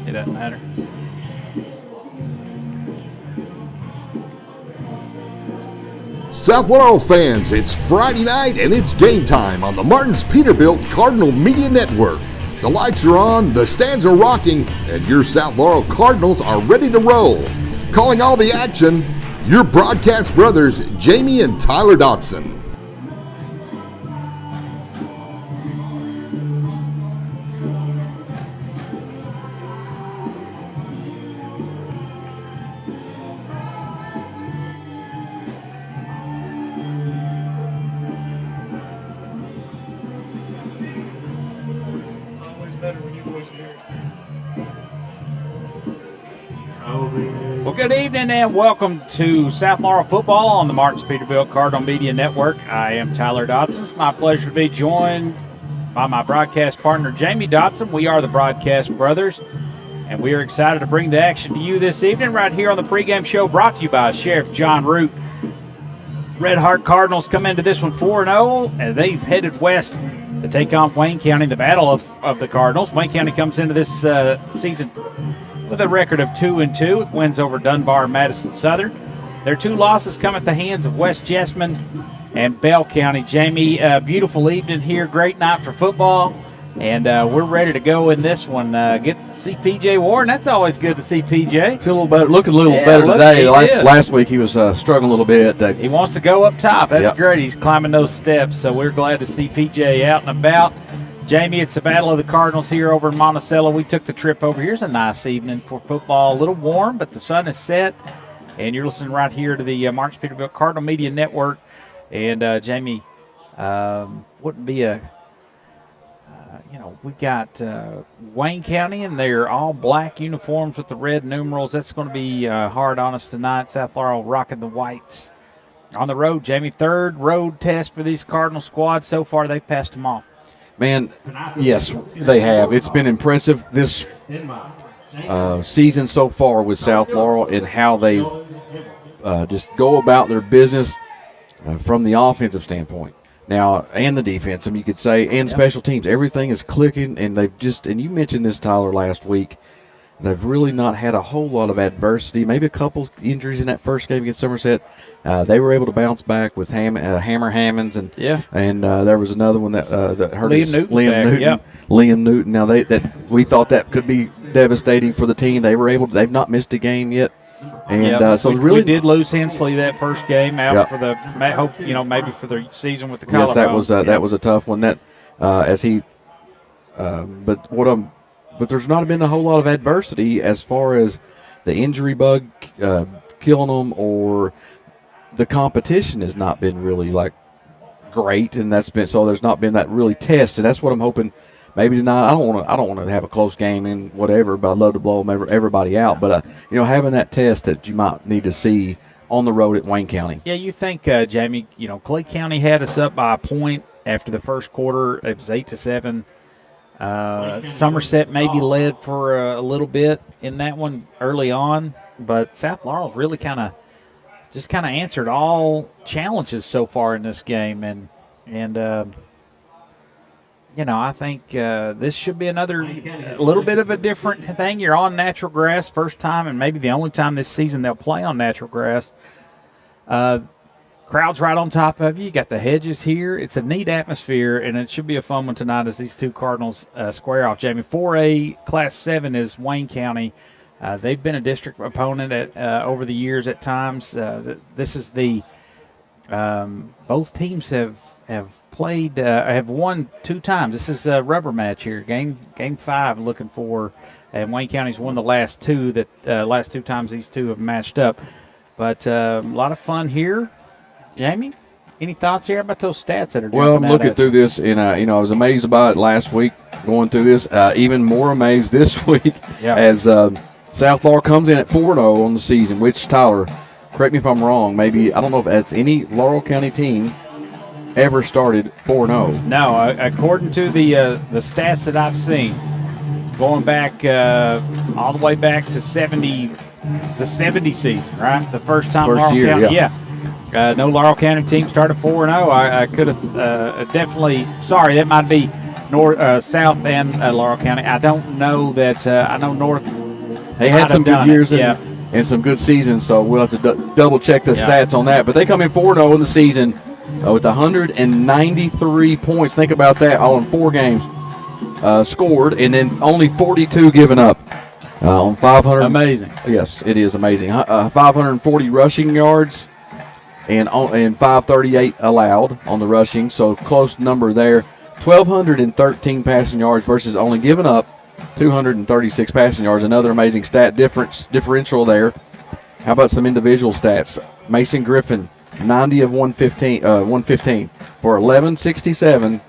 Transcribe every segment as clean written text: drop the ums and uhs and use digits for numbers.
It doesn't matter. South Laurel fans, it's Friday night and it's game time on the Martin's Peterbilt Cardinal Media Network. The lights are on, the stands are rocking, and your South Laurel Cardinals are ready to roll. Calling all the action, your broadcast brothers, Jamie and Tyler Dotson. Well, good evening and welcome to South Laurel Football on the Martin's Peterbilt Cardinal Media Network. I am Tyler Dotson. It's my pleasure to be joined by my broadcast partner, Jamie Dotson. We are the Broadcast Brothers, and we are excited to bring the action to you this evening right here on the pregame show brought to you by Sheriff John Root. Red Heart Cardinals come into this one 4-0, and they've headed west to take on Wayne County in the Battle of the Cardinals. Wayne County comes into this season with a record of 2-2 with wins over Dunbar and Madison Southern. Their two losses come at the hands of West Jessamine and Bell County. Jamie, beautiful evening here, great night for football, and we're ready to go in this one. Get to see P.J. Warren. That's always good to see P.J. It's a little better, looking a little better today. Last week he was struggling a little bit. He wants to go up top. That's great. He's climbing those steps, so we're glad to see P.J. out and about. Jamie, it's the Battle of the Cardinals here over in Monticello. We took the trip over. Here's a nice evening for football. A little warm, but the sun is set. And you're listening right here to the Martin's Peterbilt Cardinal Media Network. And, Jamie, wouldn't be we got Wayne County in their all-black uniforms with the red numerals. That's going to be hard on us tonight. South Laurel rocking the whites. On the road, Jamie, third road test for these Cardinal squads. So far, they've passed them all. Man, yes, they have. It's been impressive this season so far with South Laurel and how they just go about their business from the offensive standpoint. Now, and the defense, you could say, and special teams. Everything is clicking, and and you mentioned this, Tyler, last week. They've really not had a whole lot of adversity, maybe a couple injuries in that first game against Somerset. They were able to bounce back with Hammer Hammonds, and there was another one that hurt Liam Newton. Now we thought that could be devastating for the team. They've not missed a game yet, and we did lose Hensley that first game out for the maybe for the season with the collarbone. Yes, that was a tough one. But there's not been a whole lot of adversity as far as the injury bug killing them, or the competition has not been really great, and there's not been that really test, and that's what I'm hoping maybe tonight. I don't want to have a close game and whatever, but I'd love to blow everybody out. But having that test that you might need to see on the road at Wayne County. Yeah, you think Jamie? Clay County had us up by a point after the first quarter. It was 8-7. Somerset maybe led for a little bit in that one early on, but South Laurel's really kind of answered all challenges so far in this game, and I think this should be a little bit of a different thing. You're on natural grass first time, and maybe the only time this season they'll play on natural grass. Crowd's right on top of you. You got the hedges here. It's a neat atmosphere, and it should be a fun one tonight as these two Cardinals square off. Jamie, 4A Class 7 is Wayne County. They've been a district opponent over the years at times. This is both teams have played, have won 2 times. This is a rubber match here. Game 5 looking for, and Wayne County's won the last 2 last 2 times these two have matched up. But a lot of fun here. Jamie, any thoughts here about those stats that are Well, I'm looking through this, and I was amazed about it last week going through this. Even more amazed this week as South Laurel comes in at 4-0 on the season, which, Tyler, correct me if I'm wrong, maybe, I don't know if as any Laurel County team ever started 4-0. No, according to the stats that I've seen, going back all the way back to the 70 season, right? The first time Laurel County, no Laurel County team started 4-0. I could have definitely. Sorry, that might be South and Laurel County. I don't know that. I know North. They had some good years yeah. and some good seasons, so we'll have to double check the stats on that. But they come in 4-0 in the season with 193 points. Think about that on 4 games scored, and then only 42 given up on 500. Amazing. Yes, it is amazing. 540 rushing yards and 538 allowed on the rushing, so close number there. 1,213 passing yards versus only giving up 236 passing yards. Another amazing stat differential there. How about some individual stats? Mason Griffin, 90 of 115 for 1167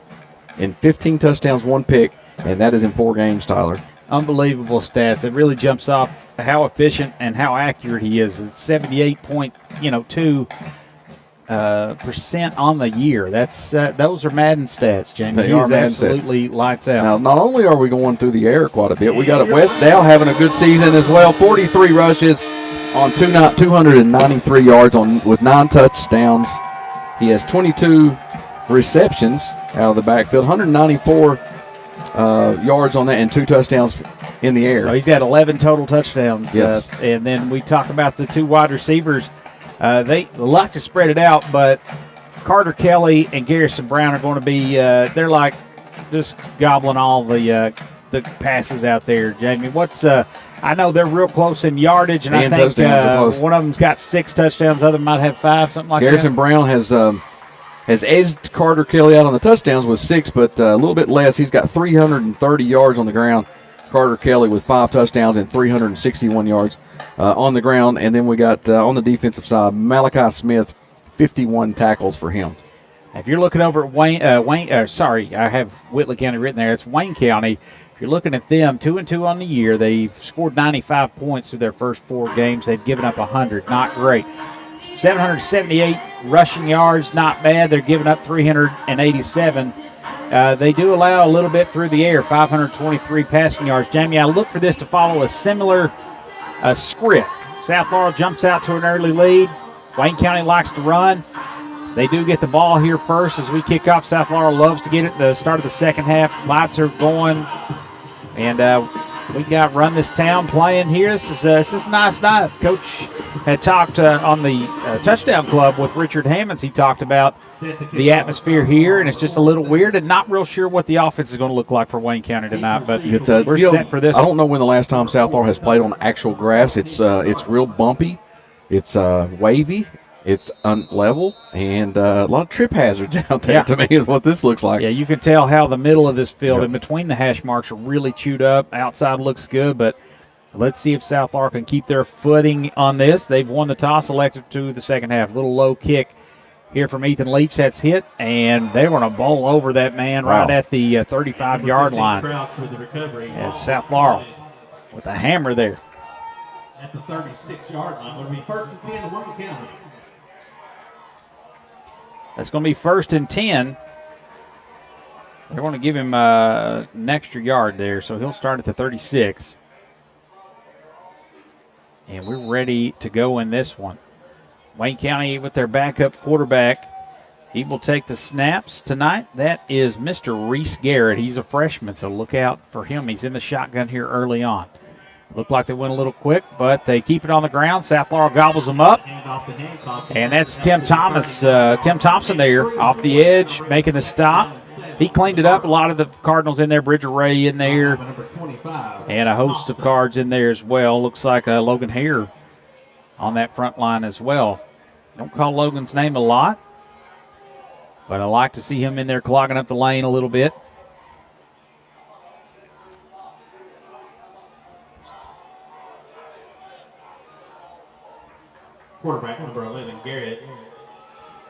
and 15 touchdowns, 1 pick, and that is in 4 games, Tyler. Unbelievable stats. It really jumps off how efficient and how accurate he is. It's 78.2% on the year. That's those are Madden stats, Jamie. He is absolutely lights out. Now, not only are we going through the air quite a bit, we got West Dow having a good season as well. 43 rushes on 293 yards with 9 touchdowns. He has 22 receptions out of the backfield, 194 yards on that, and 2 touchdowns in the air. So he's got 11 total touchdowns. Yes. And then we talk about the 2 wide receivers. They like to spread it out, but Carter Kelly and Garrison Brown are going to be they're like just gobbling all the passes out there. Jamie, what's I know they're real close in yardage, and I think one of them's got 6 touchdowns, the other might have 5, something like Garrison that. Brown has edged Carter Kelly out on the touchdowns with 6, but a little bit less. He's got 330 yards on the ground. Carter Kelly with 5 touchdowns and 361 yards on the ground. And then we got on the defensive side, Malachi Smith, 51 tackles for him. If you're looking over at I have Whitley County written there. It's Wayne County. If you're looking at them, 2-2 on the year. They've scored 95 points through their first 4 games. They've given up 100. Not great. 778 rushing yards, not bad. They're giving up 387. They do allow a little bit through the air, 523 passing yards. Jamie, I look for this to follow a similar script. South Laurel jumps out to an early lead. Wayne County likes to run. They do get the ball here first as we kick off. South Laurel loves to get it at the start of the second half. Lights are going, and we got Run This Town playing here. This is a nice night. Coach had talked on the Touchdown Club with Richard Hammonds. He talked about the atmosphere here, and it's just a little weird and not real sure what the offense is going to look like for Wayne County tonight, but we're set for this. I don't know when the last time South Laurel has played on actual grass. It's real bumpy. It's wavy. It's unlevel, and a lot of trip hazards out there to me is what this looks like. Yeah, you can tell how the middle of this field in between the hash marks are really chewed up. Outside looks good, but let's see if South Laurel can keep their footing on this. They've won the toss, elected to the second half. A little low kick here from Ethan Leach. That's hit, and they're going to bowl over that man right at the 35-yard line. As South Laurel with a hammer there. At the 36-yard line, would be 1st and 10 to Wayne County. That's going to be 1st and 10. They're going to give him an extra yard there, so he'll start at the 36. And we're ready to go in this one. Wayne County with their backup quarterback. He will take the snaps tonight. That is Mr. Reese Garrett. He's a freshman, so look out for him. He's in the shotgun here early on. Looked like they went a little quick, but they keep it on the ground. South Laurel gobbles them up. And that's Tim Thompson there off the edge, making the stop. He cleaned it up. A lot of the Cardinals in there. Bridger Ray in there. And a host of cards in there as well. Looks like Logan Hare on that front line as well. Don't call Logan's name a lot, but I like to see him in there clogging up the lane a little bit. Quarterback number 11, Garrett.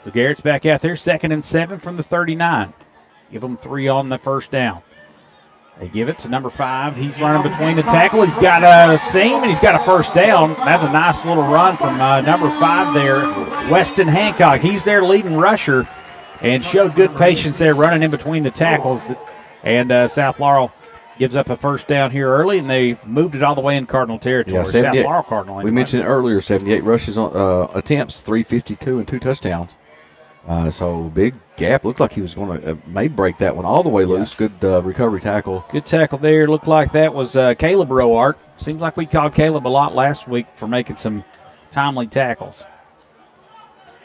So Garrett's back out there, 2nd and 7 from the 39. Give them 3 on the first down. They give it to number 5. He's running between the tackle. He's got a seam, and he's got a first down. That's a nice little run from number 5 there, Weston Hancock. He's their leading rusher and showed good patience there running in between the tackles. And South Laurel gives up a first down here early, and they moved it all the way in Cardinal territory. Yeah, South Laurel Cardinal. We mentioned earlier, 78 rushes on attempts, 352 and 2 touchdowns. So big gap. Looked like he was going to may break that one all the way loose. Good recovery tackle. Good tackle there. Looked like that was Caleb Roart. Seems like we called Caleb a lot last week for making some timely tackles.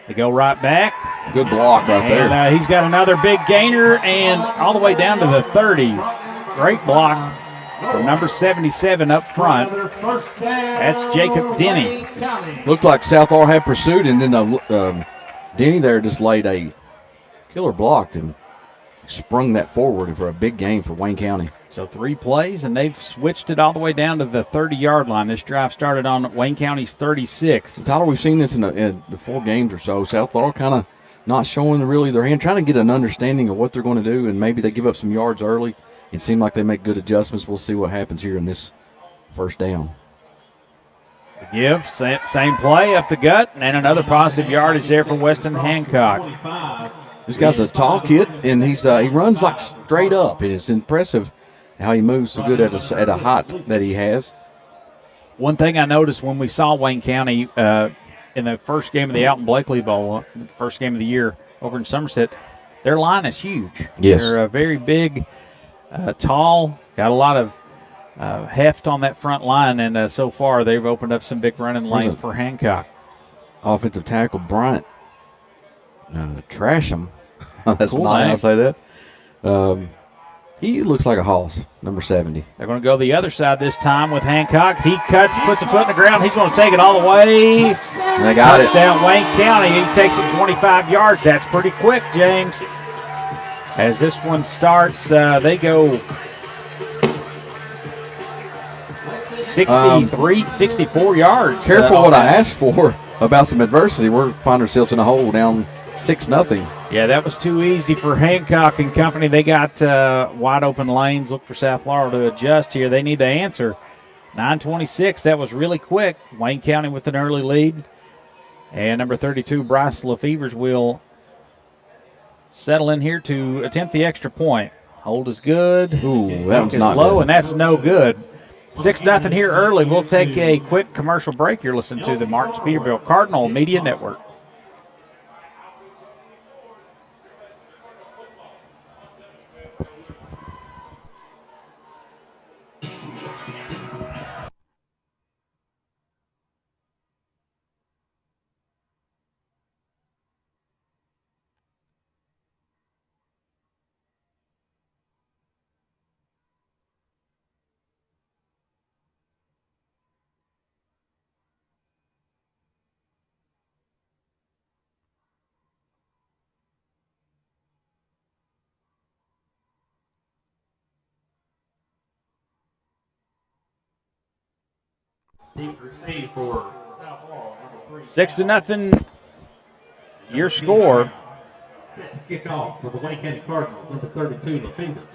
They go right back. Good block right there. And he's got another big gainer and all the way down to the 30. Great block from number 77 up front. That's Jacob Denny. Looked like South Laurel had pursued, and then Denny there just laid a killer block and sprung that forward for a big gain for Wayne County. So 3 plays, and they've switched it all the way down to the 30-yard line. This drive started on Wayne County's 36. Tyler, we've seen this in the 4 games or so. South Laurel kind of not showing really their hand, trying to get an understanding of what they're going to do, and maybe they give up some yards early. It seemed like they make good adjustments. We'll see what happens here in this first down. Give, same play up the gut, and another positive yardage there for Weston Hancock. This guy's a tall kid, and he runs like straight up. It is impressive how he moves so good at a height that he has. One thing I noticed when we saw Wayne County in the first game of the Alton Blakely Bowl, first game of the year over in Somerset, their line is huge. Yes. They're very big, tall, got a lot of heft on that front line, and so far they've opened up some big running lanes for Hancock. Offensive tackle Bryant Trasham. That's Cool not name. how I say that. He looks like a hoss, number 70. They're going to go the other side this time with Hancock. He cuts, puts a foot in the ground. He's going to take it all the way. They got it. Touchdown Wayne County. He takes it 25 yards. That's pretty quick, James. As this one starts, they go 64 yards. Careful what I asked for about some adversity. We're find ourselves in a hole down 6-0. Yeah, that was too easy for Hancock and company. They got wide open lanes. Look for South Laurel to adjust here. They need to answer. 9:26, that was really quick. Wayne County with an early lead. And number 32, Bryce Lefevers will settle in here to attempt the extra point. Hold is good. Ooh, that one's not low, good. and that's no good. 6-0 here early. We'll take a quick commercial break. You're listening to the Martins Peterbilt Cardinal Media Network. Receive for South Laurel, number 3. 6-0, your score. Set to kick off for the Wayne County Cardinals, number 32, Lefevers.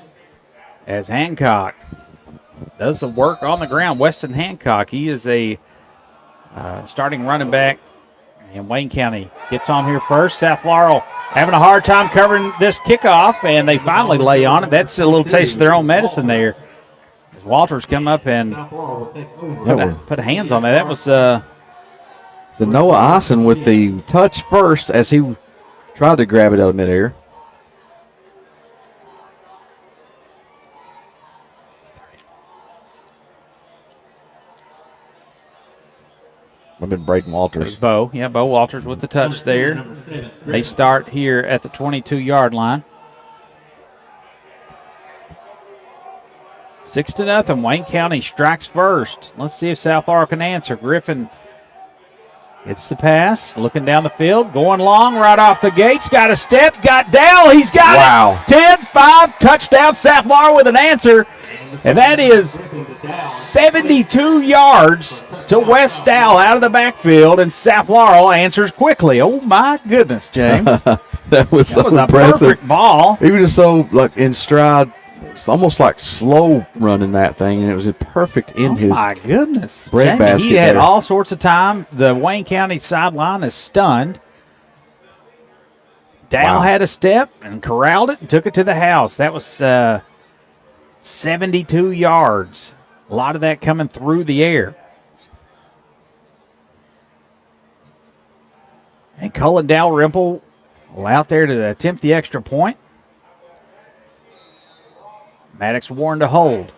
As Hancock does the work on the ground. Weston Hancock, he is a starting running back, and Wayne County gets on here first. South Laurel having a hard time covering this kickoff, and they finally lay on it. That's a little taste of their own medicine there. As Walters come up and put hands on that. That was So Noah Eisen with the touch first as he tried to grab it out of midair. I've been Braden Walters. Bo. Yeah, Bo Walters with the touch there. They start here at the 22-yard line. 6-0. Wayne County strikes first. Let's see if South Laurel can answer. Griffin gets the pass, looking down the field, going long right off the gates. Got a step, got Dowell. He's got it. 10-5, touchdown. South Laurel with an answer. And that is 72 yards to West Dowell out of the backfield, and South Laurel answers quickly. Oh, my goodness, James. That was so That was impressive. a perfect ball. He was just so like in stride. It's almost like slow running that thing, and it was perfect in his my goodness. bread Jamie, basket he had there. all sorts of time. The Wayne County sideline is stunned. Dowell had a step and corralled it and took it to the house. That was 72 yards. A lot of that coming through the air. And Cullen Dalrymple Well, out there to attempt the extra point. Maddox warned to hold.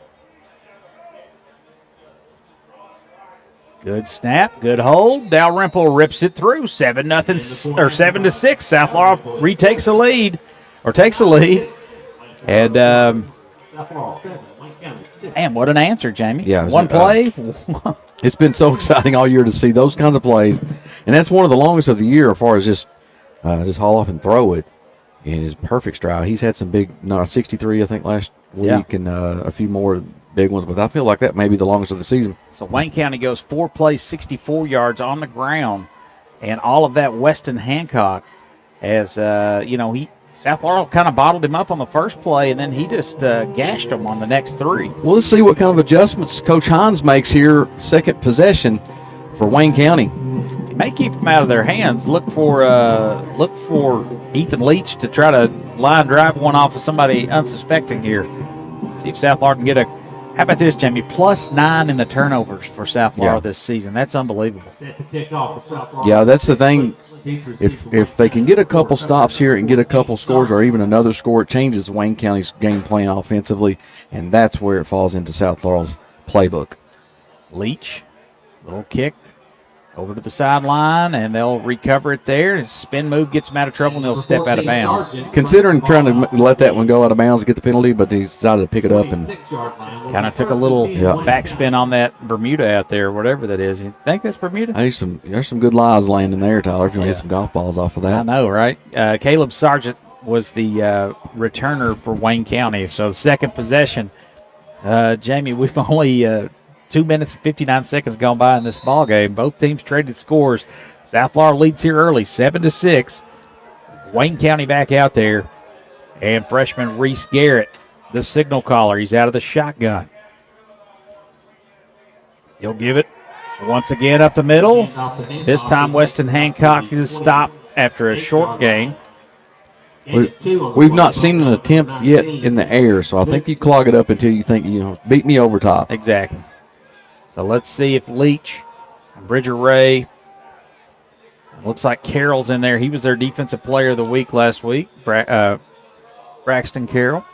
Good snap, good hold. Dalrymple rips it through. 7-6. South Laurel retakes the lead, or takes the lead. And man, what an answer, Jamie! Yeah, one play. It's been so exciting all year to see those kinds of plays, and that's one of the longest of the year as far as just haul off and throw it in his perfect stride. He's had some big, 63 I think last week, and a few more big ones, but I feel like that may be the longest of the season. So Wayne County goes 4 plays, 64 yards on the ground, and all of that Weston Hancock, as South Laurel kind of bottled him up on the first play, and then he just gashed him on the next 3. Well, let's see what kind of adjustments Coach Hines makes here, second possession for Wayne County. He may keep them out of their hands. Look for Ethan Leach to try to line drive one off of somebody unsuspecting here. See if South Laurel can get a. How about this, Jamie? +9 in the turnovers for South Laurel this season. That's unbelievable. Yeah, that's the thing. If they can get a couple stops here and get a couple scores or even another score, it changes Wayne County's game plan offensively, and that's where it falls into South Laurel's playbook. Leach, little kick over to the sideline, and they'll recover it there. And spin move gets them out of trouble, and they'll step out of bounds. Considering trying to let that one go out of bounds and get the penalty, but they decided to pick it up and kind of took a little backspin on that Bermuda out there, whatever that is. You think that's Bermuda? There's some good lies landing there, Tyler, if you want to hit some golf balls off of that. I know, right? Caleb Sargent was the returner for Wayne County. So second possession. Jamie, we've only 2 minutes and 59 seconds gone by in this ball game. Both teams traded scores. South Laurel leads here early, 7-6. Wayne County back out there, and freshman Reese Garrett, the signal caller. He's out of the shotgun. He'll give it once again up the middle. This time Weston Hancock is stopped after a short gain. We've not seen an attempt yet in the air, so I think you clog it up until you think, beat me over top. Exactly. So let's see if Leach and Bridger Ray. Looks like Carroll's in there. He was their defensive player of the week last week, Braxton Carroll.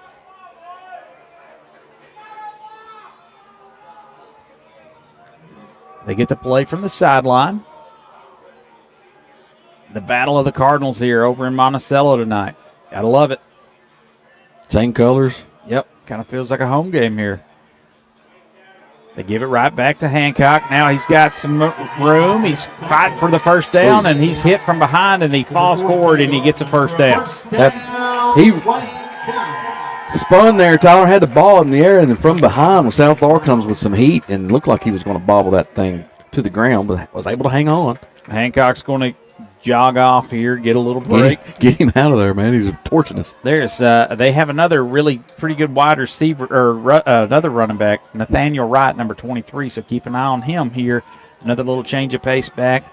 They get the play from the sideline. The battle of the Cardinals here over in Monticello tonight. Gotta love it. Same colors. Yep, kind of feels like a home game here. They give it right back to Hancock. Now he's got some room. He's fighting for the first down, and he's hit from behind, and he falls forward, and he gets a first down. He spun there. Tyler had the ball in the air, and then from behind, South Laurel comes with some heat, and looked like he was going to bobble that thing to the ground, but was able to hang on. Hancock's going to jog off here, get a little break. Get him out of there, man. He's torching us. They have another really pretty good wide receiver, or another running back, Nathaniel Wright, number 23, so keep an eye on him here. Another little change of pace back.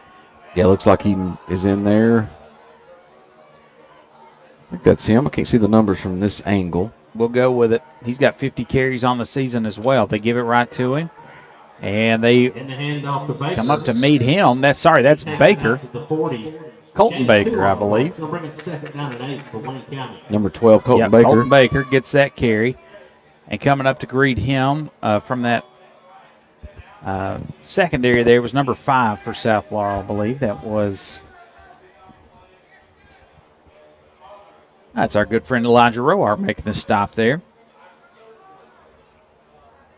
Yeah, looks like he is in there. I think that's him. I can't see the numbers from this angle. We'll go with it. He's got 50 carries on the season as well. They give it right to him. And they come up to meet him. That's Baker. Colton Baker, I believe. Number 12, Colton Baker. Colton Baker gets that carry. And coming up to greet him from that secondary there was number 5 for South Laurel, I believe. That's our good friend Elijah Roar making the stop there.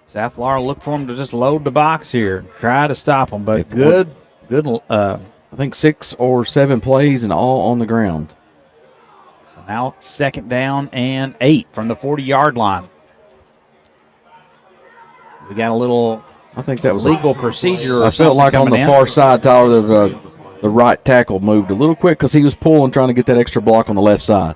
South Laurel look for him to just load the box here, try to stop them, but good. I think 6 or 7 plays and all on the ground. So now second down and 8 from the 40-yard line. We got a little. I think that was legal procedure. I felt like on the far side, Tyler, the right tackle moved a little quick because he was pulling, trying to get that extra block on the left side.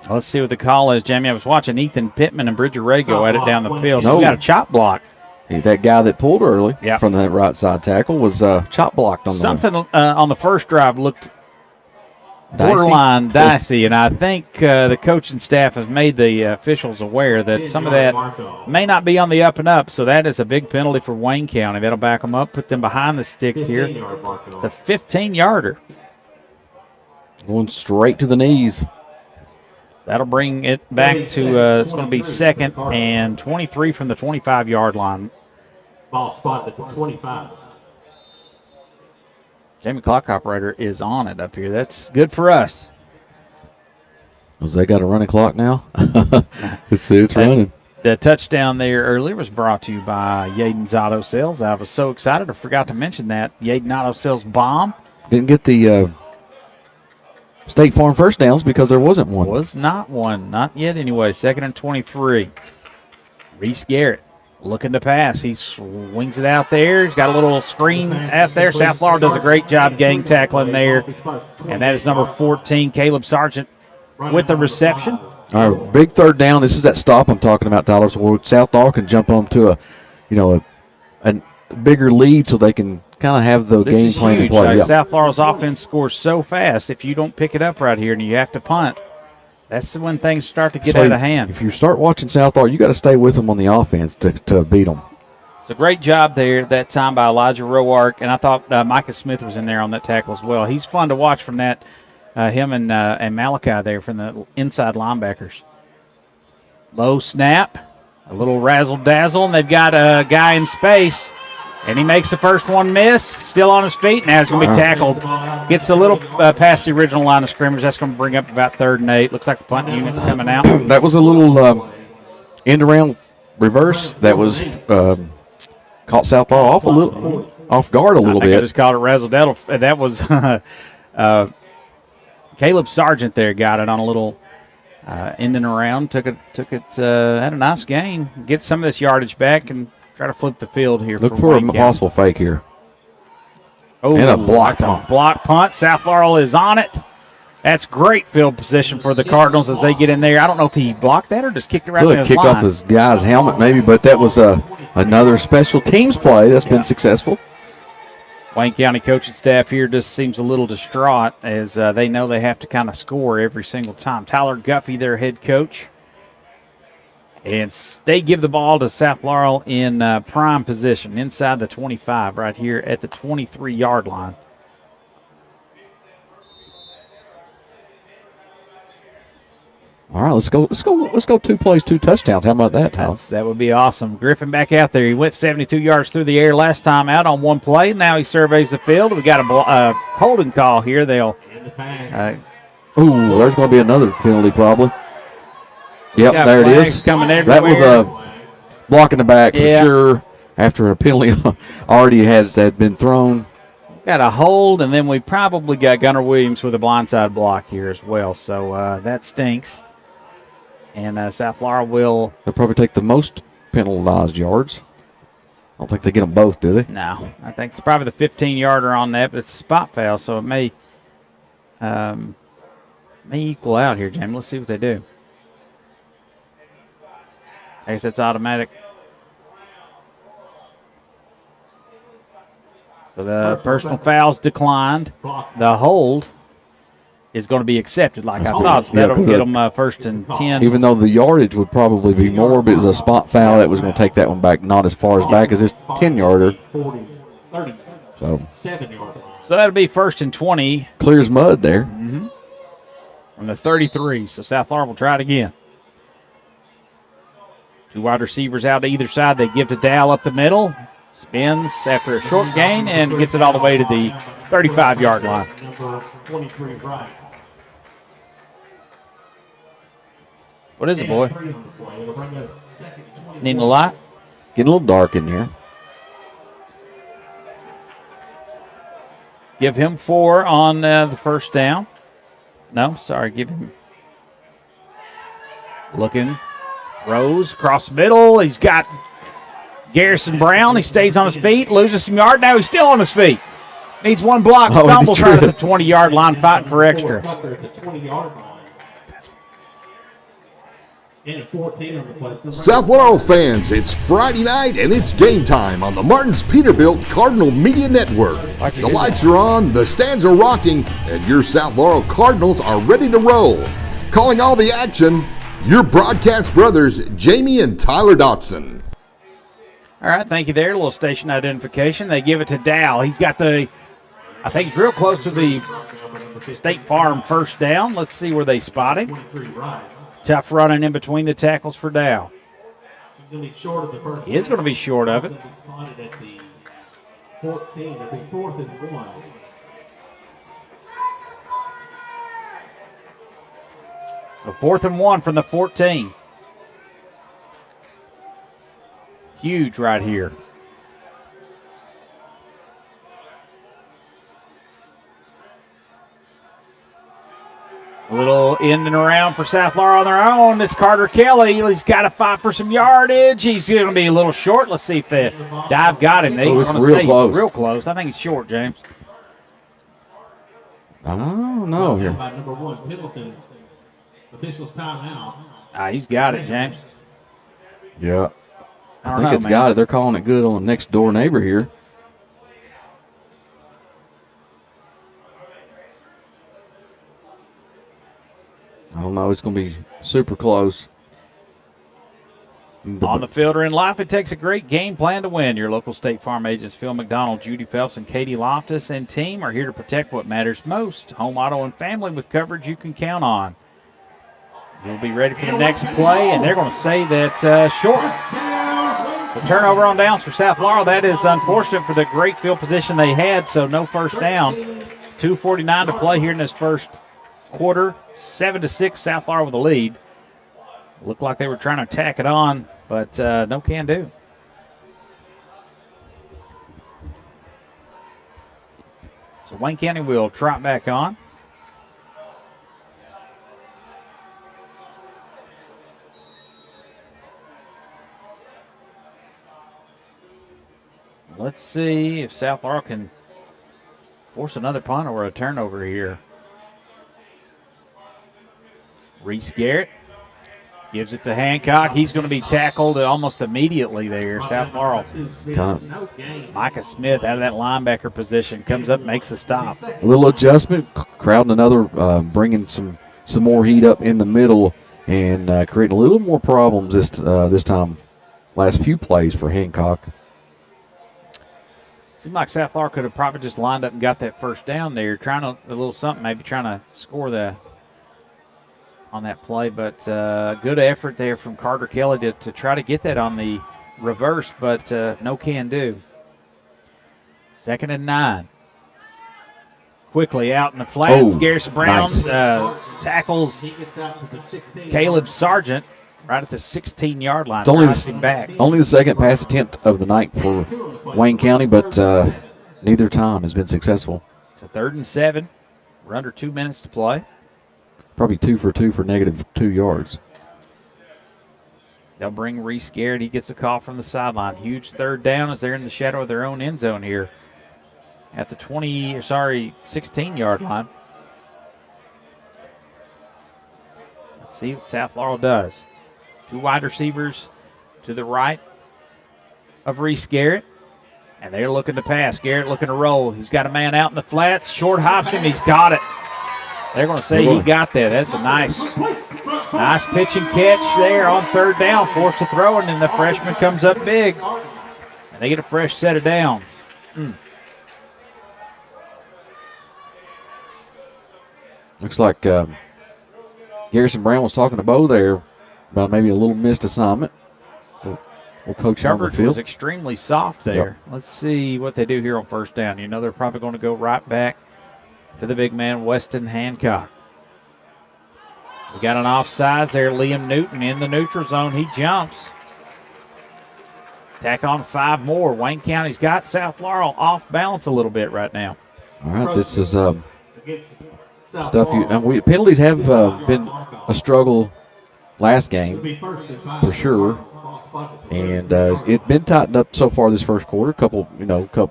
Let's see what the call is, Jamie. I was watching Ethan Pittman and Bridger Ray go at it down the field. So we got a chop block. That guy that pulled early from that right side tackle was chop blocked on something on the first drive looked borderline dicey, and I think the coaching staff has made the officials aware that some of that may not be on the up and up. So that is a big penalty for Wayne County. That'll back them up, put them behind the sticks here. It's a 15-yarder. Going straight to the knees. That'll bring it back to it's going to be 2nd and 23 from the 25-yard line. Ball spotted at the 25. Jamie Clock Operator is on it up here. That's good for us. They got a running clock now? it's running. The touchdown there earlier was brought to you by Yaden's Auto Sales. I was so excited I forgot to mention that. Yaden Auto Sales bomb. Didn't get the State Farm first downs because there wasn't one. Was not one. Not yet anyway. 2nd and 23. Reese Garrett looking to pass. He swings it out there. He's got a little screen out there. South Florida does a great job gang tackling there. And that is number 14, Caleb Sargent, with the reception. All right, big 3rd down. This is that stop I'm talking about, Tyler. So South Florida can jump on to a bigger lead so they can kind of have the game plan in play. South Florida's offense scores so fast. If you don't pick it up right here and you have to punt, that's when things start to get out of hand. If you start watching South Florida, you got to stay with them on the offense to beat them. It's a great job there that time by Elijah Roark, and I thought Micah Smith was in there on that tackle as well. He's fun to watch from that. Him and Malachi there from the inside linebackers. Low snap, a little razzle-dazzle, and they've got a guy in space, and he makes the first one miss, still on his feet. Now he's going to be tackled. Gets a little past the original line of scrimmage. That's going to bring up about 3rd and 8. Looks like the punt unit's coming out. That was a little end-around reverse that was caught South Florida off guard a little bit. I just called it razzle-dazzle. That was Caleb Sargent there got it on a little end and around. Took it. Had a nice gain. Get some of this yardage back and try to flip the field here. Look for a possible fake here. Oh, and a block punt. Block punt. South Laurel is on it. That's great field position for the Cardinals as they get in there. I don't know if he blocked that or just kicked it right in his kicked line. off his guy's helmet maybe, but that was another special teams play that's been successful. Wayne County coaching staff here just seems a little distraught as they know they have to kind of score every single time. Tyler Guffey, their head coach. And they give the ball to South Laurel in prime position inside the 25 right here at the 23-yard line. All right, let's go 2 plays, 2 touchdowns. How about that, Tyler? That would be awesome. Griffin back out there. He went 72 yards through the air last time out on one play. Now he surveys the field. We got a holding call here. They'll. There's going to be another penalty probably. Yep, there it is. Coming everywhere. That was a block in the back for sure. After a penalty already had been thrown. Got a hold, and then we probably got Gunnar Williams with a blindside block here as well. So that stinks. And South Laurel will. They'll probably take the most penalized yards. I don't think they get them both, do they? No. I think it's probably the 15-yarder on that, but it's a spot foul, so it may equal out here, Jamie. Let's see what they do. I guess that's automatic. So the personal foul's declined. The hold is going to be accepted like I thought. So that'll get them 1st and 10. Even though the yardage would probably be more, but it's a spot foul that was going to take that one back not as far as back as this 10-yarder. So that'll be 1st and 20. Clear as mud there. Mm-hmm. From the 33. So South Laurel will try it again. 2 wide receivers out to either side. They give to Dow up the middle. Spins after a short gain and gets it all the way to the 35-yard line. What is it, boy? Needing a lot? Getting a little dark in here. Give him 4 on the first down. No, sorry, give him. Looking. Rose across the middle. He's got Garrison Brown. He stays on his feet, loses some yard. Now he's still on his feet. Needs one block. Stumbles right at the 20-yard line, fighting for extra. South Laurel fans, it's Friday night and it's game time on the Martin's Peterbilt Cardinal Media Network. The lights are on, the stands are rocking, and your South Laurel Cardinals are ready to roll. Calling all the action, your broadcast brothers, Jamie and Tyler Dotson. All right, thank you there. A little station identification. They give it to Dow. He's got the I think he's real close to the State Farm first down. Let's see where they spot him. Tough running in between the tackles for Dow. He is going to be short of it. 14, it'll be 4th and 1. So 4th and 1 from the 14. Huge right here. A little in and around for South Laurel on their own. It's Carter Kelly. He's got to fight for some yardage. He's going to be a little short. Let's see if the dive got him. It's real close. Real close. I think he's short, James. I don't know here. By number 1, Pendleton. Officials timeout. He's got it, James. Yeah. I think know, it's got it. They're calling it good on the next door neighbor here. I don't know. It's going to be super close. On the field or in life, it takes a great game plan to win. Your local State Farm agents Phil McDonald, Judy Phelps, and Katie Loftus and team are here to protect what matters most. Home, auto, and family with coverage you can count on. You'll be ready for the next play, and they're going to say that short. The turnover on downs for South Laurel. That is unfortunate for the great field position they had, so no first down. 2:49 to play here in this first quarter. 7-6, South Laurel with the lead. Looked like they were trying to tack it on, but no can do. So Wayne County will trot back on. Let's see if South Laurel can force another punt or a turnover here. Reese Garrett gives it to Hancock. He's going to be tackled almost immediately there. South Laurel. Micah Smith out of that linebacker position comes up, makes a stop. A little adjustment, crowding another, bringing some more heat up in the middle and creating a little more problems this time. Last few plays for Hancock. Seemed like South Laurel could have probably just lined up and got that first down there, trying a little something, maybe trying to score on that play. But good effort there from Carter Kelly to try to get that on the reverse, but no can do. 2nd and 9. Quickly out in the flats. Garrison Brown tackles Caleb Sargent right at the 16-yard line. Only the second pass attempt of the night for Wayne County, but neither time has been successful. So 3rd and 7. We're under 2 minutes to play. Probably 2 for 2 for -2 yards. They'll bring Reese Garrett. He gets a call from the sideline. Huge 3rd down as they're in the shadow of their own end zone here at the 16-yard line. Let's see what South Laurel does. 2 wide receivers to the right of Reese Garrett, and they're looking to pass. Garrett looking to roll. He's got a man out in the flats. Short hops him. He's got it. They're going to say he got that. That's a nice pitch and catch there on 3rd down. Forced to throw, and then the freshman comes up big, and they get a fresh set of downs. Looks like Garrison Brown was talking to Bo there about maybe a little missed assignment. We'll coach on the Coverage field. was extremely soft there. Yep. Let's see what they do here on 1st down. You know they're probably going to go right back to the big man, Weston Hancock. We got an offsides there. Liam Newton in the neutral zone. He jumps. Tack on 5 more. Wayne County's got South Laurel off balance a little bit right now. All right, this is stuff penalties have been a struggle last game for sure, and it's been tightened up so far this first quarter.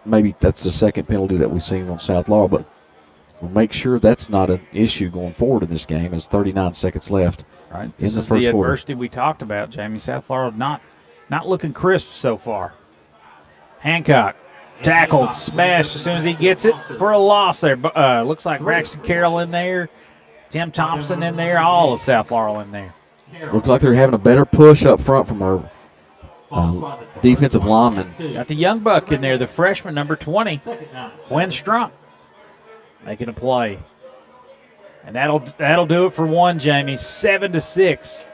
Maybe that's the second penalty that we've seen on South Laurel, but we'll make sure that's not an issue going forward in this game. There's 39 seconds left in the first quarter. Adversity we talked about, Jamie. South Laurel not looking crisp so far. Hancock tackled, smashed as soon as he gets it for a loss there. Looks like Braxton Carroll in there, Tim Thompson in there, all of South Laurel in there. Looks like they're having a better push up front from our defensive lineman. Got the young buck in there, the freshman, number 20, Quinn Strump. making a play. And that'll do it for one, Jamie. 7-6.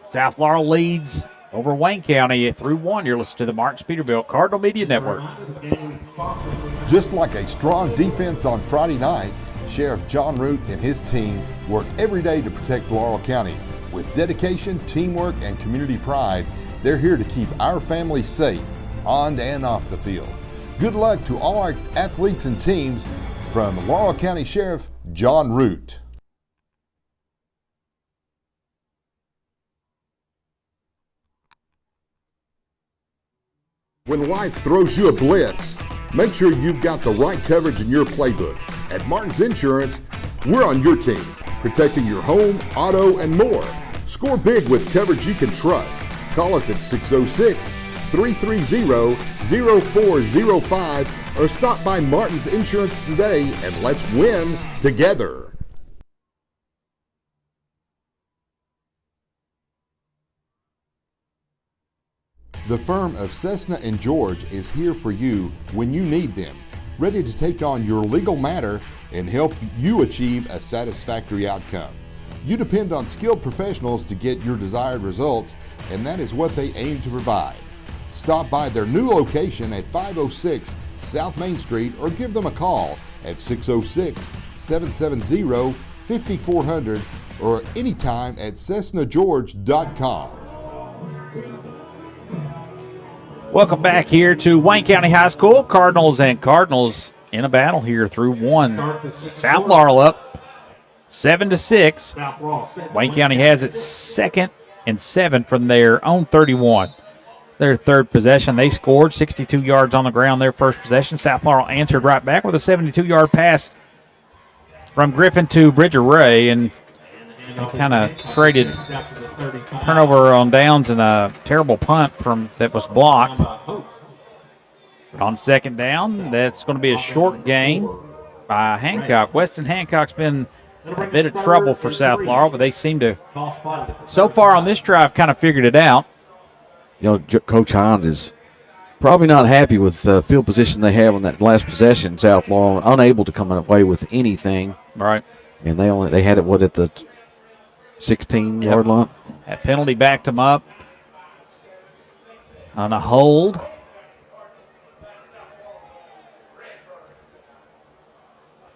South Laurel leads over Wayne County through one. You're listening to the Marks Peterbilt Cardinal Media Network. Just like a strong defense on Friday night, Sheriff John Root and his team work every day to protect Laurel County. With dedication, teamwork, and community pride, they're here to keep our families safe on and off the field. Good luck to all our athletes and teams from Laurel County Sheriff John Root. When life throws you a blitz, make sure you've got the right coverage in your playbook. At Martin's Insurance, we're on your team, protecting your home, auto, and more. Score big with coverage you can trust. Call us at 606-330-0405 or stop by Martin's Insurance today and let's win together. The firm of Cessna & George is here for you when you need them, ready to take on your legal matter and help you achieve a satisfactory outcome. You depend on skilled professionals to get your desired results, and that is what they aim to provide. Stop by their new location at 506 South Main Street or give them a call at 606-770-5400 or anytime at CessnaGeorge.com. Welcome back here to Wayne County High School. Cardinals in a battle here through one. South Laurel up 7-6. Wayne County has its 2nd and 7 from their own 31. Their third possession, they scored 62 yards on the ground their first possession. South Laurel answered right back with a 72-yard pass from Griffin to Bridger Ray, and kind of traded turnover on downs and a terrible punt that was blocked. On second down, that's going to be a short gain by Hancock. Weston Hancock's been a bit of trouble for South Laurel, but they seem to, so far on this drive, kind of figured it out. You know, Coach Hines is probably not happy with the field position they have on that last possession. South Laurel unable to come away with anything. Right. And they had it, at the 16-yard line? That penalty backed them up on a hold.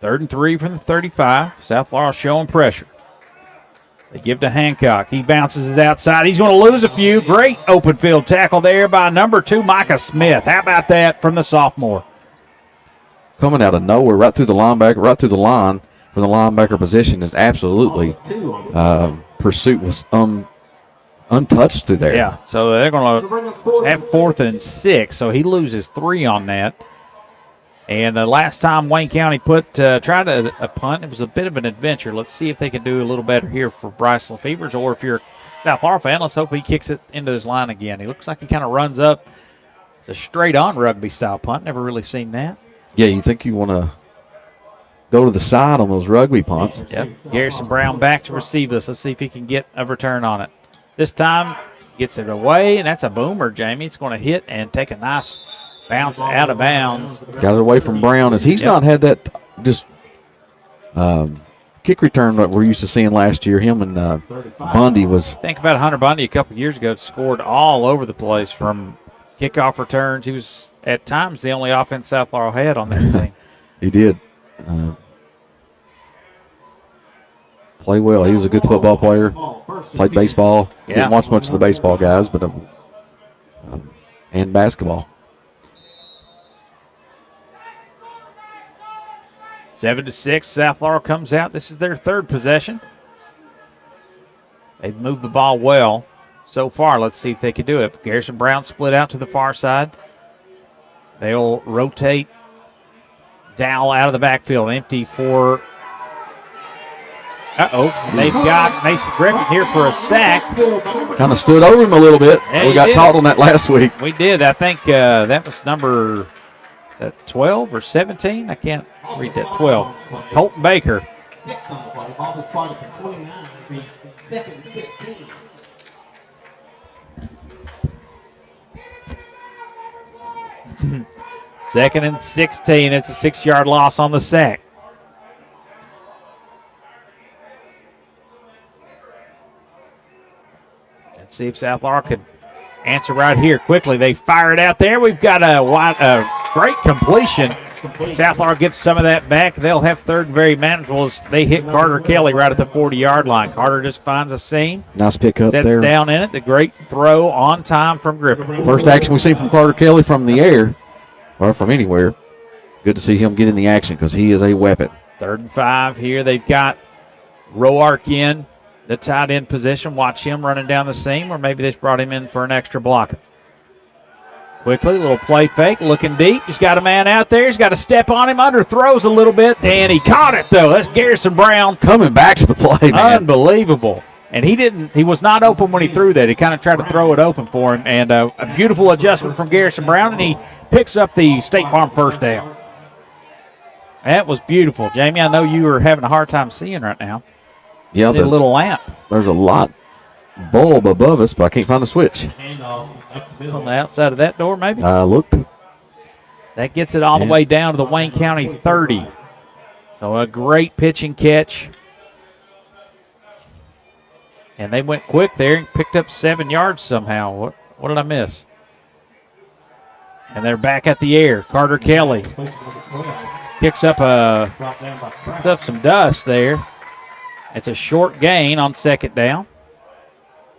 Third and 3 from the 35. South Laurel showing pressure. They give to Hancock. He bounces it outside. He's going to lose a few. Great open field tackle there by number 2, Micah Smith. How about that from the sophomore? Coming out of nowhere, right through the linebacker, right through the line from the linebacker position is absolutely pursuit was untouched through there. Yeah, so they're going to have 4th and 6, so he loses 3 on that. And the last time Wayne County tried a punt, it was a bit of an adventure. Let's see if they can do a little better here for Bryce Lefevers, or if you're a South Laurel fan, let's hope he kicks it into his line again. He looks like he kind of runs up. It's a straight-on rugby-style punt. Never really seen that. Yeah, you think you want to go to the side on those rugby punts. Yep. Garrison Brown back to receive this. Let's see if he can get a return on it. This time, gets it away, and that's a boomer, Jamie. It's going to hit and take a nice bounce out of bounds. Got it away from Brown, as he's not had that just kick return that we're used to seeing last year. Him and Bundy was. Think about Hunter Bundy a couple years ago. Scored all over the place from kickoff returns. He was, at times, the only offense South Laurel had on that team. He did. Play well. He was a good football player. Played baseball. Yeah. Didn't watch much of the baseball guys, but and basketball. 7-6. South Laurel comes out. This is their third possession. They've moved the ball well so far. Let's see if they can do it. Garrison Brown split out to the far side. They'll rotate Dowell out of the backfield. Empty for. They've got Mason Griffin here for a sack. Kind of stood over him a little bit. Yeah, we got caught on that last week. We did. I think that was number 12 or 17. I can't read that. 12. Colton Baker. Second and 16. It's a 6-yard loss on the sack. see if South Laurel could answer right here quickly. They fire it out there. We've got a great completion. South Laurel gets some of that back. They'll have third very manageable as they hit Carter Kelly right at the 40-yard line. Carter just finds a seam. Nice pick up sets there. Down in it. The great throw on time from Griffin. First action we see from Carter Kelly from the air, or from anywhere. Good to see him get in the action because he is a weapon. 3rd and 5 here. They've got Roark in the tight end position. Watch him running down the seam, or maybe they brought him in for an extra block. Quickly, little play fake, looking deep. He's got a man out there. He's got to step on him, underthrows a little bit, and he caught it, though. That's Garrison Brown. Coming back to the play, man. Unbelievable. And he was not open when he threw that. He kind of tried to throw it open for him. And a beautiful adjustment from Garrison Brown, and he picks up the State Farm first down. That was beautiful. Jamie, I know you were having a hard time seeing right now. Yeah, the little lamp. There's a lot bulb above us, but I can't find the switch. It's on the outside of that door, maybe? I looked. That gets it all the way down to the Wayne County 30. So a great pitch and catch. And they went quick there and picked up 7 yards somehow. What did I miss? And they're back at the air. Carter Kelly picks up some dust there. It's a short gain on 2nd down.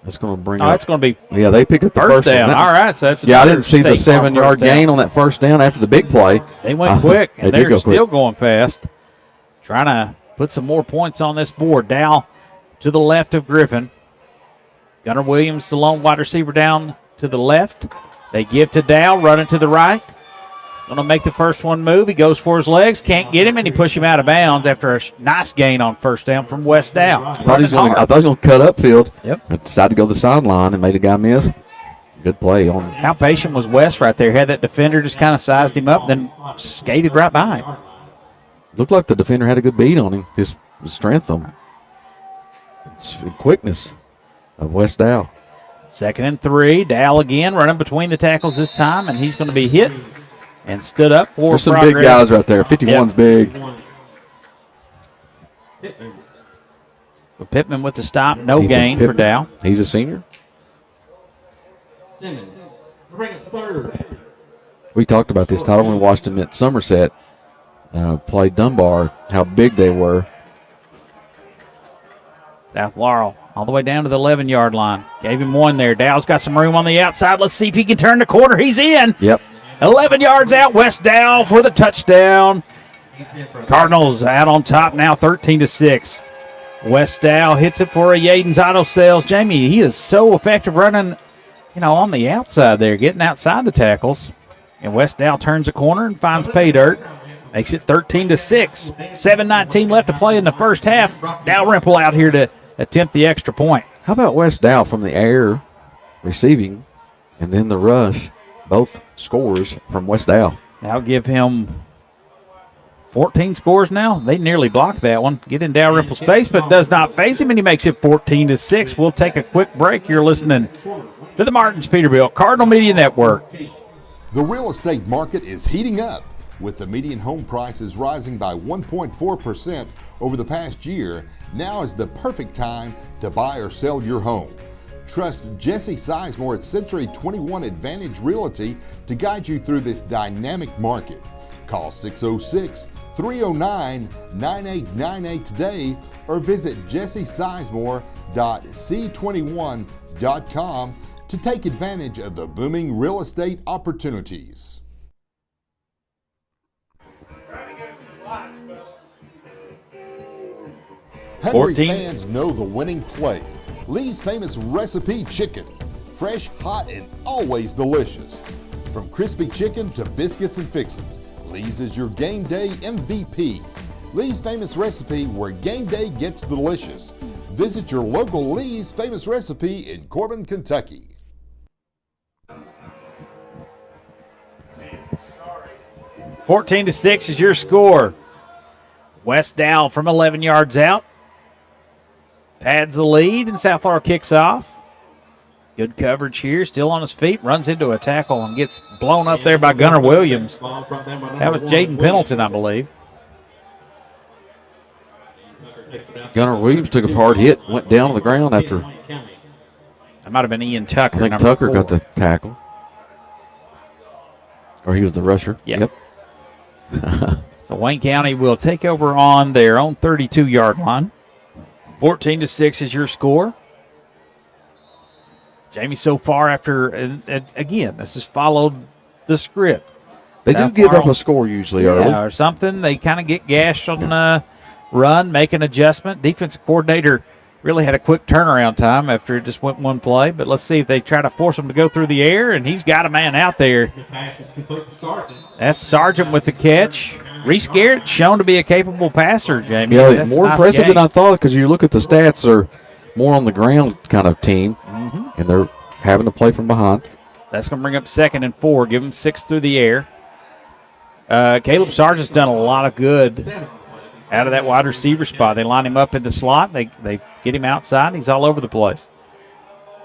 That's going to bring that's going to be yeah, they picked up the first down. Down. All right, so that's I didn't see the 7-yard gain on that first down after the big play. They went quick, and they're still quick. going fast. Trying to put some more points on this board. Dow to the left of Griffin. Gunnar Williams, the lone wide receiver, down to the left. They give to Dow, running to the right. Going to make the first one move. He goes for his legs, can't get him, and he push him out of bounds after a nice gain on first down from West Dow. I thought he was going to cut upfield. Yep. But decided to go to the sideline and made a guy miss. Good play on. How patient was West right there? Had that defender just kind of sized him up, then skated right by him. Looked like the defender had a good beat on him. Just the strength on him. Quickness of West Dow. 2nd and 3. Dow again running between the tackles this time, and he's going to be hit and stood up for There's some progress. big guys right there. 51's big. But Pittman with the stop. No gain for Dow. He's a senior. We talked about this, Tyler, when we watched him at Somerset play Dunbar, how big they were. South Laurel all the way down to the 11-yard line. Gave him one there. Dow's got some room on the outside. Let's see if he can turn the corner. He's in. Yep. 11 yards out. West Dow for the touchdown. Cardinals out on top now, 13-6. West Dow hits it for a Yaden's Auto Sales. Jamie, he is so effective running, on the outside there, getting outside the tackles. And West Dow turns a corner and finds pay dirt. Makes it 13-6. 7:19 left to play in the first half. Dalrymple out here to attempt the extra point. How about West Dow from the air receiving and then the rush? Both scores from West Dow. I'll give him 14 scores now. They nearly blocked that one. Get in Dalrymple's face, but does not phase him, and he makes it 14-6. We'll take a quick break. You're listening to the Martins Peterbilt Cardinal Media Network. The real estate market is heating up, with the median home prices rising by 1.4% over the past year. Now is the perfect time to buy or sell your home. Trust Jesse Sizemore at Century 21 Advantage Realty to guide you through this dynamic market. Call 606-309-9898 today or visit jessesizemore.c21.com to take advantage of the booming real estate opportunities. Hungry 14. fans know the winning play. Lee's Famous Recipe Chicken. Fresh, hot, and always delicious. From crispy chicken to biscuits and fixins, Lee's is your game day MVP. Lee's Famous Recipe, where game day gets delicious. Visit your local Lee's Famous Recipe in Corbin, Kentucky. – 14-6 is your score. West Dow from 11 yards out pads the lead, and South Laurel kicks off. Good coverage here, still on his feet, runs into a tackle and gets blown up there by Gunnar Williams. That was Jaden Pendleton, I believe. Gunnar Williams took a hard hit, went down on the ground after It might have been Ian Tucker. I think number Tucker 4. got the tackle. Or he was the rusher. Yep. So Wayne County will take over on their own 32-yard line. 14-6 is your score. Jamie, so far after, and again, this has followed the script. They do give up a score usually early. Or something. They kind of get gashed on the run, make an adjustment. Defensive coordinator really had a quick turnaround time after it just went one play. But let's see if they try to force him to go through the air, and he's got a man out there. That's Sargent with the catch. Reese Garrett shown to be a capable passer, Jamie. Yeah, that's more a nice impressive game. than I thought because you look at the stats, they're more on the ground kind of team, and they're having to play from behind. That's going to bring up 2nd and 4. Give him 6 through the air. Caleb Sargent's done a lot of good out of that wide receiver spot. They line him up in the slot. They get him outside. He's all over the place.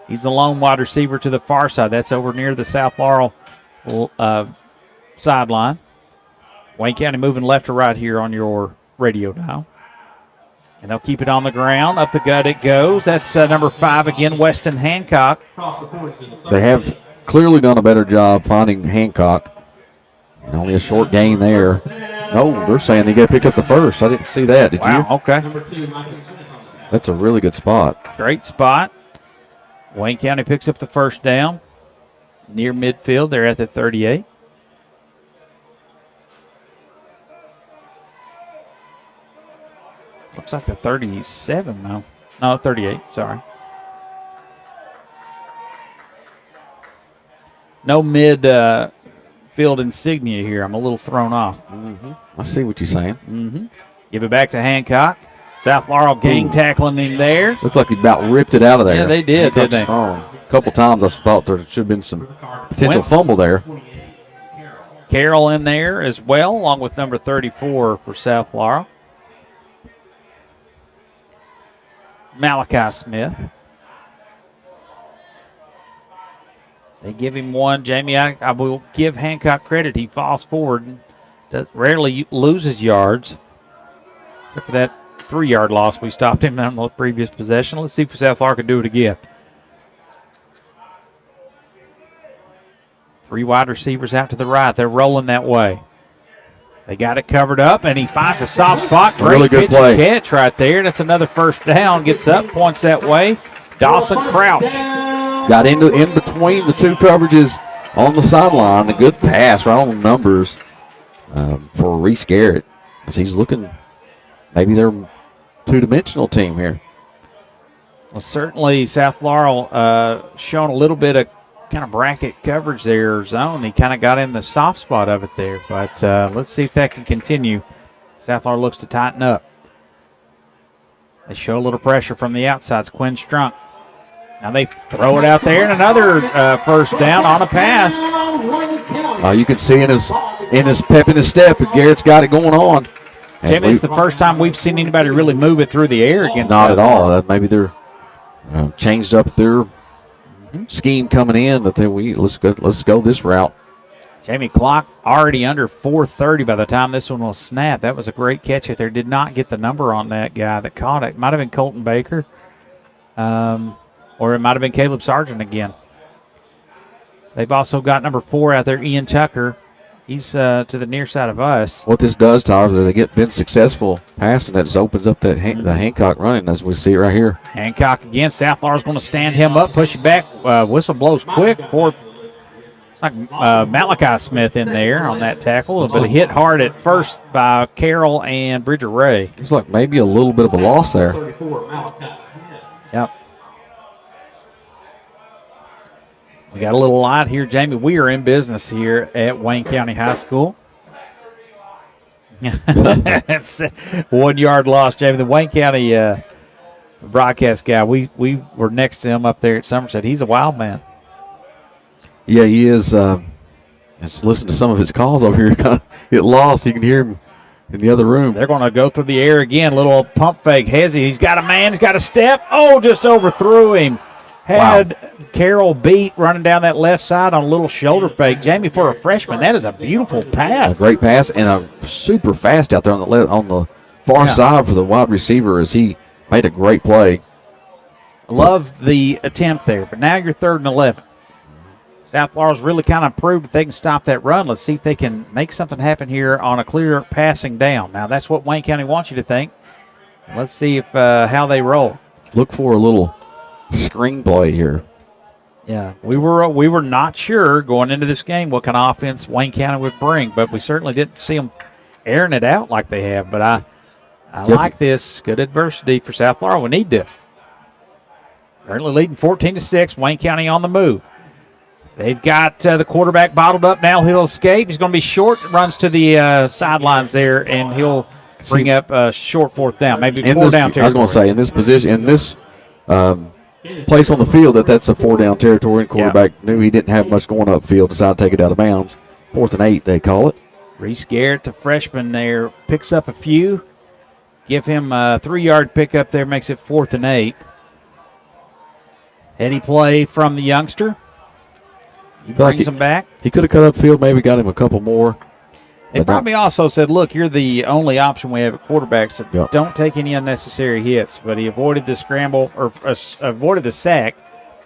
He's the lone wide receiver to the far side. That's over near the South Laurel sideline. Wayne County moving left to right here on your radio dial. And they'll keep it on the ground. Up the gut it goes. That's number 5 again, Weston Hancock. They have clearly done a better job finding Hancock. And only a short gain there. No, they're saying they got picked up the first. I didn't see that. Did you? Wow, okay. That's a really good spot. Great spot. Wayne County picks up the first down. Near midfield, they're at the 38. Looks like the 37, though. No, 38, sorry. No mid-field insignia here. I'm a little thrown off. I see what you're saying. Give it back to Hancock. South Laurel gang tackling him there. Looks like he about ripped it out of there. Yeah, they did, Hancock's didn't they? strong. A couple times I thought there should have been some potential fumble there. Carroll in there as well, along with number 34 for South Laurel. Malachi Smith. They give him one. Jamie, I will give Hancock credit. He falls forward. Rarely loses yards. Except for that 3-yard loss. We stopped him on the previous possession. Let's see if South Laurel can do it again. 3 wide receivers out to the right. They're rolling that way. They got it covered up, and he finds a soft spot. Great really good pitch play. and catch right there. That's another first down. Gets up, points that way. Dawson Crouch. Got in between the two coverages on the sideline. A good pass right on the numbers for Reese Garrett. As he's looking, maybe they're a two-dimensional team here. Well, certainly South Laurel showing a little bit of kind of bracket coverage there, zone. He kind of got in the soft spot of it there. But let's see if that can continue. South Laurel looks to tighten up. They show a little pressure from the outside. It's Quinn Strunk. Now they throw it out there, and another first down on a pass. You can see in his pep in his step, Garrett's got it going on. Jimmy, it's the first time we've seen anybody really move it through the air against. Not at all. Maybe they're changed up their scheme coming in. That let's go this route. Jamie, clock already under 4:30 by the time this one was snapped. That was a great catch out there. Did not get the number on that guy that caught it. Might have been Colton Baker. Or it might have been Caleb Sargent again. They've also got number 4 out there, Ian Tucker. He's to the near side of us. What this does, Tyler, is they been successful passing that. Just opens up that the Hancock running, as we see it right here. Hancock again. South Laurel's going to stand him up, push him back. Whistle blows quick for it's like Malachi Smith in there on that tackle, but hit hard at first by Carroll and Bridger Ray. It's like maybe a little bit of a loss there. Yep. We got a little light here, Jamie. We are in business here at Wayne County High School. That's 1 yard loss, Jamie. The Wayne County broadcast guy, we were next to him up there at Somerset. He's a wild man. Yeah, he is. Let's listen to some of his calls over here. Kind of get lost. You can hear him in the other room. They're going to go through the air again. Little pump fake. Hezzy, he's got a man. He's got a step. Oh, just overthrew him. Had Carroll beat running down that left side on a little shoulder fake. Jamie, for a freshman, that is a beautiful pass. A great pass and a super fast out there on the far side for the wide receiver as he made a great play. Love the attempt there, but now you're 3rd and 11. South Laurel's really kind of proved that they can stop that run. Let's see if they can make something happen here on a clear passing down. Now, that's what Wayne County wants you to think. Let's see if how they roll. Look for a little screenplay here. Yeah, we were not sure going into this game what kind of offense Wayne County would bring, but we certainly didn't see them airing it out like they have. But I like this. Good adversity for South Laurel. We need this. Currently leading 14-6. Wayne County on the move. They've got the quarterback bottled up now. He'll escape. He's going to be short. Runs to the sidelines there, and he'll bring up a short 4th down. Maybe 4 down territory. I was going to say, in this position, in this place on the field, that's a 4 down territory, and quarterback knew he didn't have much going upfield, decided to take it out of bounds. 4th and 8, they call it. Reese Garrett, the freshman there, picks up a few. Give him a 3-yard pickup there, makes it 4th and 8. Heady play from the youngster. He brings him back. He could have cut upfield, maybe got him a couple more. They probably also said, look, you're the only option we have at quarterback, so don't take any unnecessary hits. But he avoided the scramble, or avoided the sack.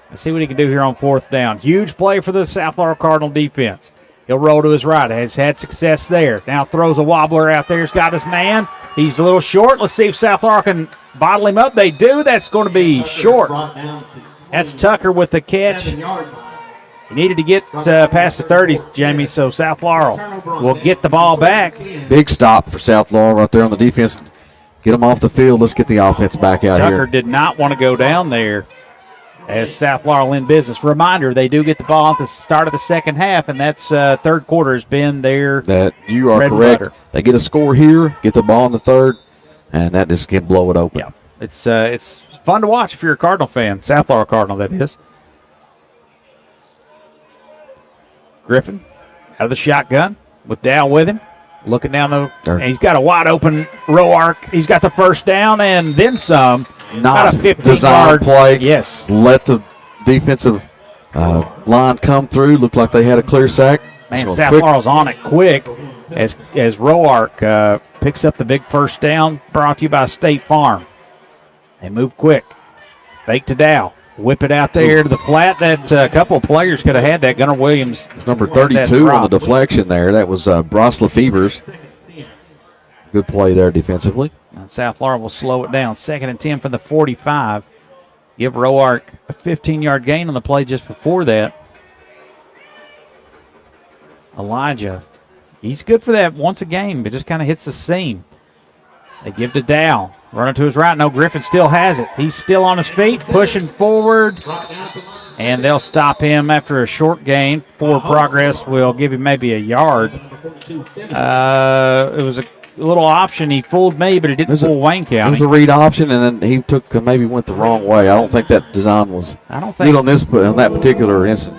Let's see what he can do here on 4th down. Huge play for the South Laurel Cardinal defense. He'll roll to his right. Has had success there. Now throws a wobbler out there. He's got his man. He's a little short. Let's see if South Laurel can bottle him up. They do. That's going to be short. That's Tucker with the catch. He needed to get past the 30s, Jamie, so South Laurel will get the ball back. Big stop for South Laurel right there on the defense. Get them off the field. Let's get the offense back out here. Tucker did not want to go down there as South Laurel in business. Reminder, they do get the ball at the start of the second half, and that's 3rd quarter has been their that you are correct. Butter. They get a score here, get the ball in the 3rd, and that just can blow it open. Yeah, it's fun to watch if you're a Cardinal fan. South Laurel Cardinal, that is. Griffin out of the shotgun with Dow with him. Looking down and he's got a wide open row arc. He's got the 1st down and then some. Nice design play. Yes. Let the defensive line come through. Looked like they had a clear sack. Man, South Laurel's on it quick as Roark picks up the big 1st down. Brought to you by State Farm. They move quick. Fake to Dow. Whip it out there to the flat. That a couple of players could have had that. Gunnar Williams. It's number 32 on the deflection there. That was Bros Lefevers. Good play there defensively. South Laurel will slow it down. 2nd and 10 from the 45. Give Roark a 15-yard gain on the play just before that. Elijah, he's good for that once a game, but just kind of hits the seam. They give to Dow. Running to his right. No, Griffin still has it. He's still on his feet, pushing forward. And they'll stop him after a short gain. Forward progress will give him maybe a yard. It was a little option. He fooled me, but he didn't fool Wayne County. It was a read option, and then he maybe went the wrong way. I don't think that design was good on that particular instant.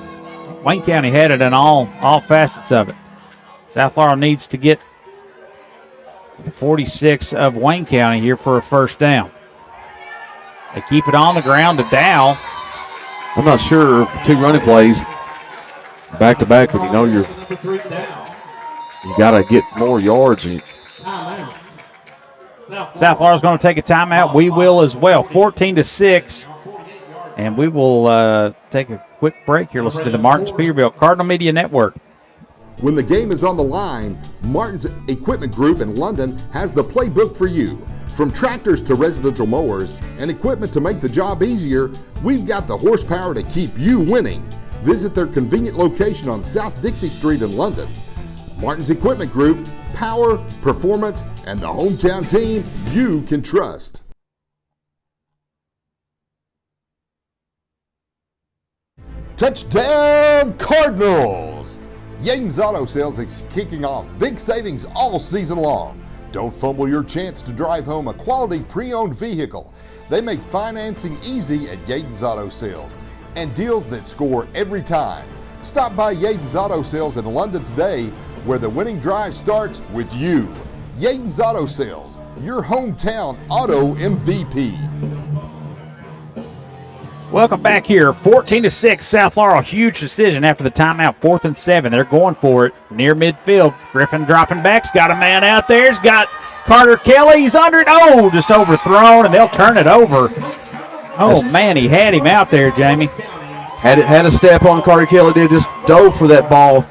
Wayne County had it in all facets of it. South Laurel needs to get the 46 of Wayne County here for a 1st down. They keep it on the ground to Dow. I'm not sure 2 running plays back to back, but you know you got to get more yards. South Laurel's going to take a timeout. We will as well. 14-6, and we will take a quick break here. Listen to the Martin's Peterbilt Cardinal Media Network. When the game is on the line, Martin's Equipment Group in London has the playbook for you. From tractors to residential mowers and equipment to make the job easier, we've got the horsepower to keep you winning. Visit their convenient location on South Dixie Street in London. Martin's Equipment Group, power, performance, and the hometown team you can trust. Touchdown Cardinals! Yaden's Auto Sales is kicking off big savings all season long. Don't fumble your chance to drive home a quality pre-owned vehicle. They make financing easy at Yaden's Auto Sales and deals that score every time. Stop by Yaden's Auto Sales in London today, where the winning drive starts with you. Yaden's Auto Sales, your hometown auto MVP. Welcome back here. 14-6, South Laurel. Huge decision after the timeout. 4th and 7. They're going for it near midfield. Griffin dropping back. He's got a man out there. He's got Carter Kelly. He's under it. Oh, just overthrown, and they'll turn it over. Oh, man, he had him out there, Jamie. Had a step on Carter Kelly. Did just dove for that ball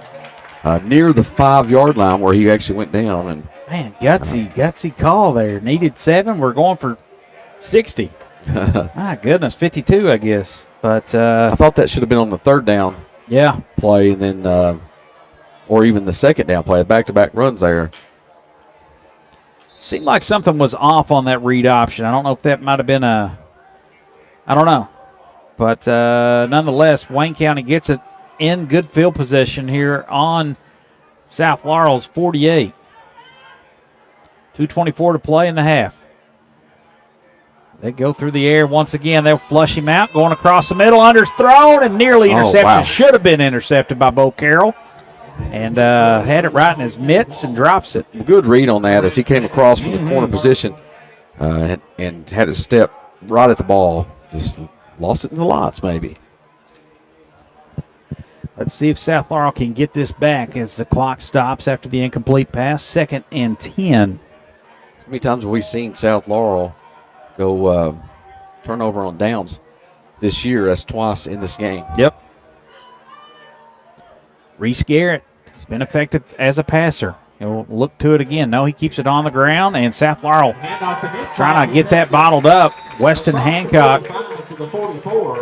near the 5-yard line where he actually went down. And man, gutsy call there. Needed 7. We're going for 60. My goodness, 52, I guess. But I thought that should have been on the 3rd down play, and then or even the 2nd down play. Back-to-back runs there. Seemed like something was off on that read option. I don't know if that might have been I don't know. But nonetheless, Wayne County gets it in good field position here on South Laurel's 48. 2:24 to play in the half. They go through the air once again. They'll flush him out, going across the middle, underthrown, and nearly intercepted. Wow. Should have been intercepted by Bo Carroll. And had it right in his mitts and drops it. Good read on that as he came across from the corner position and had a step right at the ball. Just lost it in the lots, maybe. Let's see if South Laurel can get this back as the clock stops after the incomplete pass. 2nd and 10. How many times have we seen South Laurel go turnover on downs this year? That's twice in this game. Yep. Reese Garrett has been effective as a passer. He'll look to it again. No, he keeps it on the ground, and South Laurel trying to get that bottled up. Weston Hancock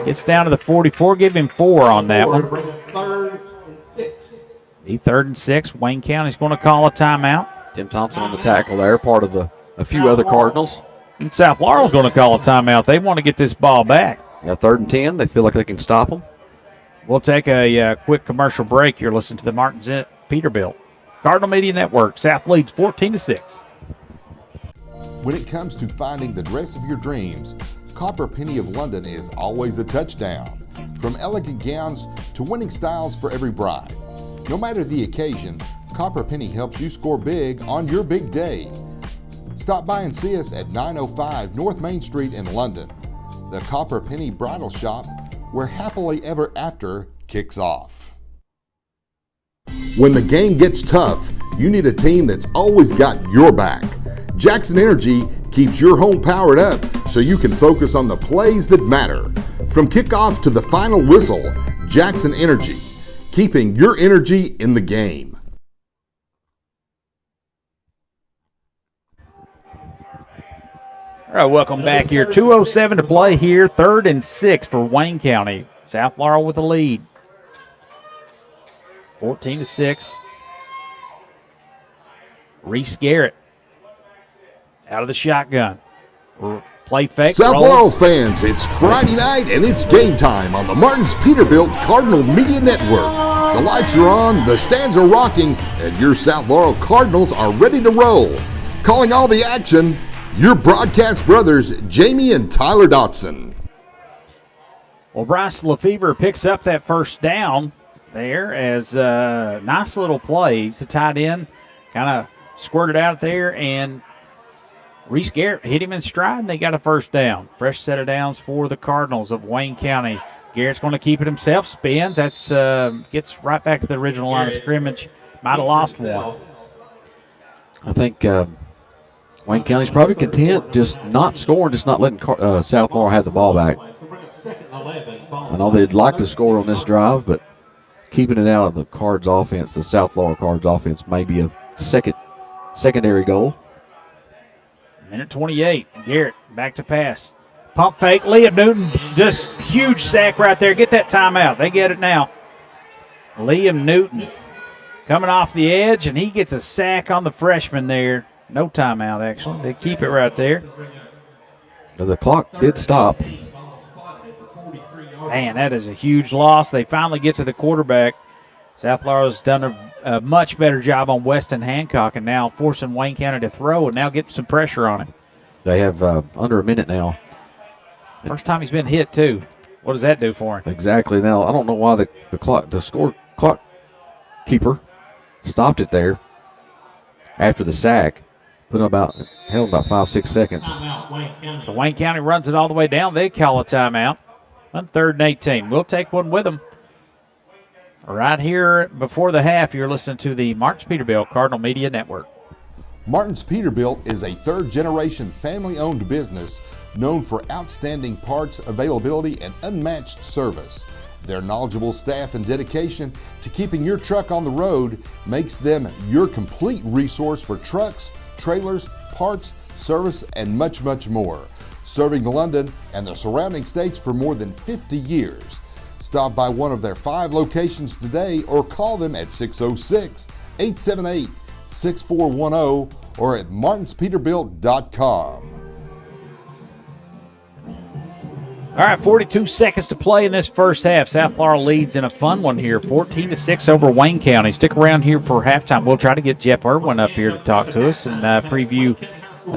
gets down to the 44. Give him 4 on that one. 3rd and 6. Wayne County's going to call a timeout. Tim Thompson on the tackle there, part of a few other Cardinals. And South Laurel's going to call a timeout. They want to get this ball back. Yeah, 3rd and 10. They feel like they can stop them. We'll take a quick commercial break. You're listening to the Martins Peterbilt Cardinal Media Network. South leads 14-6. When it comes to finding the dress of your dreams, Copper Penny of London is always a touchdown. From elegant gowns to winning styles for every bride. No matter the occasion, Copper Penny helps you score big on your big day. Stop by and see us at 905 North Main Street in London. The Copper Penny Bridal Shop, where happily ever after kicks off. When the game gets tough, you need a team that's always got your back. Jackson Energy keeps your home powered up so you can focus on the plays that matter. From kickoff to the final whistle, Jackson Energy, keeping your energy in the game. All right, welcome back here. 2:07 to play here. 3rd and 6 for Wayne County. South Laurel with the lead. 14-6. Reese Garrett out of the shotgun. Play fake. South rolls. Laurel fans, it's Friday night and it's game time on the Martins Peterbilt Cardinal Media Network. The lights are on, the stands are rocking, and your South Laurel Cardinals are ready to roll. Calling all the action, your broadcast brothers, Jamie and Tyler Dotson. Well, Bryce Lefevre picks up that first down there as a nice little play. He's a tight end, kind of squirted out there, and Reese Garrett hit him in stride, and they got a first down. Fresh set of downs for the Cardinals of Wayne County. Garrett's going to keep it himself, spins. That's gets right back to the original line of scrimmage. Might have lost one. I think Wayne County's probably content just not scoring, just not letting South Laurel have the ball back. I know they'd like to score on this drive, but keeping it out of the Cards offense, the South Laurel Cards offense, may be a secondary goal. Minute 28. Garrett back to pass. Pump fake. Liam Newton, just huge sack right there. Get that timeout. They get it now. Liam Newton coming off the edge, and he gets a sack on the freshman there. No timeout, actually. They keep it right there. The clock did stop. Man, that is a huge loss. They finally get to the quarterback. South Laurel's done a much better job on Weston Hancock and now forcing Wayne County to throw and now get some pressure on him. They have under a minute now. First time he's been hit, too. What does that do for him? Exactly. Now, I don't know why the score clock keeper stopped it there after the sack. Held about 5-6 seconds. So Wayne County runs it all the way down. They call a timeout on 3rd and 18. We'll take one with them. Right here before the half, you're listening to the Martins Peterbilt Cardinal Media Network. Martins Peterbilt is a third-generation family-owned business known for outstanding parts availability and unmatched service. Their knowledgeable staff and dedication to keeping your truck on the road makes them your complete resource for trucks, trailers, parts, service, and much, much more. Serving London and the surrounding states for more than 50 years. Stop by one of their 5 locations today or call them at 606-878-6410 or at martinspeterbilt.com. All right, 42 seconds to play in this first half. South Laurel leads in a fun one here, 14-6 over Wayne County. Stick around here for halftime. We'll try to get Jeff Irwin up here to talk to us and preview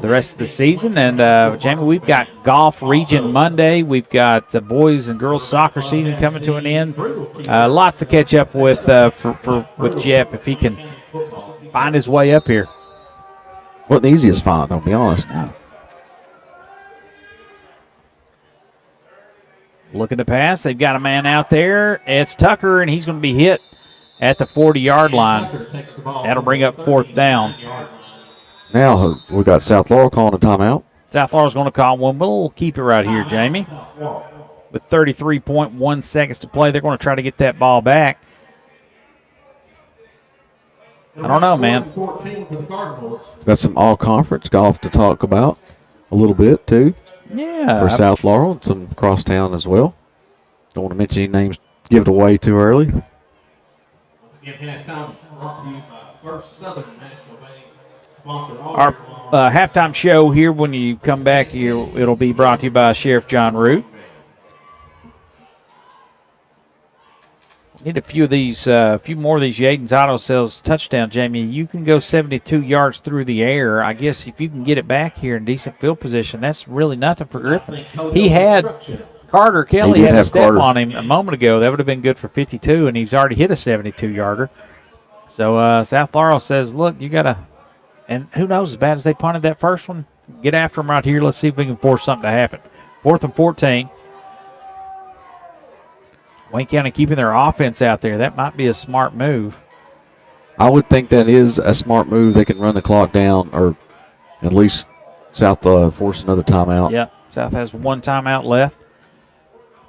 the rest of the season. And, Jamie, we've got golf region Monday. We've got the boys and girls soccer season coming to an end. A lot to catch up with with Jeff if he can find his way up here. Wasn't the easiest find, I'll be honest. No. Looking to pass. They've got a man out there. It's Tucker, and he's going to be hit at the 40-yard line. That'll bring up 4th down. Now we got South Laurel calling a timeout. South Laurel's going to call one. We'll keep it right here, Jamie. With 33.1 seconds to play, they're going to try to get that ball back. I don't know, man. Got some all-conference golf to talk about a little bit, too. Yeah. For South Laurel and some crosstown as well. Don't want to mention any names, give it away too early. Our halftime show here, when you come back here, it'll be brought to you by Sheriff John Root. Need a few of these, few more of these Yaden's Auto Sales touchdown, Jamie. You can go 72 yards through the air. I guess if you can get it back here in decent field position, that's really nothing for Griffin. He had Carter Kelly had a step on him a moment ago. That would have been good for 52, and he's already hit a 72-yarder. So South Laurel says, look, you got to, and who knows, as bad as they punted that first one, get after them right here. Let's see if we can force something to happen. 4th and 14. Wayne County keeping their offense out there. That might be a smart move. I would think that is a smart move. They can run the clock down, or at least South force another timeout. Yep, South has 1 timeout left.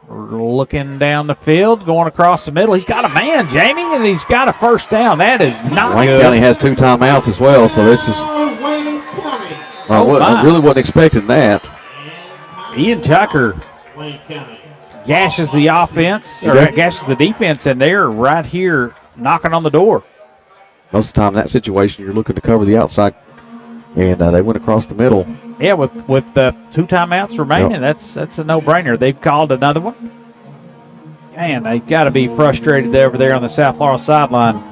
We're looking down the field, going across the middle. He's got a man, Jamie, and he's got a 1st down. That is not Wayne good. County has 2 timeouts as well, so this is. I really wasn't expecting that. Ian Tucker gashes the offense, or gashes the defense, and they're right here knocking on the door. Most of the time in that situation, you're looking to cover the outside, and they went across the middle. Yeah, with 2 timeouts remaining, that's a no-brainer. They've called another one. Man, they got to be frustrated over there on the South Laurel sideline.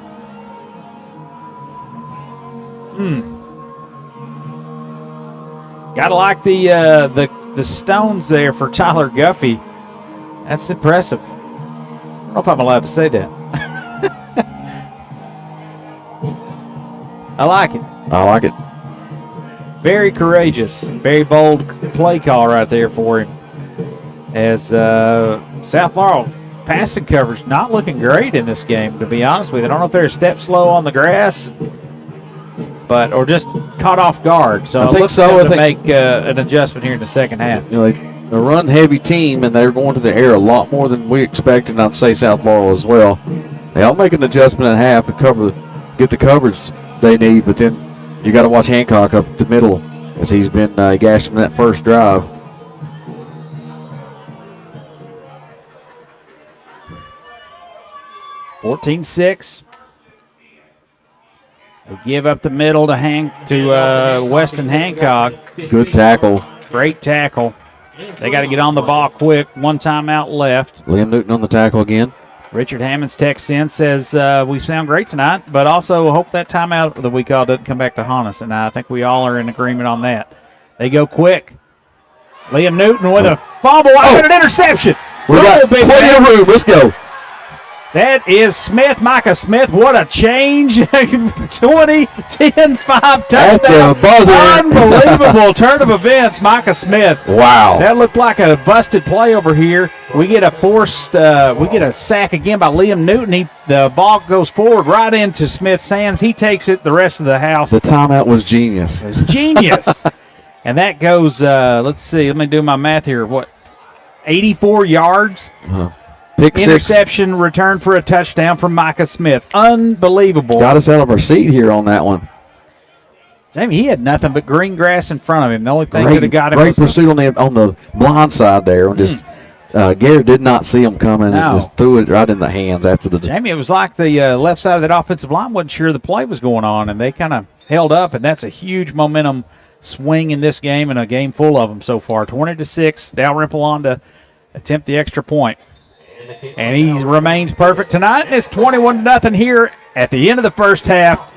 Got to like the stones there for Tyler Guffey. That's impressive. I don't know if I'm allowed to say that. I like it. I like it. Very courageous, very bold play call right there for him. As South Laurel passing coverage not looking great in this game, to be honest with you. I don't know if they're a step slow on the grass, or just caught off guard. So I think so. To make an adjustment here in the second half. You know, a run-heavy team, and they're going to the air a lot more than we expected, and I'd say South Laurel as well. They'll make an adjustment at half and get the coverage they need, but then you got to watch Hancock up the middle as he's been gashed in that first drive. (14-6). They give up the middle to Weston Hancock. Good tackle. Great tackle. They got to get on the ball quick. 1 timeout left. Liam Newton on the tackle again. Richard Hammonds texts in, says, we sound great tonight, but also hope that timeout that we called doesn't come back to haunt us. And I think we all are in agreement on that. They go quick. Liam Newton with a fumble. And an interception. We got plenty of room. Let's go. That is Smith, Micah Smith. What a change. 20, 10, 5 touchdown. Unbelievable turn of events, Micah Smith. Wow. That looked like a busted play over here. We get a sack again by Liam Newton. The ball goes forward right into Smith's hands. He takes it the rest of the house. The timeout was genius. It was genius. And that goes, let's see, let me do my math here. 84 yards? Pick six. Interception, return for a touchdown from Micah Smith. Unbelievable. Got us out of our seat here on that one. Jamie, he had nothing but green grass in front of him. The only thing could have got him great was pursuit on the blind side there. Just Garrett did not see him coming and just threw it right in the hands after the. Jamie, it was like the left side of that offensive line wasn't sure the play was going on, and they kind of held up, and that's a huge momentum swing in this game and a game full of them so far. 20-6, Dalrymple on to attempt the extra point. And he remains perfect tonight, and it's 21-0 here at the end of the first half.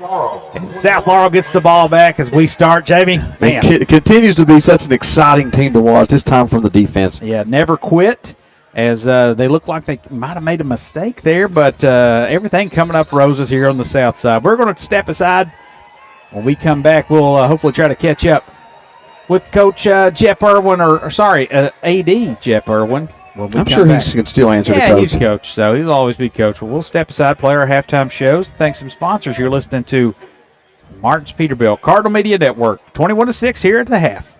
And South Laurel gets the ball back as we start. Jamie, man. It continues to be such an exciting team to watch, this time from the defense. Yeah, never quit, as they look like they might have made a mistake there, but everything coming up roses here on the south side. We're going to step aside. When we come back, we'll hopefully try to catch up with Coach Jeff Irwin, AD Jeff Irwin. I'm sure he can still answer the coach. Yeah, he's coach, so he'll always be coach. We'll step aside, play our halftime shows. Thanks some sponsors. You're listening to Martin's Peterbilt Cardinal Media Network. 21-6 here at the half.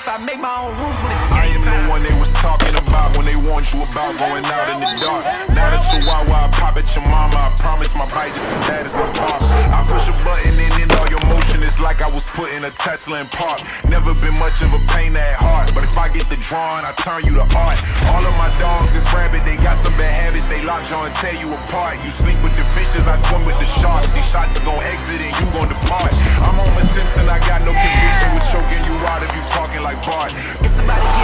I make my own rules when it's game time. I am the one they was talking about when they warned you about going out in the dark. Now that you I pop at your mama. I promise my bite just as bad as my pop. I push a button and in all your motion it's like I was putting a Tesla in park. Never been much of a pain at heart, but if I get the drawing, I turn you to art. All of my dogs is rabid, they got some bad habits, they lock jaw and tear you apart. You sleep with the fishes, I swim with the sharks. These shots is gon' exit and you gon' depart. I'm Homer Simpson, I got no conviction with choking you out if you talking like Bart. It's about to get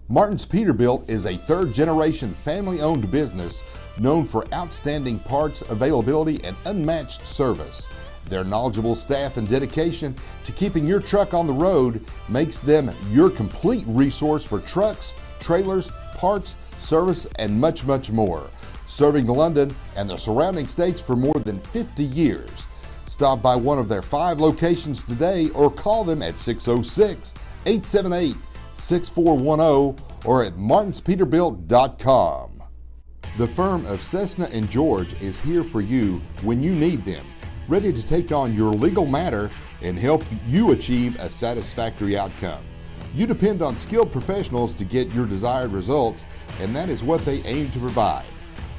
Martin's Peterbilt is a third-generation family-owned business known for outstanding parts availability and unmatched service. Their knowledgeable staff and dedication to keeping your truck on the road makes them your complete resource for trucks, trailers, parts, service, and much, much more. Serving London and the surrounding states for more than 50 years. Stop by one of their 5 locations today or call them at 606-878-6410 or at martinspeterbilt.com. The firm of Cessna & George is here for you when you need them, ready to take on your legal matter and help you achieve a satisfactory outcome. You depend on skilled professionals to get your desired results, and that is what they aim to provide.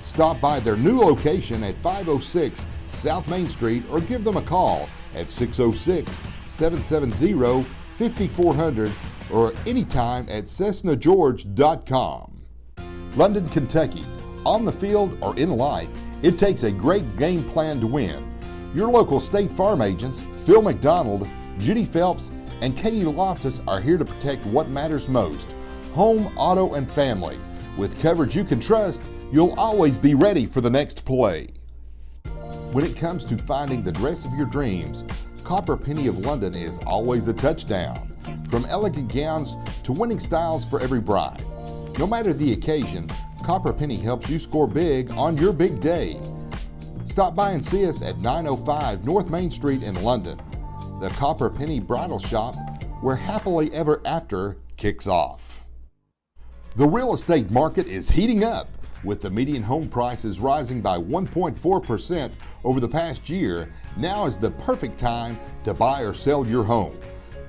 Stop by their new location at 506 South Main Street or give them a call at 606-770-5400 or anytime at CessnaGeorge.com. London, Kentucky. On the field or in life, it takes a great game plan to win. Your local State Farm agents, Phil McDonald, Judy Phelps, and Katie Loftus are here to protect what matters most: home, auto, and family. With coverage you can trust, you'll always be ready for the next play. When it comes to finding the dress of your dreams, Copper Penny of London is always a touchdown. From elegant gowns to winning styles for every bride. No matter the occasion, Copper Penny helps you score big on your big day. Stop by and see us at 905 North Main Street in London. The Copper Penny Bridal Shop, where happily ever after kicks off. The real estate market is heating up, with the median home prices rising by 1.4% over the past year. Now is the perfect time to buy or sell your home.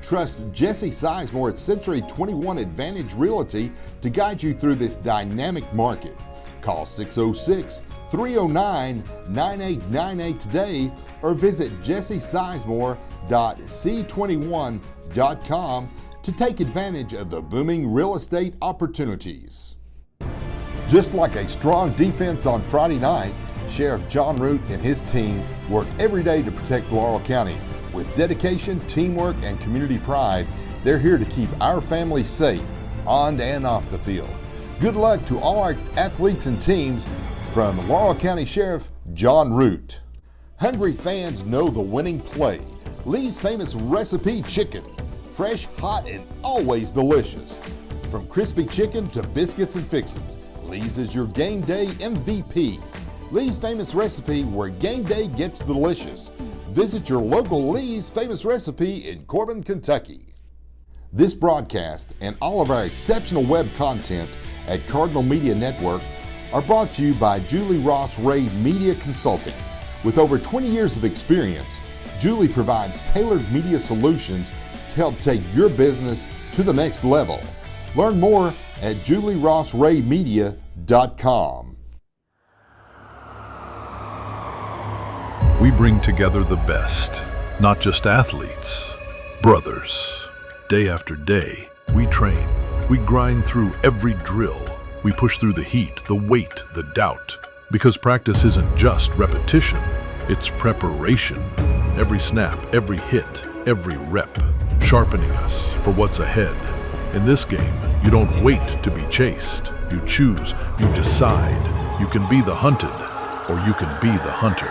Trust Jesse Sizemore at Century 21 Advantage Realty to guide you through this dynamic market. Call 606-309-9898 today or visit jessesizemore.c21.com to take advantage of the booming real estate opportunities. Just like a strong defense on Friday night, Sheriff John Root and his team work every day to protect Laurel County. With dedication, teamwork, and community pride, they're here to keep our families safe on and off the field. Good luck to all our athletes and teams from Laurel County Sheriff John Root. Hungry fans know the winning play. Lee's Famous Recipe Chicken. Fresh, hot, and always delicious. From crispy chicken to biscuits and fixins, Lee's is your game day MVP. Lee's Famous Recipe, where game day gets delicious. Visit your local Lee's Famous Recipe in Corbin, Kentucky. This broadcast and all of our exceptional web content at Cardinal Media Network are brought to you by Julie Ross Ray Media Consulting. With over 20 years of experience, Julie provides tailored media solutions to help take your business to the next level. Learn more at julierossraymedia.com. We bring together the best, not just athletes, brothers. Day after day, we train. We grind through every drill. We push through the heat, the weight, the doubt. Because practice isn't just repetition, it's preparation. Every snap, every hit, every rep, sharpening us for what's ahead. In this game, you don't wait to be chased. You choose, you decide. You can be the hunted, or you can be the hunter.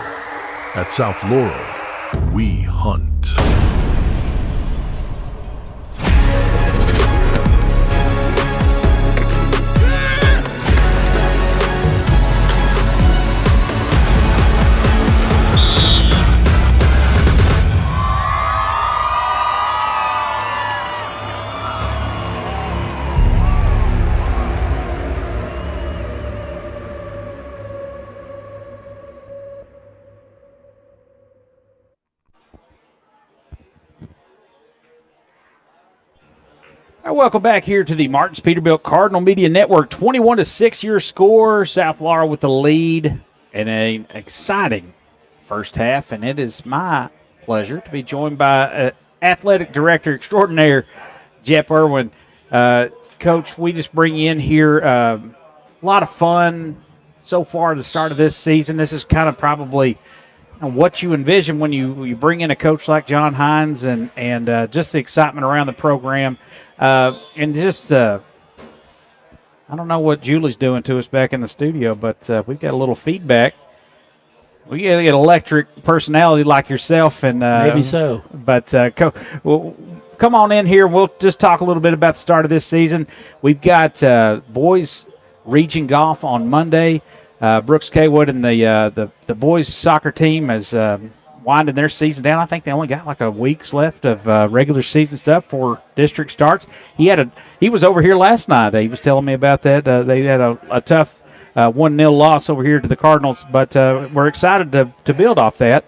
At South Laurel, we hunt. Welcome back here to the Martins Peterbilt Cardinal Media Network. 21-6 your score. South Laurel with the lead in an exciting first half, and it is my pleasure to be joined by Athletic Director Extraordinaire Jeff Irwin. Coach, we just bring you in here. A lot of fun so far at the start of this season. This is kind of probably what you envision when you bring in a coach like John Hines and just the excitement around the program. And just, I don't know what Julie's doing to us back in the studio, but we've got a little feedback. We got to get electric personality like yourself. And maybe so. But come on in here. We'll just talk a little bit about the start of this season. We've got boys region golf on Monday. Brooks Kaywood and the boys soccer team is winding their season down. I think they only got like a week's left of regular season stuff for district starts. He was over here last night. He was telling me about that. They had a tough 1-0 loss over here to the Cardinals, but we're excited to build off that.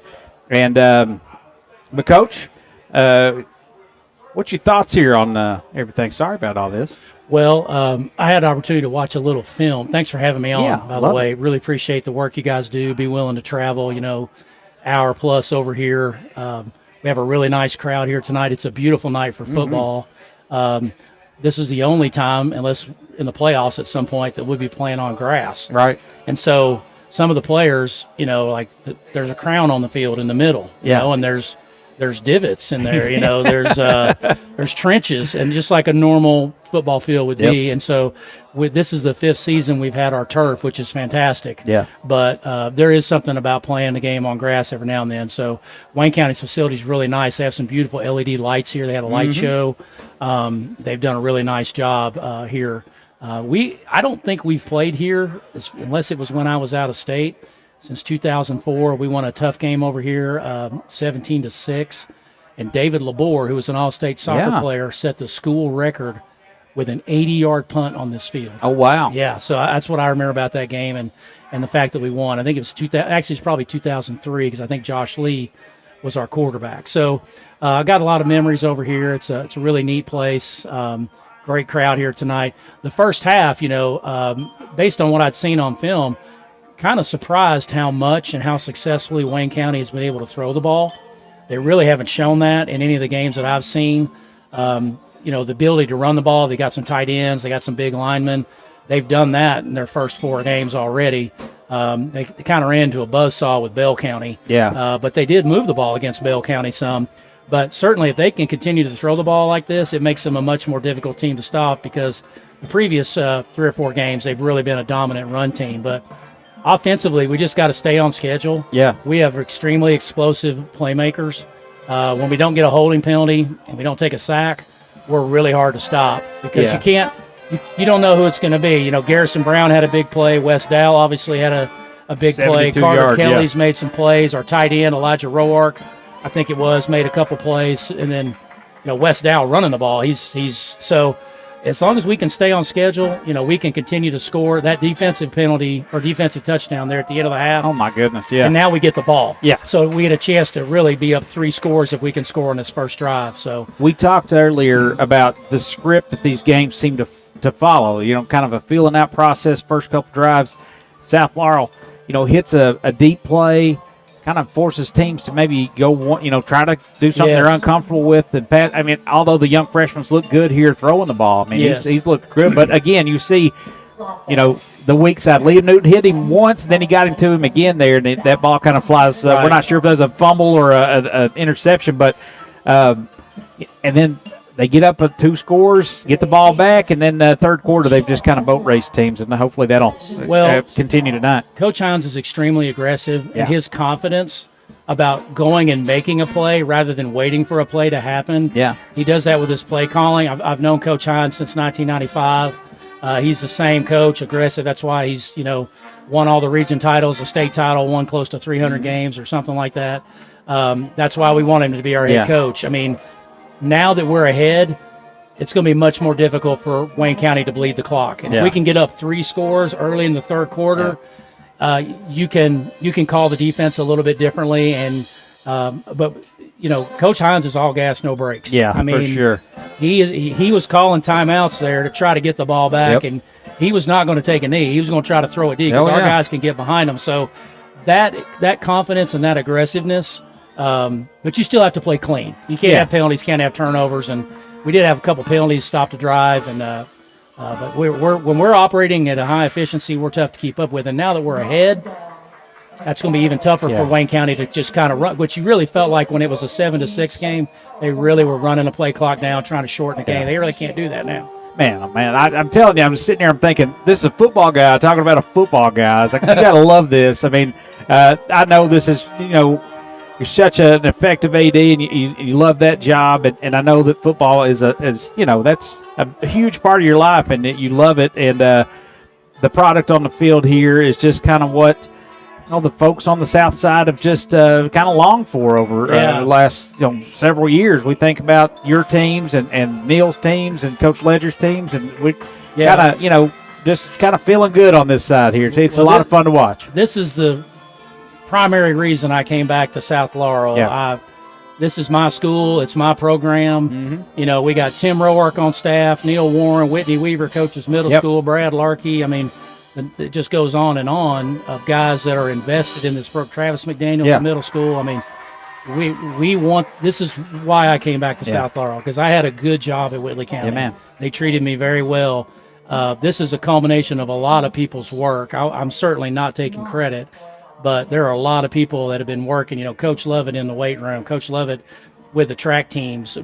And but Coach, what's your thoughts here on everything? Sorry about all this. Well, I had an opportunity to watch a little film. Thanks for having me on, by the way. Really appreciate the work you guys do. Be willing to travel, hour plus over here. We have a really nice crowd here tonight. It's a beautiful night for football. This is the only time, unless in the playoffs at some point, that we'll be playing on grass. Right. And so some of the players, there's a crown on the field in the middle, and there's divots in there, there's trenches, and just like a normal football field would be. And so this is the 5th season we've had our turf, which is fantastic. Yeah. But there is something about playing the game on grass every now and then. So Wayne County's facility is really nice. They have some beautiful LED lights here. They had a light show. They've done a really nice job here. I don't think we've played here, unless it was when I was out of state. Since 2004, we won a tough game over here, 17-6. And David Labor, who was an all-state soccer player, set the school record with an 80-yard punt on this field. Oh, wow. Yeah, so that's what I remember about that game and the fact that we won. I think it was it's probably 2003, because I think Josh Lee was our quarterback. So I got a lot of memories over here. It's a really neat place. Great crowd here tonight. The first half, based on what I'd seen on film, kind of surprised how much and how successfully Wayne County has been able to throw the ball. They really haven't shown that in any of the games that I've seen. The ability to run the ball. They got some tight ends. They got some big linemen. They've done that in their first 4 games already. They kind of ran into a buzzsaw with Bell County. Yeah. But they did move the ball against Bell County some. But certainly if they can continue to throw the ball like this, it makes them a much more difficult team to stop, because the previous 3 or 4 games, they've really been a dominant run team. But offensively, we just got to stay on schedule. Yeah. We have extremely explosive playmakers. When we don't get a holding penalty and we don't take a sack, we're really hard to stop because you can't. You don't know who it's going to be. You know, Garrison Brown had a big play. Wes Dow obviously had a big play. Carter Kelly's made some plays. Our tight end, Elijah Roark, I think it was, made a couple plays. And then, Wes Dow running the ball. He's so as long as we can stay on schedule, we can continue to score. That defensive penalty or defensive touchdown there at the end of the half. Oh, my goodness, yeah. And now we get the ball. Yeah. So we get a chance to really be up 3 scores if we can score on this first drive. So we talked earlier about the script that these games seem to follow, kind of a feeling out process, first couple drives. South Laurel, hits a deep play, kind of forces teams to maybe go try to do something they're uncomfortable with. And pass. I mean, although the young freshmen look good here throwing the ball, I mean, he's looked good. But again, you see, the weak side. Liam Newton hit him once, and then he got him to him again there, and that ball kind of flies. Right. We're not sure if it was a fumble or an interception, but and then they get up at 2 scores, get the ball back, and then third quarter they've just kind of boat race teams, and hopefully that'll continue tonight. Coach Hines is extremely aggressive, and his confidence about going and making a play rather than waiting for a play to happen. Yeah. He does that with his play calling. I've known Coach Hines since 1995. He's the same coach, aggressive. That's why he's, won all the region titles, a state title, won close to 300 games or something like that. That's why we want him to be our head coach. I mean, now that we're ahead, it's going to be much more difficult for Wayne County to bleed the clock. And if we can get up 3 scores early in the third quarter, you can call the defense a little bit differently. And but Coach Hines is all gas, no brakes. Yeah, I mean, for sure. He was calling timeouts there to try to get the ball back, and he was not going to take a knee. He was going to try to throw it deep because our guys can get behind him. So that confidence and that aggressiveness. But you still have to play clean. You can't have penalties, can't have turnovers, and we did have a couple penalties, stop the drive, and but when we're operating at a high efficiency, we're tough to keep up with. And now that we're ahead, that's going to be even tougher for Wayne County to just kind of run, which you really felt like when it was a 7-6 game, they really were running the play clock down, trying to shorten the game. They really can't do that now. Man, oh man, I'm telling you, I'm just sitting here, I'm thinking, this is a football guy talking about a football guy. It's like, you got to love this. I mean, I know this is, you're such an effective AD, and you love that job, and I know that football is that's a huge part of your life, and you love it, and the product on the field here is just kind of what the folks on the south side have just kind of longed for over the last several years. We think about your teams and Neil's teams and Coach Ledger's teams, and we kind of just kind of feeling good on this side here. It's a lot of fun to watch. This is the primary reason I came back to South Laurel. This is my school. It's my program. Mm-hmm. We got Tim Roark on staff, Neil Warren, Whitney Weaver coaches middle school, Brad Larkey. I mean, it just goes on and on of guys that are invested in this program. Travis McDaniel middle school. I mean, we want. This is why I came back to South Laurel, because I had a good job at Whitley County. Yeah, man. They treated me very well. This is a culmination of a lot of people's work. I'm certainly not taking credit. But there are a lot of people that have been working. Coach Lovett in the weight room, Coach Lovett with the track teams.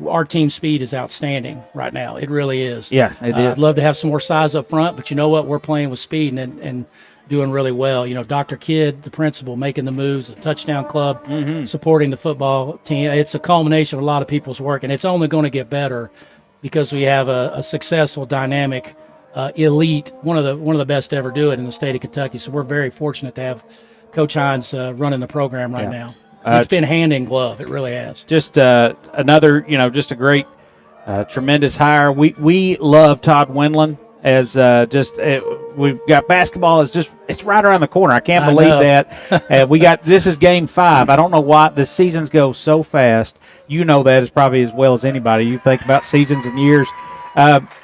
Our team speed is outstanding right now. It really is. Yeah, it is. I'd love to have some more size up front, but you know what? We're playing with speed and doing really well. Dr. Kidd, the principal, making the moves, the touchdown club, supporting the football team. It's a culmination of a lot of people's work, and it's only going to get better because we have a successful, dynamic elite, one of the best to ever do it in the state of Kentucky. So we're very fortunate to have Coach Hines running the program right now. It's been hand in glove. It really has. Just Another, just a great, tremendous hire. We love Todd Wendland as we've got basketball it's right around the corner. I can't believe that. This is game 5. I don't know why the seasons go so fast. You know that as probably as well as anybody. You think about seasons and years.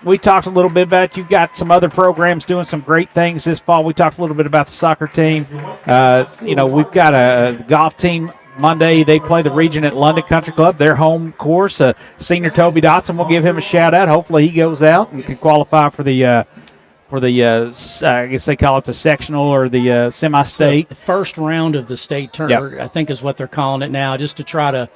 We talked a little bit about you've got some other programs doing some great things this fall. We talked a little bit about the soccer team. We've got a golf team Monday. They play the region at London Country Club, their home course. Senior Toby Dotson, we'll give him a shout out. Hopefully he goes out and can qualify for the I guess they call it the sectional or the semi-state. So the first round of the state tournament, I think is what they're calling it now, just to try to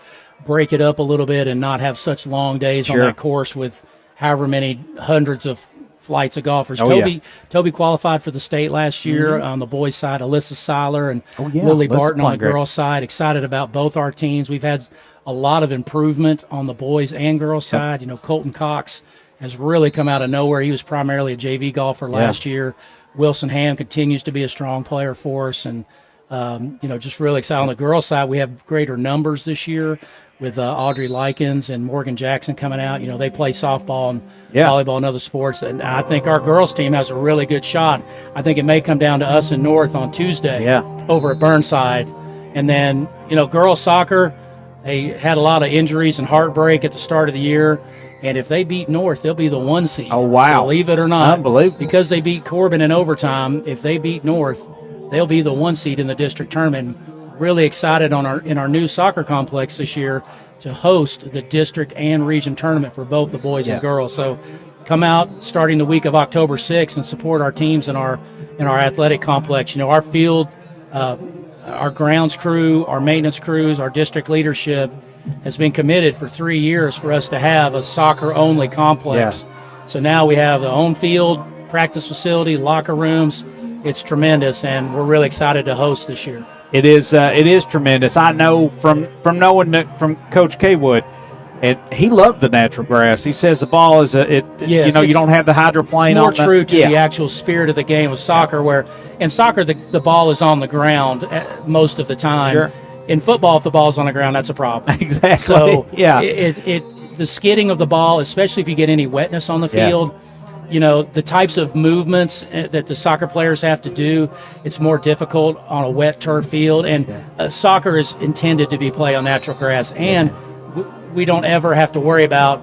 break it up a little bit and not have such long days on that course with however many hundreds of flights of golfers. Oh, Toby qualified for the state last year on the boys' side. Alyssa Seiler and yeah. Lily Alyssa's Barton on the playing great. girls' side. Excited about both our teams. We've had a lot of improvement on the boys and girls' side. You know, Colton Cox has really come out of nowhere. He was primarily a JV golfer last year. Wilson Ham continues to be a strong player for us, and you know, just really excited. On the girls' side, we have greater numbers this year with Audrey Likens and Morgan Jackson coming out. You know, they play softball and volleyball and other sports, and I think our girls' team has a really good shot. I think it may come down to us in North on Tuesday over at Burnside. And then, you know, girls' soccer, they had a lot of injuries and heartbreak at the start of the year. And if they beat North, they'll be the 1 seed. Oh, wow. Believe it or not. Unbelievable. Because they beat Corbin in overtime, if they beat North, they'll be the 1 seed in the district tournament. Really excited in our new soccer complex this year to host the district and region tournament for both the boys and girls. So come out starting the week of October 6th and support our teams in our athletic complex. You know, our field, our grounds crew, our maintenance crews, our district leadership has been committed for 3 years for us to have a soccer-only complex. So now we have the home field, practice facility, locker rooms. It's tremendous, and we're really excited to host this year. It is tremendous. I know from knowing that from Coach Kaywood, and he loved the natural grass. He says the ball is you don't have the hydroplane. It's more on true to the actual spirit of the game of soccer, where in soccer the ball is on the ground most of the time. Sure. In football, if the ball's on the ground, that's a problem. Exactly. So the skidding of the ball, especially if you get any wetness on the field. You know, the types of movements that the soccer players have to do, it's more difficult on a wet turf field. And soccer is intended to be played on natural grass. And we don't ever have to worry about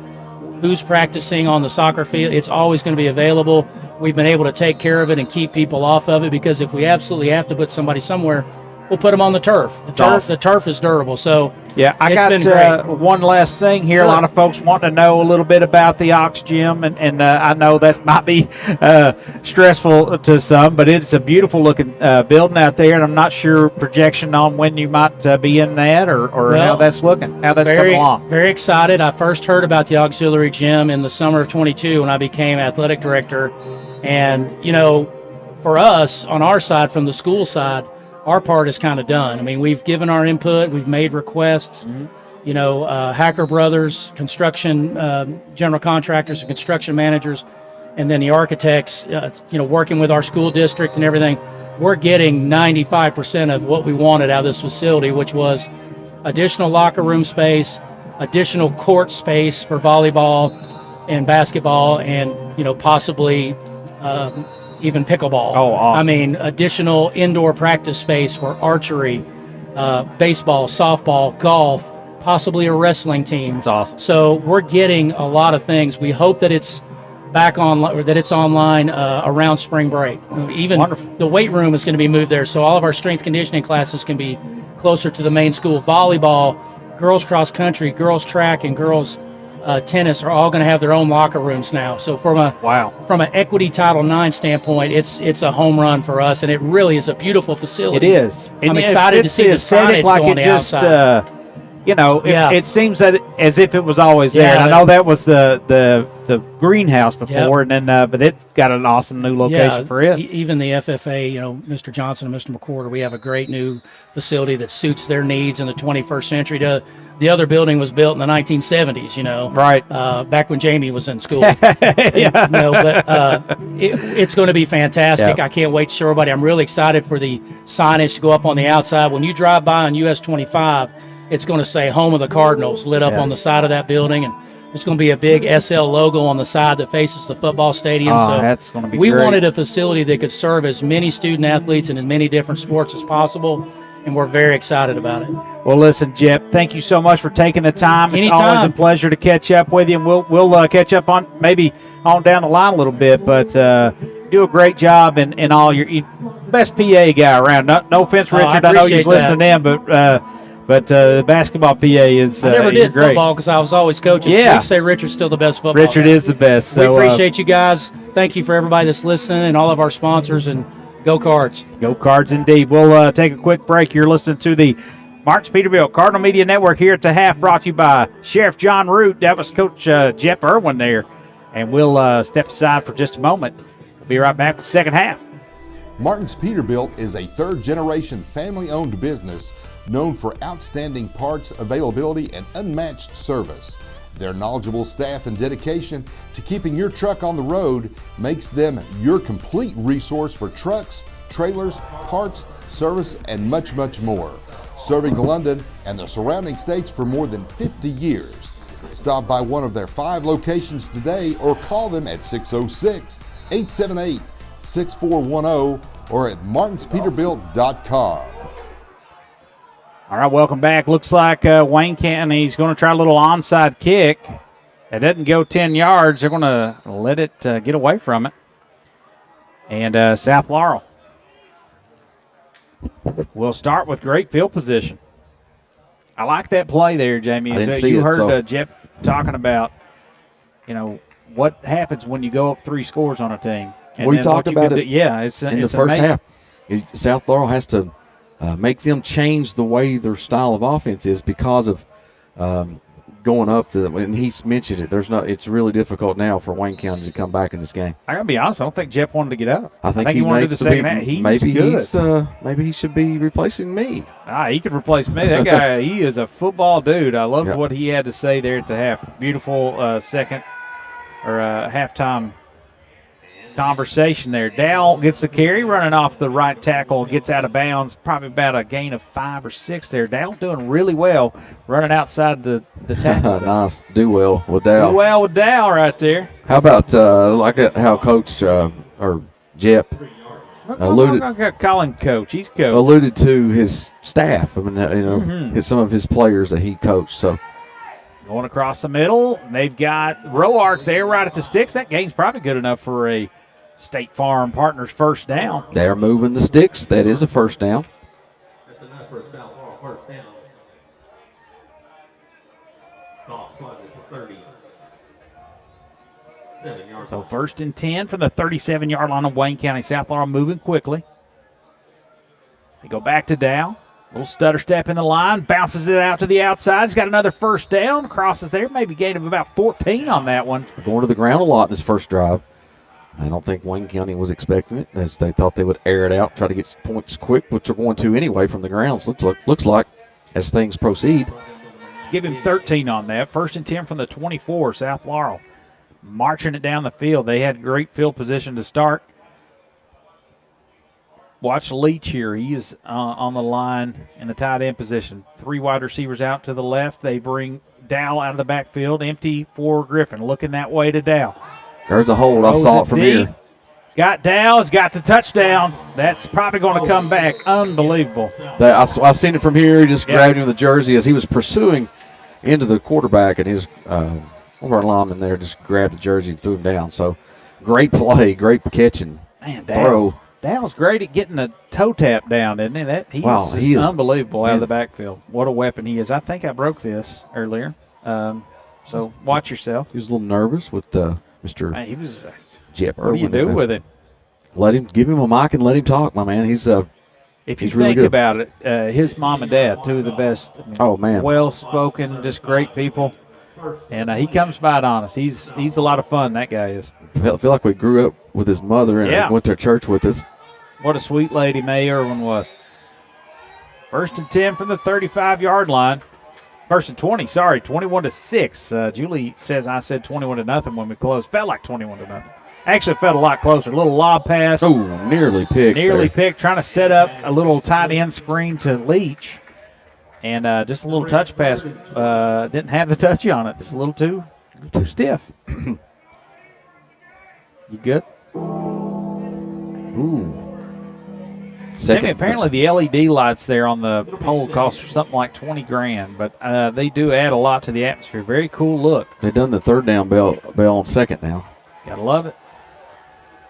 who's practicing on the soccer field. It's always going to be available. We've been able to take care of it and keep people off of it, because if we absolutely have to put somebody somewhere, we'll put them on the turf. The turf is durable. So I got one last thing here. Sure. A lot of folks want to know a little bit about the Ox Gym, and I know that might be stressful to some, but it's a beautiful looking building out there, and I'm not sure projection on when you might be in that or how that's looking, how that's coming along. Very excited. I first heard about the auxiliary gym in the summer of 22 when I became athletic director, and you know, for us on our side, from the school side, our part is kind of done. I mean, we've given our input, we've made requests. You know, Hacker Brothers, construction general contractors and construction managers, and then the architects, you know, working with our school district and everything. We're getting 95% of what we wanted out of this facility, which was additional locker room space, additional court space for volleyball and basketball, and, you know, possibly even pickleball. Oh, awesome. I mean, additional indoor practice space for archery, baseball, softball, golf, possibly a wrestling team. That's awesome. So we're getting a lot of things. We hope that it's back on, or that it's online around spring break. Even Wonderful. The weight room is going to be moved there, so all of our strength conditioning classes can be closer to the main school. Volleyball, girls cross country, girls track, and girls tennis are all going to have their own locker rooms now. So from an equity Title IX standpoint, it's a home run for us, and it really is a beautiful facility. It is. I'm excited to see the signage like go on it the just, outside. You know, it seems that as if it was always there. And I know that was the greenhouse before, and then but it got an awesome new location for it. Even the FFA, you know, Mr. Johnson and Mr. McCorder, we have a great new facility that suits their needs in the 21st century. The other building was built in the 1970s, you know, right? Back when Jamie was in school. It's going to be fantastic. Yeah. I can't wait to show everybody. I'm really excited for the signage to go up on the outside. When you drive by on US 25, it's going to say "Home of the Cardinals" lit up on the side of that building, and there's going to be a big SL logo on the side that faces the football stadium. Oh, so that's going to be we great. wanted a facility that could serve as many student athletes and as many different sports as possible, and we're very excited about it. Well, listen, Jep, thank you so much for taking the time. It's Anytime. always a pleasure to catch up with you, and we'll catch up on maybe on down the line a little bit, but do a great job in all your best PA guy around. No offense, Richard. I know you're listening in, but the basketball PA is I never did great. football because I was always coaching. Yeah. They say Richard's still the best football Richard guy. is the best. So, we appreciate you guys. Thank you for everybody that's listening and all of our sponsors, and go Cards. Go Cards indeed. We'll take a quick break. You're listening to the Marks Peterbilt Cardinal Media Network here at the half, brought to you by Sheriff John Root. That was Coach Jep Irwin there And we'll step aside for just a moment. We'll be right back with the second half. Martin's Peterbilt is a third-generation family-owned business known for outstanding parts availability and unmatched service. Their knowledgeable staff and dedication to keeping your truck on the road makes them your complete resource for trucks, trailers, parts, service, and much, much more. Serving London and the surrounding states for more than 50 years. Stop by one of their 5 locations today or call them at 606-878-6410 or at martinspeterbilt.com. All right, welcome back. Looks like Wayne County's going to try a little onside kick. It doesn't go 10 yards. They're going to let it get away from it. And South Laurel will start with great field position. I like that play there, Jamie. I didn't see you it, heard Jeff talking about, what happens when you go up 3 scores on a team. And we then talked what you about can it do. Yeah, it's in the it's first amazing. half. South Laurel has to make them change the way their style of offense is because of going up to. And he's mentioned it. It's really difficult now for Wayne County to come back in this game. I gotta be honest. I don't think Jeff wanted to get up. I think he wanted needs the to be. second half. He's maybe good. maybe he should be replacing me. He could replace me. That guy, he is a football dude. I loved what he had to say there at the half. Beautiful second or halftime conversation there. Dow gets the carry, running off the right tackle, gets out of bounds, probably about a gain of 5 or 6 there. Dow's doing really well, running outside the tackle. Nice. Do well with Dow. Do well with Dow right there. How about how Coach or Jep alluded? Call him coach. He's coach. Alluded to his staff. I mean, some of his players that he coached. So going across the middle, they've got Roark there right at the sticks. That game's probably good enough for a State Farm Partners first down. They're moving the sticks. That is a first down. That's enough for a South Laurel first down. Golf squad is 37 yards. So 1st and 10 from the 37-yard line of Wayne County. South Laurel moving quickly. They go back to Dow. Little stutter step in the line. Bounces it out to the outside. He's got another first down. Crosses there. Maybe gain of about 14 on that one. Going to the ground a lot in this first drive. I don't think Wayne County was expecting it, as they thought they would air it out, try to get points quick, which they're going to anyway from the ground. So looks like as things proceed. Let's give him 13 on that. 1st and 10 from the 24. South Laurel marching it down the field. They had great field position to start. Watch Leach here. He is on the line in the tight end position. 3 wide receivers out to the left. They bring Dow out of the backfield. Empty for Griffin. Looking that way to Dow. There's a hold. I saw it from here. He's got Dow. He's got the touchdown. That's probably going to come back. Unbelievable. I seen it from here. He just grabbed him with the jersey as he was pursuing into the quarterback, and his one of our linemen there just grabbed the jersey and threw him down. So great play, great catching. Man, throw. Dow's great at getting a toe tap down, isn't he? He is unbelievable out of the backfield. What a weapon he is. I think I broke this earlier. So watch yourself. He was a little nervous with Mr. He was. Jep. What do you do with him? Give him a mic and let him talk, my man. If you think really good about it, his mom and dad, 2 of the best. Well-spoken, just great people. And he comes by it honest. He's a lot of fun, that guy is. I feel like we grew up with his mother and went to church with us. What a sweet lady May Irwin was. 1st and 10 from the 35-yard line. 1st and 20, 21-6. Julie says I said 21-0 when we closed. Felt like 21-0. Actually, it felt a lot closer. A little lob pass. Oh, nearly picked. Trying to set up a little tight end screen to Leach. And just a little touch pass. Didn't have the touch on it. Just a little too stiff. You good? Ooh. Second, apparently the LED lights there on the pole cost something like $20,000, but they do add a lot to the atmosphere. Very cool look. They've done the third down bell on second now. Gotta love it.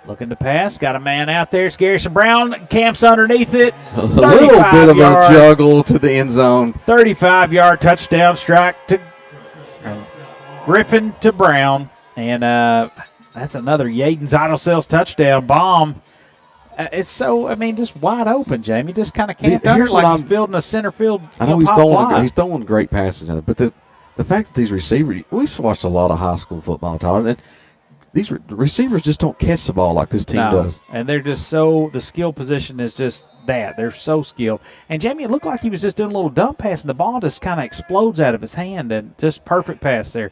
Looking to pass. Got a man out there. It's Garrison Brown. Camps underneath it. A little bit of a juggle to the end zone. 35-yard touchdown strike to Griffin to Brown. And that's another Yaden's Auto Sales touchdown bomb. It's just wide open, Jamie. Just kind of camped under like he's building a center field. I know he's throwing great passes in it, but the fact that these receivers, we've watched a lot of high school football, Tyler, and these receivers just don't catch the ball like this team does. And they're just the skill position is just that. They're so skilled. And Jamie, it looked like he was just doing a little dump pass, and the ball just kind of explodes out of his hand, and just perfect pass there.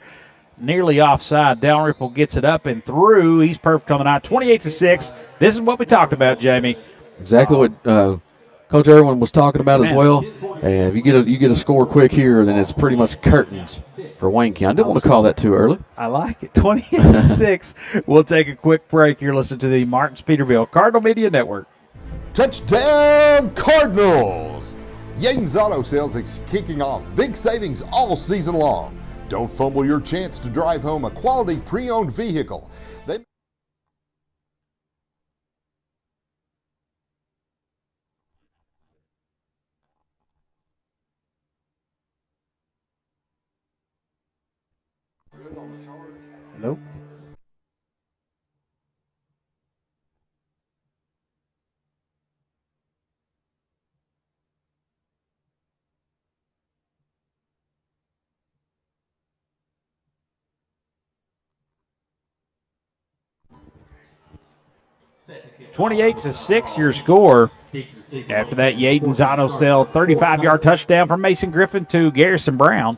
Nearly offside. Dalrymple gets it up and through. He's perfect on the night. 28-6. This is what we talked about, Jamie. Exactly what Coach Irwin was talking about as well. And if you get a score quick here, then it's pretty much curtains for Wayne County. I didn't want to call that too early. I like it. 28-6. We'll take a quick break. You're listening to the Martins Peterbilt Cardinal Media Network. Touchdown Cardinals! Yaden's Auto Sales is kicking off big savings all season long. Don't fumble your chance to drive home a quality pre-owned vehicle. Nope. (28-6) your score. After that, Yaden's Auto Sale 35-yard touchdown from Mason Griffin to Garrison Brown.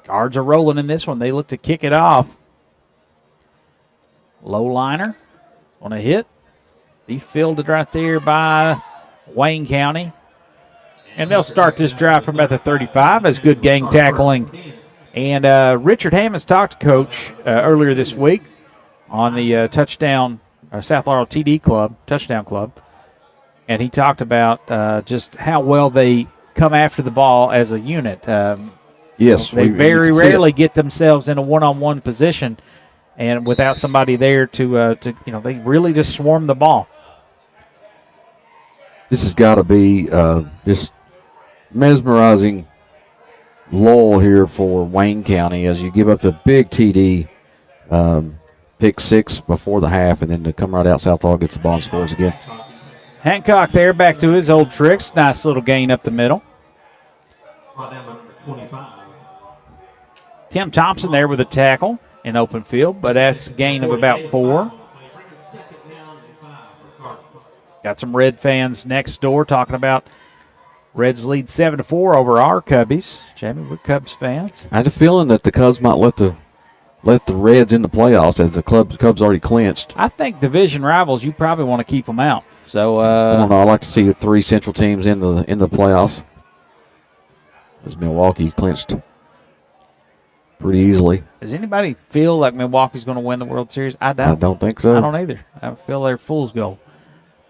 Cards are rolling in this one. They look to kick it off. Low liner on a hit. He fielded right there by Wayne County. And they'll start this drive from about the 35 as good gang tackling. And Richard Hammonds talked to Coach earlier this week on the South Laurel TD Club, Touchdown Club. And he talked about just how well they come after the ball as a unit. Yes. They very rarely get themselves in a one-on-one position, and without somebody there to they really just swarm the ball. This has got to be just mesmerizing lull here for Wayne County as you give up the big TD, pick 6 before the half, and then to come right out, South Laurel gets the ball and scores again. Hancock there, back to his old tricks. Nice little gain up the middle. Tim Thompson there with a tackle in open field, but that's a gain of about 4. Got some Red fans next door talking about Reds lead 7-4 over our Cubbies. Jamie, we're Cubs fans. I had a feeling that the Cubs might let the Reds in the playoffs as the Cubs already clinched. I think division rivals, you probably want to keep them out. So I don't know. I like to see the 3 Central teams in the playoffs. As Milwaukee clinched pretty easily. Does anybody feel like Milwaukee's going to win the World Series? I don't. I don't think so. I don't either. I feel they're fool's gold.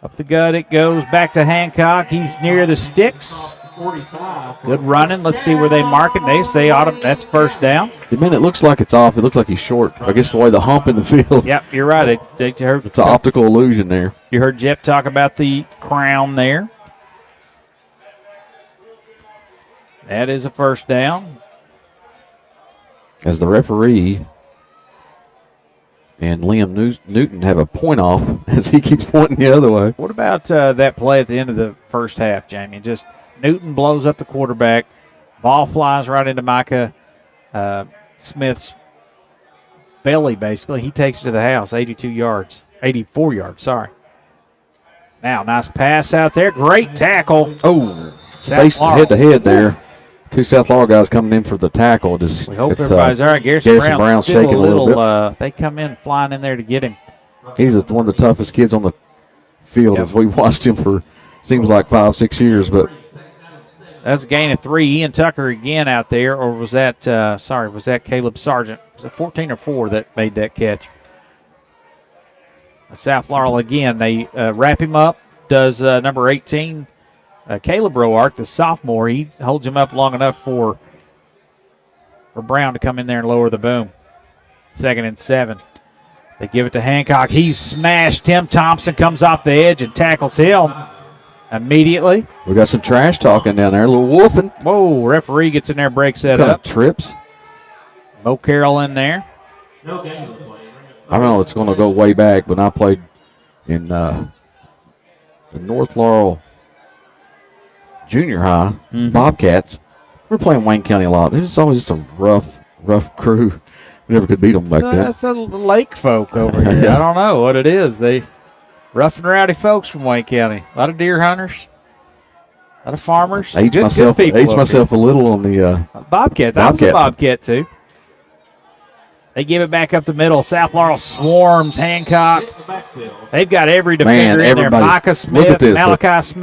Up the gut it goes, back to Hancock. He's near the sticks. Good running. Let's see where they mark it. They say that's first down. The minute it looks like it's off, it looks like he's short. I guess the way the hump in the field. Yep, you're right. It's an optical illusion there. You heard Jeff talk about the crown there. That is a first down. As the referee and Liam Newton have a point off as he keeps pointing the other way. What about that play at the end of the first half, Jamie? Just Newton blows up the quarterback. Ball flies right into Micah Smith's belly, basically. He takes it to the house, 84 yards, sorry. Now, nice pass out there. Great tackle. Oh, face head to head there. 2 South Laurel guys coming in for the tackle. We hope everybody's all right. Garrison Brown's shaking a little bit. They come in flying in there to get him. He's one of the toughest kids on the field. Yep. We've watched him for seems like 5-6 years, but that's a gain of 3. Ian Tucker again out there, or was that Caleb Sargent? Was it 14 or 4 that made that catch? South Laurel again. They wrap him up. Does number 18. Caleb Roark, the sophomore, he holds him up long enough for Brown to come in there and lower the boom. 2nd and 7. They give it to Hancock. He's smashed. Tim Thompson comes off the edge and tackles him immediately. We got some trash talking down there. A little wolfing. Whoa, referee gets in there, breaks that up. Trips. Mo Carroll in there. I don't know. It's going to go way back, but I played in the North Laurel Junior High, Bobcats. We're playing Wayne County a lot. It was always just a rough crew. We never could beat them back then. That's a lake folk over here. Yeah. I don't know what it is. They rough and rowdy folks from Wayne County. A lot of deer hunters. A lot of farmers. I aged Good people over myself a little on the here. Bobcats. I was a Bobcat. Bobcat, too. They give it back up the middle. South Laurel swarms Hancock. They've got every defender in there. everybody. Micah Look Smith, at this.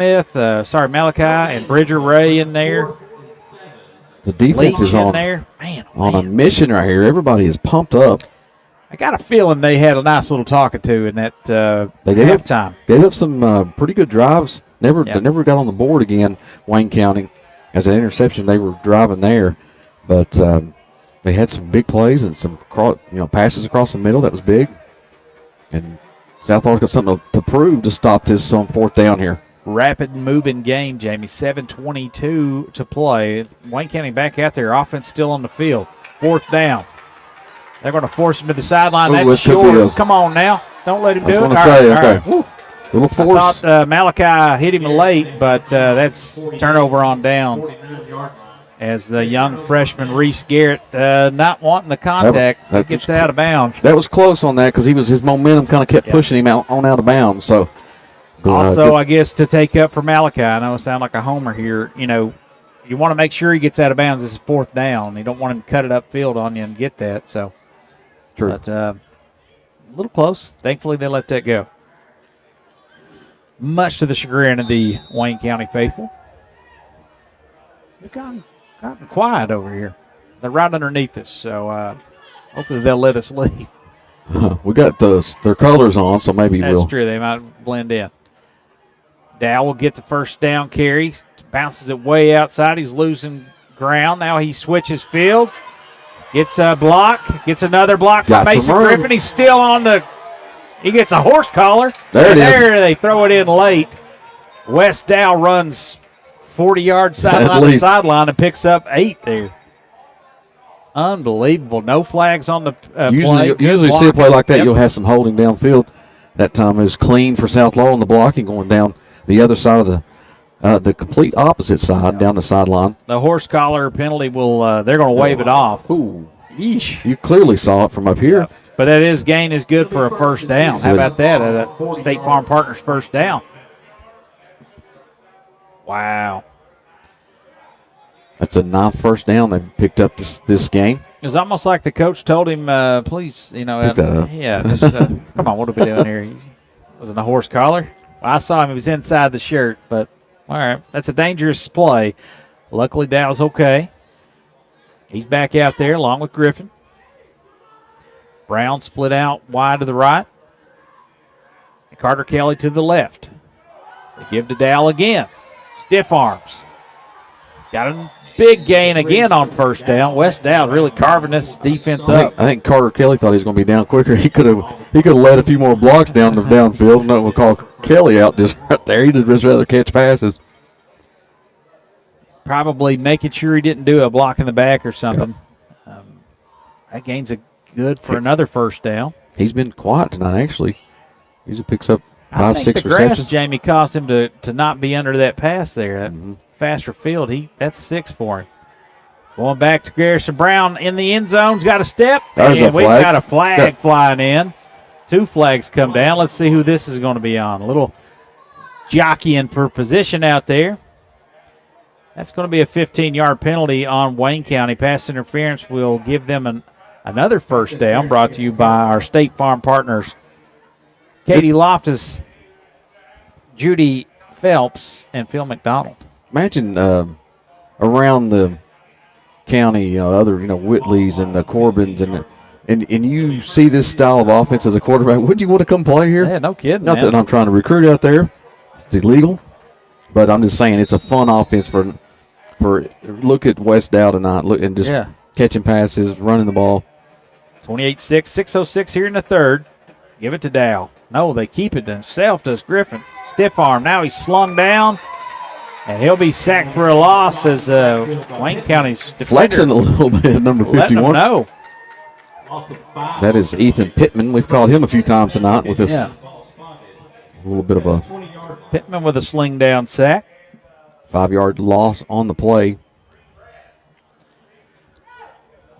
Malachi and Bridger Ray in there. The defense Leach is in on there. Man, a mission right here. Everybody is pumped up. I got a feeling they had a nice little talking to in that They gave halftime. Gave up some pretty good drives. They never got on the board again. Wayne County as an interception. They were driving there, but they had some big plays and some passes across the middle. That was big. And South Laurel's got something to prove to stop this on 4th down here. Rapid moving game, Jamie. 7:22 to play. Wayne County back out there. Offense still on the field. 4th down. They're going to force him to the sideline. Ooh, That's this could be short. Come on now. Don't let him do it. I was All going to say, right, all okay. right. Woo. Little I force. thought Malachi hit him late, but that's turnover on downs. As the young freshman Reese Garrett not wanting the contact, That gets was- out of bounds. That was close on that because his momentum kind of kept pushing him out of bounds. So Also, I guess to take up for Malachi, I know I sound like a homer here. You want to make sure he gets out of bounds. This is 4th down. You don't want him to cut it upfield on you and get that. So, True. But a little close. Thankfully, they let that go. Much to the chagrin of the Wayne County faithful. They've gotten quiet over here. They're right underneath us, so hopefully they'll let us leave. we got their colors on, so maybe That's we'll. true. They might blend in. Dow will get the first down carry. Bounces it way outside. He's losing ground. Now he switches fields. Gets a block. Gets another block from Got some Mason room. Griffin. He's still on the – he gets a horse collar. There it is. There they throw it in late. Wes Dow runs 40-yard sideline to least. sideline and picks up 8 there. Unbelievable. No flags on the play. Good Usually see a blocking. play like that, Yep. you'll have some holding downfield. That time it was clean for South Laurel, and the blocking going down the other side of the complete opposite side, down the sideline. The horse collar penalty will they're going to wave it off. Ooh, Yeesh. you clearly saw it from up here. But that gain is good for a first down. How about that? That State Farm Partners first down. Wow. That's a 9th first down they've picked up this game. It was almost like the coach told him, please, Pick that up. Yeah, just, come on, what are we doing here? He wasn't a horse collar. Well, I saw him. He was inside the shirt, but all right. That's a dangerous play. Luckily, Dow's okay. He's back out there along with Griffin. Brown split out wide to the right. And Carter Kelly to the left. They give to Dow again. Stiff arms. Got a big gain again on first down. Wes Dow really carving this defense up. I think Carter Kelly thought he was going to be down quicker. He could have let a few more blocks down the downfield. No, we'll call Kelly out just right there. He would just rather catch passes. Probably making sure he didn't do a block in the back or something. That gain's good for another first down. He's been quiet tonight, actually. He usually picks up I 5, think 6 the grass, receptions. Jamie, caused him to not be under that pass there. That faster field, that's 6 for him. Going back to Garrison Brown in the end zone's got a step. There's and a we've flag. got a flag Yep. flying in. 2 flags come down. Let's see who this is going to be on. A little jockeying for position out there. That's going to be a 15-yard penalty on Wayne County. Pass interference will give them another first down, brought to you by our State Farm partners, Katie Loftus, Judy Phelps, and Phil McDonald. Imagine around the county, other, Whitleys and the Corbins, and you see this style of offense as a quarterback. Would you want to come play here? Yeah, no kidding, Not man. that I'm trying to recruit out there. It's illegal. But I'm just saying it's a fun offense for look at West Dow tonight. Look and just catching passes, running the ball. 28-6, 6:06 here in the third. Give it to Dow. No, they keep it themselves, does Griffin. Stiff arm. Now he's slung down, and he'll be sacked for a loss as Wayne County's defender. Flexing a little bit, number letting them 51. know. That is Ethan Pittman. We've called him a few times tonight with this Yeah. a little bit of a Pittman with a sling down sack. 5-yard loss on the play.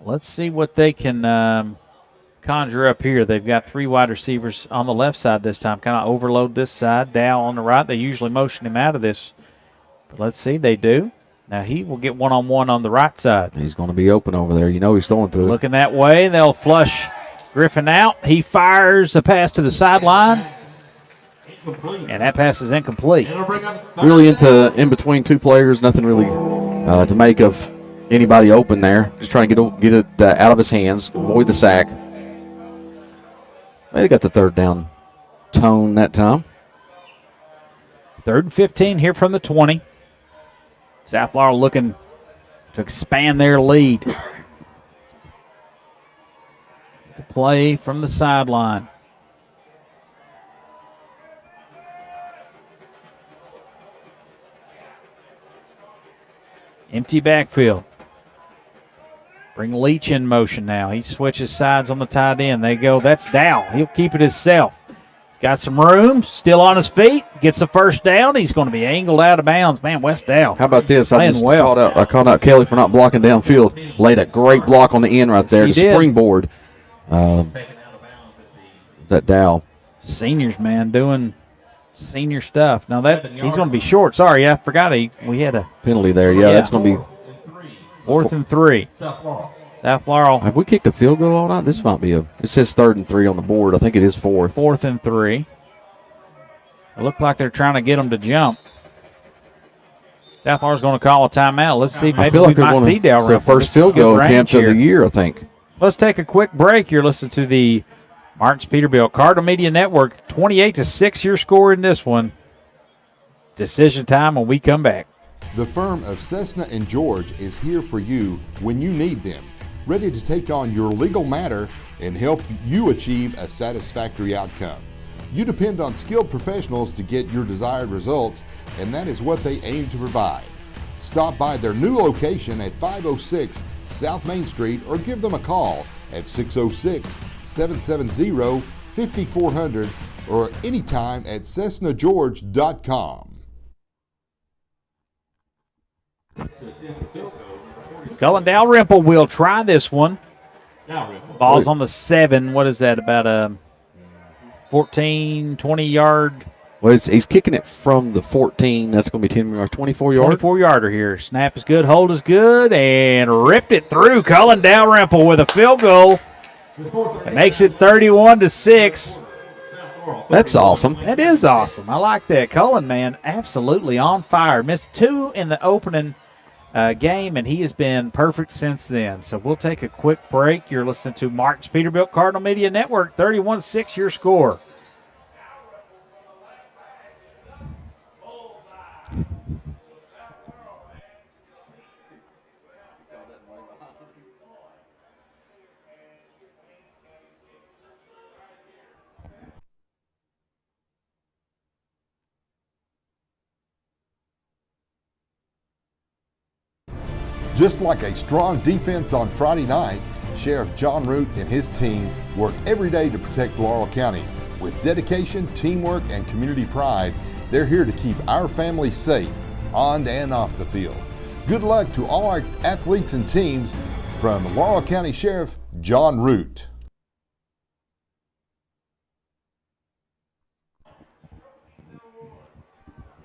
Let's see what they can conjure up here. They've got 3 wide receivers on the left side this time. Kind of overload this side. Dow on the right. They usually motion him out of this. But let's see. They do. Now he will get one-on-one on the right side. He's going to be open over there. You know he's throwing to it. Looking that way. They'll flush Griffin out. He fires a pass to the sideline. And that pass is incomplete. Really in between 2 players. Nothing really to make of anybody open there. Just trying to get it out of his hands. Avoid the sack. They got the 3rd down tone that time. 3rd and 15 here from the 20. South Laurel looking to expand their lead. The play from the sideline. Empty backfield. Bring Leach in motion now. He switches sides on the tight end. They go. That's Dow. He'll keep it himself. He's got some room. Still on his feet. Gets the 1st down. He's going to be angled out of bounds. Man, West Dow. How about this? I well. called out Kelly for not blocking downfield. Laid a great block on the end right there to springboard. That Dow. Seniors, man, doing senior stuff. Now he's going to be short. Sorry, I forgot we had a penalty there. Yeah, that's going to be 4th and 3. South Laurel. Have we kicked a field goal all night? This might be it says 3rd and 3 on the board. I think it is 4th. 4th and 3. It looked like they're trying to get them to jump. South Laurel's going to call a timeout. Let's see. Maybe we might see Del their first field goal attempt of the year, I think. Let's take a quick break. You're listening to the Martin's Peterbilt Cardinal Media Network. 28-6 your score in this one. Decision time when we come back. The firm of Cessna and George is here for you when you need them, ready to take on your legal matter and help you achieve a satisfactory outcome. You depend on skilled professionals to get your desired results, and that is what they aim to provide. Stop by their new location at 506 South Main Street or give them a call at 606-770-5400 or anytime at CessnaGeorge.com. Cullen Dalrymple will try this one. Ball's on the 7. What is that, about a 14, 20-yard? Well, he's kicking it from the 14. That's going to be 10 yards, 24 yards. 24-yarder here. Snap is good, hold is good, and ripped it through. Cullen Dalrymple with a field goal. It makes it 31-6. That's awesome. That is awesome. I like that. Cullen, man, absolutely on fire. Missed 2 in the opening game, and he has been perfect since then. So we'll take a quick break. You're listening to Martin's Peterbilt Cardinal Media Network. 31-6 your score. Just like a strong defense on Friday night, Sheriff John Root and his team work every day to protect Laurel County. With dedication, teamwork, and community pride, they're here to keep our families safe on and off the field. Good luck to all our athletes and teams from Laurel County Sheriff John Root.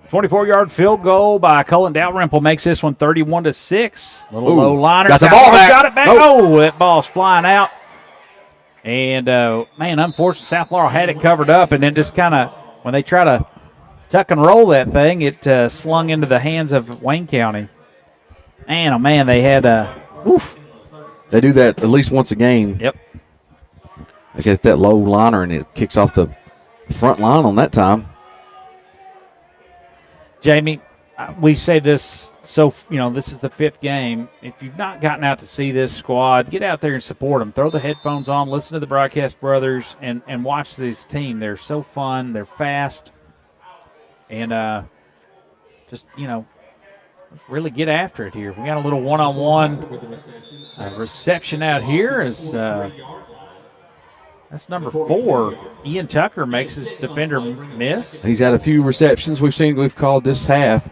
"24-yard field goal by Cullen Dalrymple makes this one 31-6. Little low liner. Got the ball back. Got it back. Oh, that ball's flying out. And, man, unfortunately, South Laurel had it covered up, and then just kind of, when they try to tuck and roll that thing, it slung into the hands of Wayne County. Man, oh, man, they had oof. They do that at least once a game. Yep. They get that low liner, and it kicks off the front line on that time. Jamie, we say this, so, this is the 5th game. If you've not gotten out to see this squad, get out there and support them. Throw the headphones on, listen to the Broadcast Brothers, and watch this team. They're so fun. They're fast. And just, really get after it here. We got a little one-on-one reception out here. That's number 4. Ian Tucker makes his defender miss. He's had a few receptions we've called this half,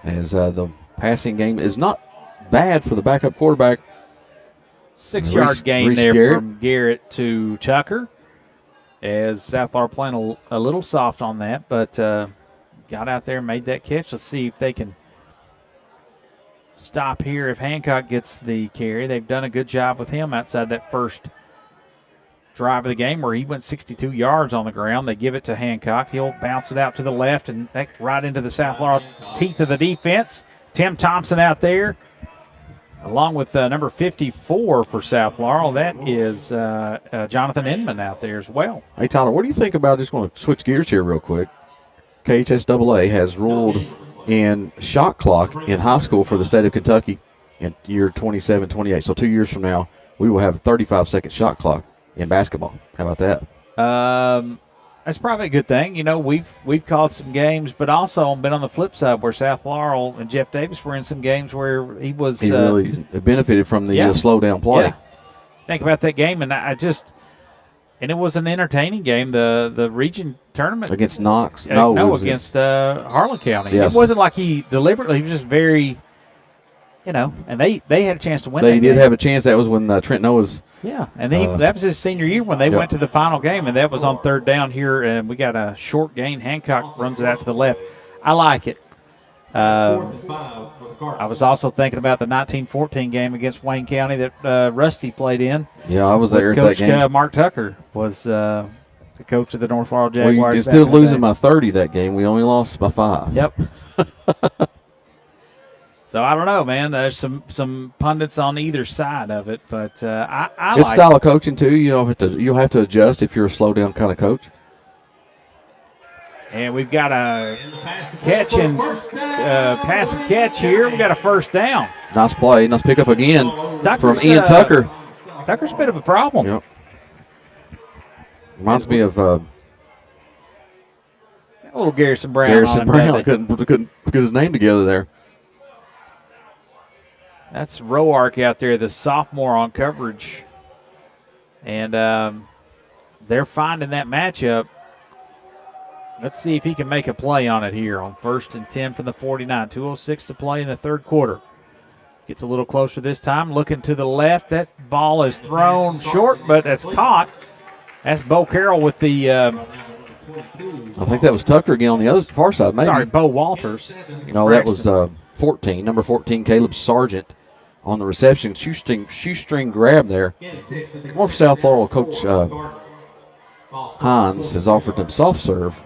as the passing game is not bad for the backup quarterback. 6-yard gain Reese there Garrett. from Garrett to Tucker, as South Florida playing a little soft on that, but got out there and made that catch. Let's see if they can stop here if Hancock gets the carry. They've done a good job with him outside that first drive of the game where he went 62 yards on the ground. They give it to Hancock. He'll bounce it out to the left and right into the South Florida teeth of the defense. Tim Thompson out there, along with number 54 for South Laurel. That is Jonathan Inman out there as well. Hey, Tyler, what do you think about, just going to switch gears here real quick. KHSAA has ruled in shot clock in high school for the state of Kentucky in year 27-28. So 2 years from now, we will have a 35-second shot clock in basketball. How about that? That's probably a good thing. You know, we've called some games, but also been on the flip side where South Laurel and Jeff Davis were in some games where he was He really benefited from the slow down play. Yeah. Think about that game, and and it was an entertaining game. The region tournament Against Knox? Against Harlan County. Yes. It wasn't like he deliberately. He was just very, and they had a chance to win. They that did game. have a chance. That was when Trent Noah's. Yeah, and that was his senior year when they went to the final game, and that was on third down here, and we got a short gain. Hancock runs it out to the left. I like it. I was also thinking about the 1914 game against Wayne County that Rusty played in. Yeah, I was there at Coach that game. Mark Tucker was the coach of the North Laurel Jaguars. Well, you're back still in the losing day. by 30 that game. We only lost by 5. Yep. So I don't know, man. There's some pundits on either side of it, but I It's like style of coaching too. You'll have to adjust if you're a slow down kind of coach. And we've got a catch and pass and catch here. We got a first down. Nice play, nice pickup again from Tucker's, Ian Tucker. Tucker's a bit of a problem. Yep. Reminds me of A little Garrison Brown. Garrison on him, Brown. doesn't it? Couldn't put his name together there. That's Roark out there, the sophomore on coverage. And they're finding that matchup. Let's see if he can make a play on it here on 1st and 10 from the 49. 2:06 to play in the third quarter. Gets a little closer this time. Looking to the left. That ball is thrown short, but that's caught. That's Bo Carroll with the I think that was Tucker again on the other far side. Maybe. sorry, Bo Walters. No, that was 14. Number 14, Caleb Sargent on the reception. Shoestring grab there. North South Laurel coach Hines has offered them soft serve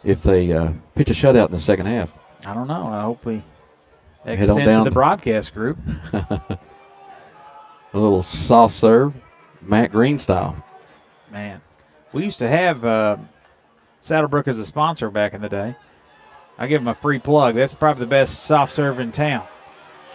if they pitch a shutout in the second half. I don't know. I hope we Head on extend to down. the broadcast group. A little soft serve, Matt Green style. Man, we used to have Saddlebrook as a sponsor back in the day. I give him a free plug. That's probably the best soft serve in town.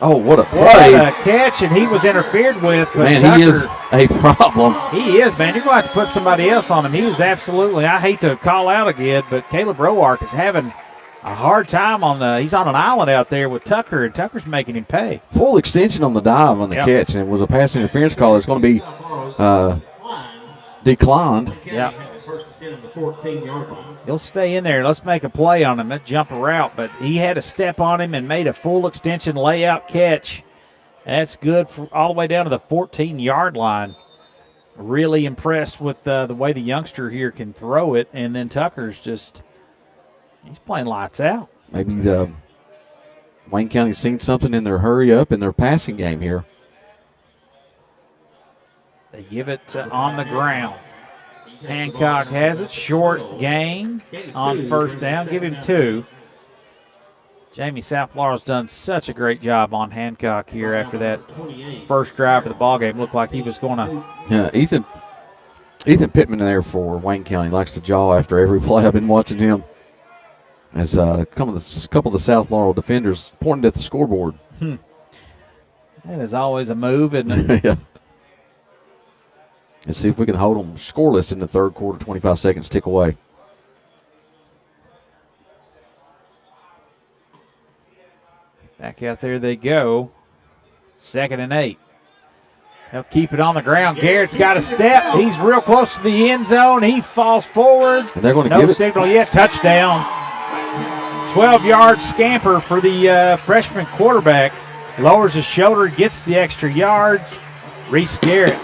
Oh, what a What play. a catch, and he was interfered with. But Man, Tucker, he is a problem. He is, man. You're going to have to put somebody else on him. He was absolutely, I hate to call out again, but Caleb Roark is having a hard time he's on an island out there with Tucker, and Tucker's making him pay. Full extension on the dive on the Yep. catch, and it was a pass interference call. It's going to be declined. Yeah. First and 10 on the 14-yard line. He'll stay in there. Let's make a play on him. That jump a route, but he had a step on him and made a full extension layout catch. That's good for all the way down to the 14-yard line. Really impressed with the way the youngster here can throw it, and then Tucker's he's playing lights out. Maybe Wayne County's seen something in their hurry up in their passing game here. They give it on the ground. Hancock has it. Short gain on first down. Give him 2. Jamie South Laurel's done such a great job on Hancock here after that first drive of the ballgame. Looked like he was going to. Yeah, Ethan Pittman there for Wayne County likes to jaw after every play. I've been watching him as a couple of the South Laurel defenders pointed at the scoreboard. That is always a move, isn't it? Yeah. Let's see if we can hold them scoreless in the third quarter. 25 seconds tick away. Back out there they go. 2nd and 8. They'll keep it on the ground. Garrett's got a step. He's real close to the end zone. He falls forward. And they're going to No give it. signal yet. Touchdown. 12-yard scamper for the freshman quarterback. Lowers his shoulder, gets the extra yards. Reese Garrett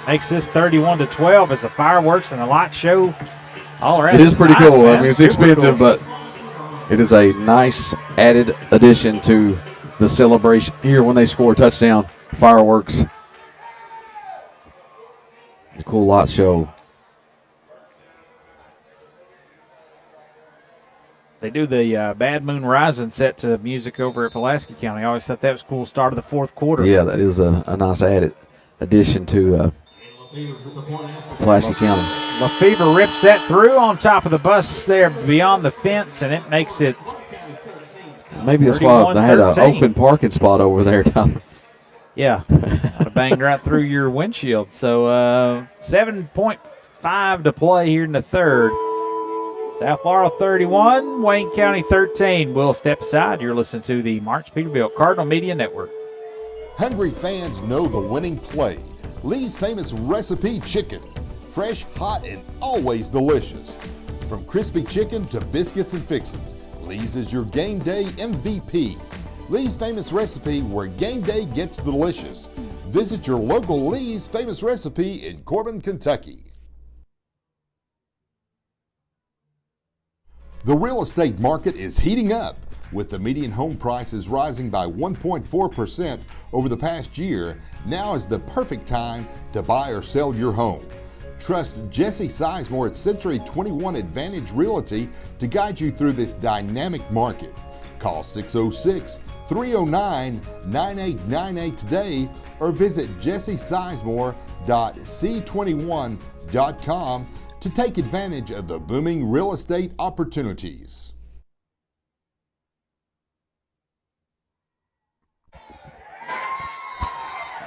makes this 31-12 as the fireworks and the light show all around. It is pretty nice, cool. man. I mean, it's Super expensive, cool. but it is a nice added addition to the celebration here when they score a touchdown. Fireworks. A cool light show. They do the Bad Moon Rising set to music over at Pulaski County. I always thought that was cool. Start of the fourth quarter. Yeah, that is a nice added addition to Pulaski County. Lefevre rips that through on top of the bus there beyond the fence, and it makes it Maybe that's why they had an 31-13. open parking spot over there, Tyler. yeah, banged right through your windshield. So 7.5 to play here in the third. South Laurel 31, Wayne County 13. We'll step aside. You're listening to the Marks Peterbilt Cardinal Media Network. Hungry fans know the winning play. Lee's famous recipe chicken. Fresh, hot, and always delicious. From crispy chicken to biscuits and fixins, Lee's is your game day MVP. Lee's famous recipe, where game day gets delicious. Visit your local Lee's famous recipe in Corbin, Kentucky. The real estate market is heating up. With the median home prices rising by 1.4% over the past year, now is the perfect time to buy or sell your home. Trust Jesse Sizemore at Century 21 Advantage Realty to guide you through this dynamic market. Call 606-309-9898 today or visit jessesizemore.c21.com to take advantage of the booming real estate opportunities.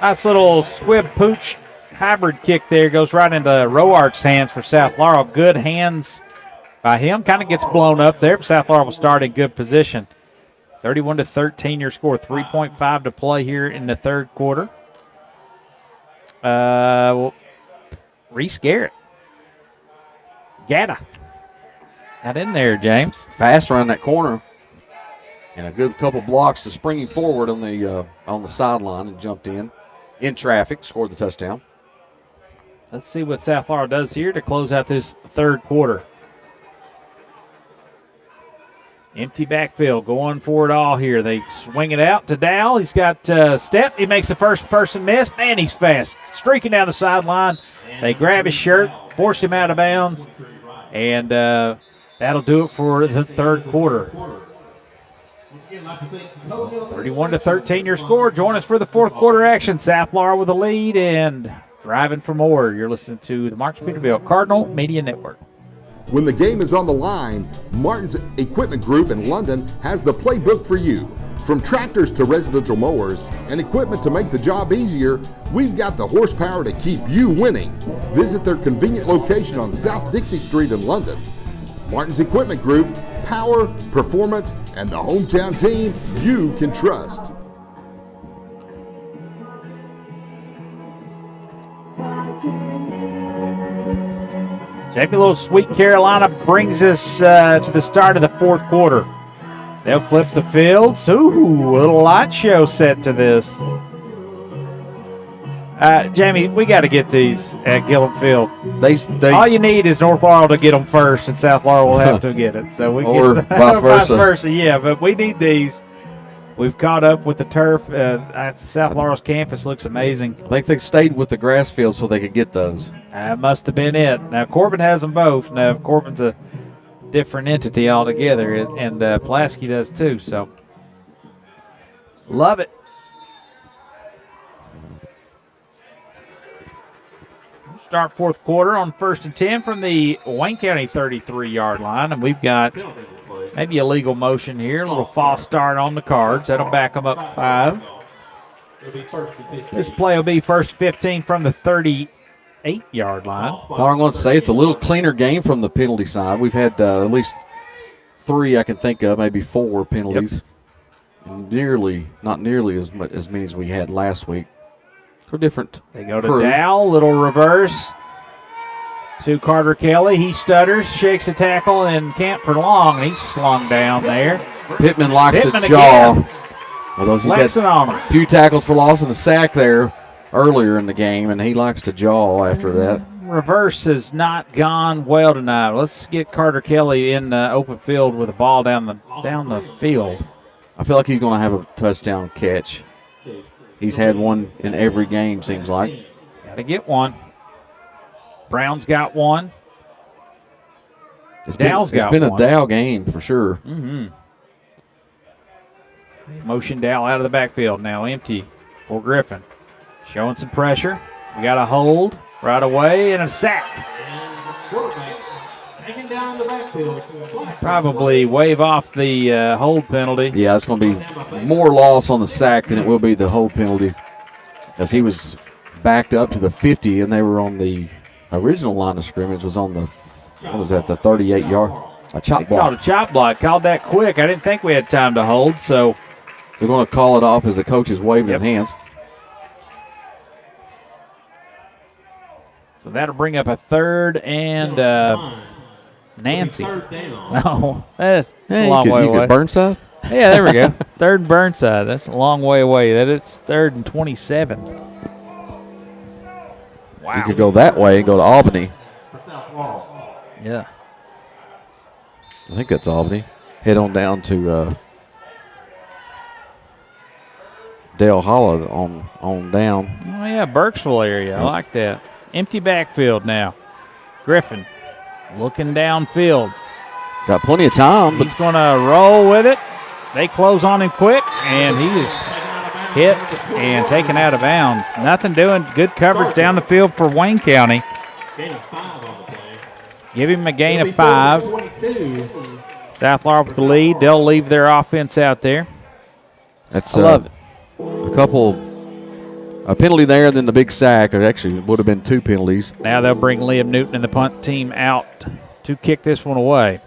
Nice little squib pooch hybrid kick there. Goes right into Roark's hands for South Laurel. Good hands by him. Kind of gets blown up there, but South Laurel will start in good position. 31-13 your score. 3.5 to play here in the third quarter. Reese Garrett. Got in there, James. Fast around that corner, and a good couple blocks to springing forward on the sideline and jumped in traffic, scored the touchdown. Let's see what South Laurel does here to close out this third quarter. Empty backfield, going for it all here. They swing it out to Dow. He's got step. He makes the first person miss. Man, he's fast. Streaking down the sideline. They grab his shirt, force him out of bounds, and that'll do it for the third quarter. 31-13 your score. Join us for the fourth quarter action. South Laurel with a lead and driving for more. You're listening to the Marks Peterbilt Cardinal Media Network. When the game is on the line, Martin's Equipment Group in London has the playbook for you. From tractors to residential mowers and equipment to make the job easier, we've got the horsepower to keep you winning. Visit their convenient location on South Dixie Street in London. Martin's Equipment Group, power, performance, and the hometown team you can trust. Jamie, little Sweet Carolina brings us to the start of the fourth quarter. They'll flip the fields. Ooh, a little light show set to this. Jamie, we got to get these at Gillum Field. They All you need is North Laurel to get them first, and South Laurel will have to get it. So we Or get vice versa. Yeah, but we need these. We've caught up with the turf at South Laurel's campus. Looks amazing. I think they stayed with the grass field so they could get those. That must have been it. Now, Corbin has them both. Now, Corbin's a different entity altogether, and Pulaski does too. So, love it. Start fourth quarter on 1st and 10 from the Wayne County 33-yard line, and we've got maybe a legal motion here. A little false start on the Cards. That'll back them up 5. This play will be 1st and 15 from the 38-yard line. I'm going to say it's a little cleaner game from the penalty side. We've had at least 3 I can think of, maybe 4 penalties. Yep. Not nearly as many as we had last week. For different. They go to Dow, little reverse to Carter Kelly. He stutters, shakes a tackle, and can't for long. And he's slung down there. Pittman likes Pittman to jaw. again. Although he's Flexing had on him. a few tackles for loss and a sack there. earlier in the game, and he likes to jaw after that. Reverse has not gone well tonight. Let's get Carter Kelly in open field with a ball down the field. I feel like he's going to have a touchdown catch. He's had one in every game, seems like. Got to get one. Brown's got one. Dow's got one. It's been a Dow game for sure. Mm-hmm. Motion Dow out of the backfield now, empty for Griffin. Showing some pressure. We got a hold right away and a sack. Hanging down the backfield. Probably wave off the hold penalty. Yeah, it's going to be more loss on the sack than it will be the hold penalty, as he was backed up to the 50, and they were on the original line of scrimmage was on the, what was that, the 38-yard, a chop block. Called a chop block. Called that quick. I didn't think we had time to hold, so. They're going to call it off as the coach is waving his hands. So that'll bring up a third and Nancy. No, that's a long way away. Burnside? Yeah, there we go. Third and Burnside. That's a long way away. That it's 3rd and 27. Wow. You could go that way and go to Albany. Yeah. I think that's Albany. Head on down to Dale Hollow on down. Oh, yeah, Burkesville area. I like that. Empty backfield now. Griffin looking downfield. Got plenty of time. He's going to roll with it. They close on him quick, and he is hit and taken out of bounds. Nothing doing. Good coverage down the field for Wayne County. Gain of 5 on the play. Give him a gain of 5. South Laurel with the lead. They'll leave their offense out there. That's I love it. A penalty there, and then the big sack. It actually would have been 2 penalties. Now they'll bring Liam Newton and the punt team out to kick this one away.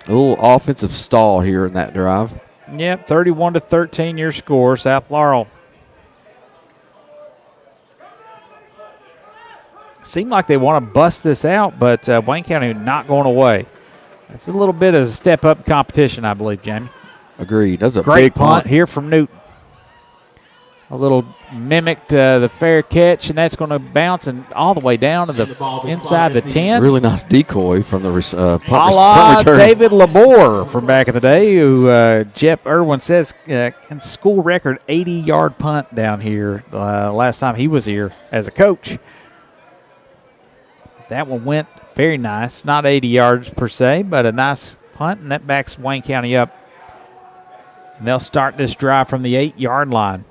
A little offensive stall here in that drive. Yep, 31-13 your score, South Laurel. Seemed like they want to bust this out, but Wayne County not going away. That's a little bit of a step up competition, I believe, Jamie. Agreed. That's a Great big punt here from Newton. A little mimicked the fair catch, and that's going to bounce and all the way down to the inside the 10. Really nice decoy from the punt return. David Labor from back in the day, who Jeff Irwin says school record 80-yard punt down here last time he was here as a coach. That one went very nice. Not 80 yards per se, but a nice punt, and that backs Wayne County up. And they'll start this drive from the 8-yard line.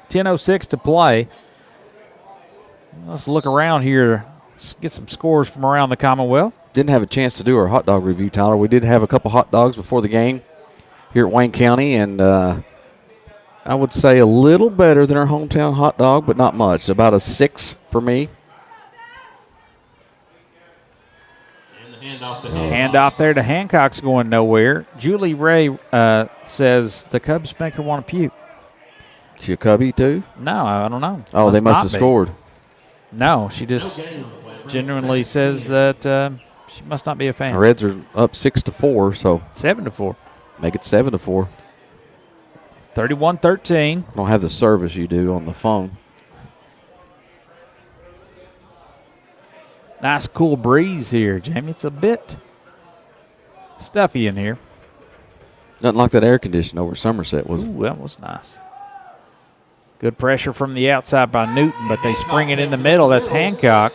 10:06 to play. Let's look around here, get some scores from around the Commonwealth. Didn't have a chance to do our hot dog review, Tyler. We did have a couple hot dogs before the game here at Wayne County, and I would say a little better than our hometown hot dog, but not much. About a 6 for me. Handoff there to Hancock's going nowhere. Julie Ray says the Cubs make her want to puke. She a Cubby too? No, I don't know. Oh, they must have scored. No, she just genuinely says that she must not be a fan. The Reds are up 6-4, so 7-4. make it 7-4. 31-13. I don't have the service you do on the phone. Nice cool breeze here, Jamie. It's a bit stuffy in here. Nothing like that air conditioning over Somerset, was it? Ooh, that was nice. Good pressure from the outside by Newton, but they spring it in the middle. That's Hancock.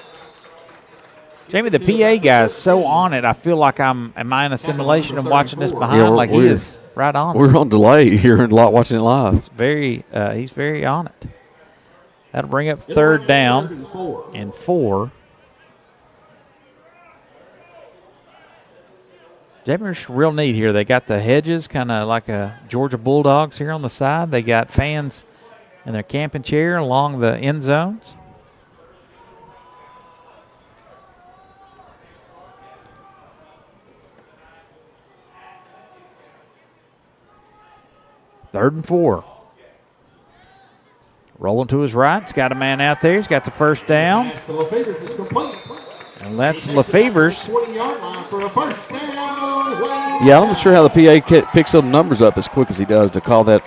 Jamie, the PA guy is so on it. I feel like am I in a simulation of watching this behind? Like he is right on it. We're on delay here and watching it live. It's he's very on it. That'll bring up 3rd down and 4. Jamie's real neat here. They got the hedges, kind of like a Georgia Bulldogs here on the side. They got fans in their camping chair along the end zones. Third and 4. Rolling to his right. He's got a man out there. He's got the first down. And that's Lefever's. 20-yard line for a first down. Yeah, I'm not sure how the PA picks those numbers up as quick as he does to call that.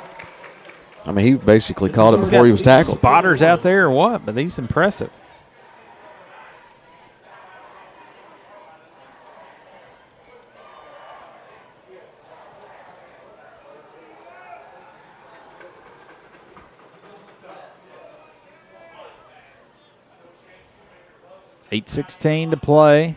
I mean, he basically called it before he was tackled. Spotters out there or what? But he's impressive. .8:16 to play.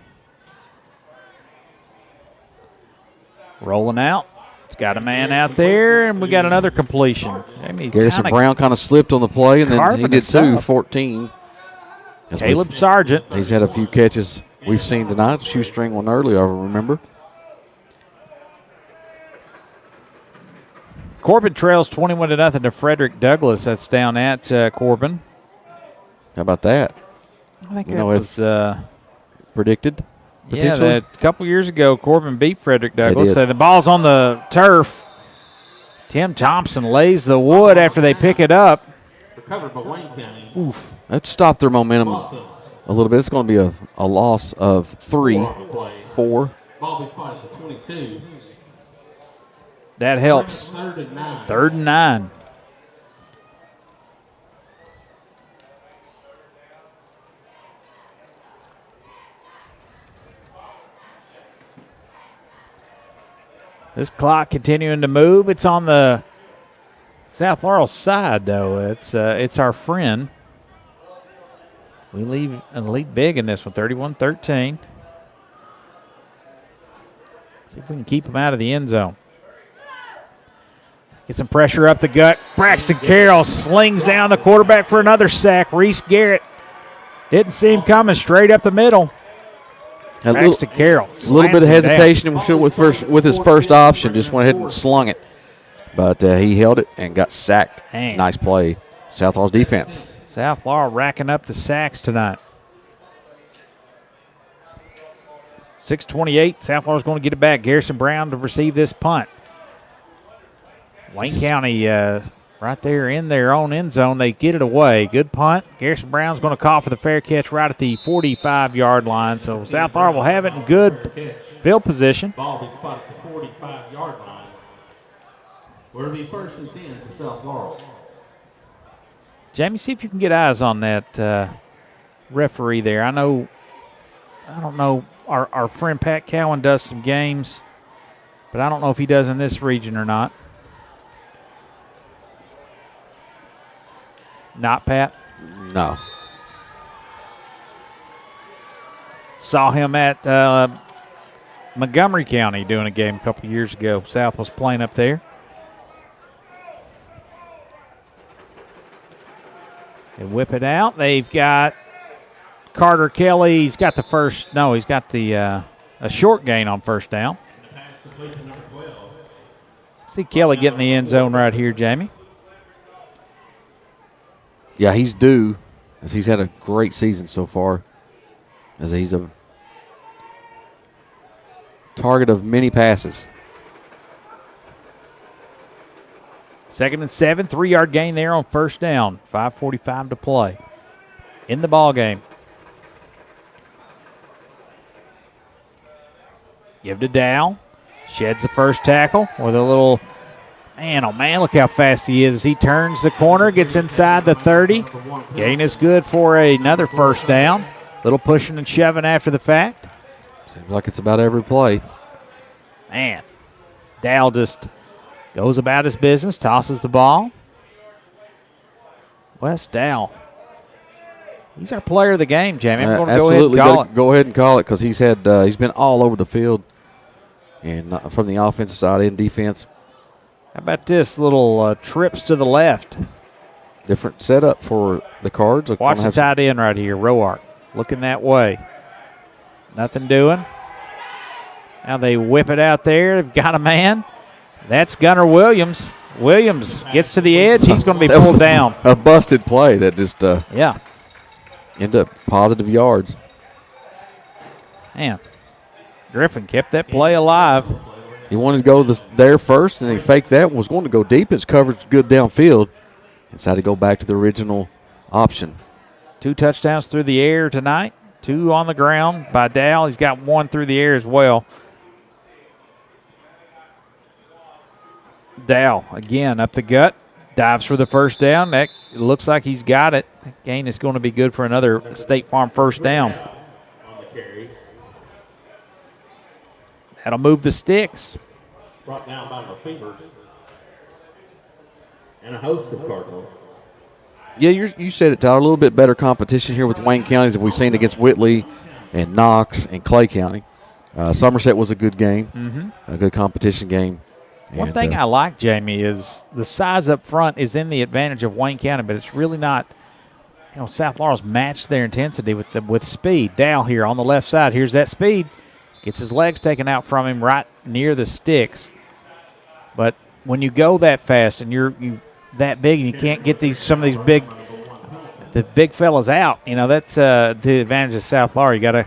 Rolling out. It's got a man out there, and we got another completion. I mean, Garrison Brown kind of slipped on the play, and then he carving did us too, up. 14. Caleb Sargent. He's had a few catches we've seen tonight. Shoestring one earlier, I remember. Corbin trails 21-0 to Frederick Douglass. That's down at Corbin. How about that? I think You that know, was Predicted? yeah. Potentially? A couple years ago, Corbin beat Frederick Douglass. did. So the ball's on the turf. Tim Thompson lays the wood after they pick it up. Recovered by Wayne County. Oof. That stopped their momentum a little bit. It's going to be a loss of 3, 4. Ball be spotted at the 22. That helps. 3rd and 9. This clock continuing to move. It's on the South Laurel side, though. It's our friend. We lead big in this one, 31-13. See if we can keep them out of the end zone. Get some pressure up the gut. Braxton Carroll slings down the quarterback for another sack. Reese Garrett didn't see him coming, straight up the middle. Braxton Carroll. A little bit of hesitation with his first option. Just went ahead and slung it. But he held it and got sacked. Dang. Nice play. South Laurel's defense. South Laurel racking up the sacks tonight. 6:28. South Laurel's going to get it back. Garrison Brown to receive this punt. Wayne County right there in their own end zone. They get it away. Good punt. Garrison Brown's going to call for the fair catch right at the 45-yard line. So South Laurel will have it in good field position. Ball be spotted at the 45-yard line. Will be 1st and 10 for South Laurel. Jamie, see if you can get eyes on that referee there. I don't know. Our friend Pat Cowan does some games, but I don't know if he does in this region or not. Not Pat? No. Saw him at Montgomery County doing a game a couple years ago. South was playing up there. They whip it out. They've got Carter Kelly. He's got the a short gain on first down. See Kelly getting the end zone right here, Jamie. Yeah, he's due, as he's had a great season so far, as he's a target of many passes. 2nd and 7, 3-yard gain there on first down. 5:45 to play in the ball game. Give to Dow. Sheds the first tackle with a little, man, oh man, look how fast he is as he turns the corner, gets inside the 30. Gain is good for another first down. Little pushing and shoving after the fact. Seems like it's about every play. Man, Dow just goes about his business, tosses the ball. Wes Dow. He's our player of the game, Jamie. I'm going to go ahead and call it. Go ahead and call it because he's been all over the field, and from the offensive side and defense. How about this little trips to the left? Different setup for the Cards. Watch the tight end right here, Roark, looking that way. Nothing doing. Now they whip it out there. They've got a man. That's Gunnar Williams. Williams gets to the edge. He's going to be pulled down. A busted play that just yeah. ended up positive yards. Man, Griffin kept that play alive. He wanted to go there first, and he faked that one. Was going to go deep. His coverage good downfield. Decided to go back to the original option. 2 touchdowns through the air tonight 2 on the ground by Dow. He's got 1 through the air as well. Dow, again, up the gut. Dives for the first down. That looks like he's got it. That gain is going to be good for another State Farm first down. That'll move the sticks. Brought down by the fingers. And a host of Cardinals. Yeah, you said it, Tyler. A little bit better competition here with Wayne counties that we've seen against Whitley and Knox and Clay County. Somerset was a good game, a good competition game. One thing I like, Jamie, is the size up front is in the advantage of Wayne County, but it's really not. South Laurel's matched their intensity with speed. Dow here on the left side. Here's that speed. Gets his legs taken out from him right near the sticks. But when you go that fast and you're that big and you can't get some of these big fellas out, that's the advantage of South Laurel. You gotta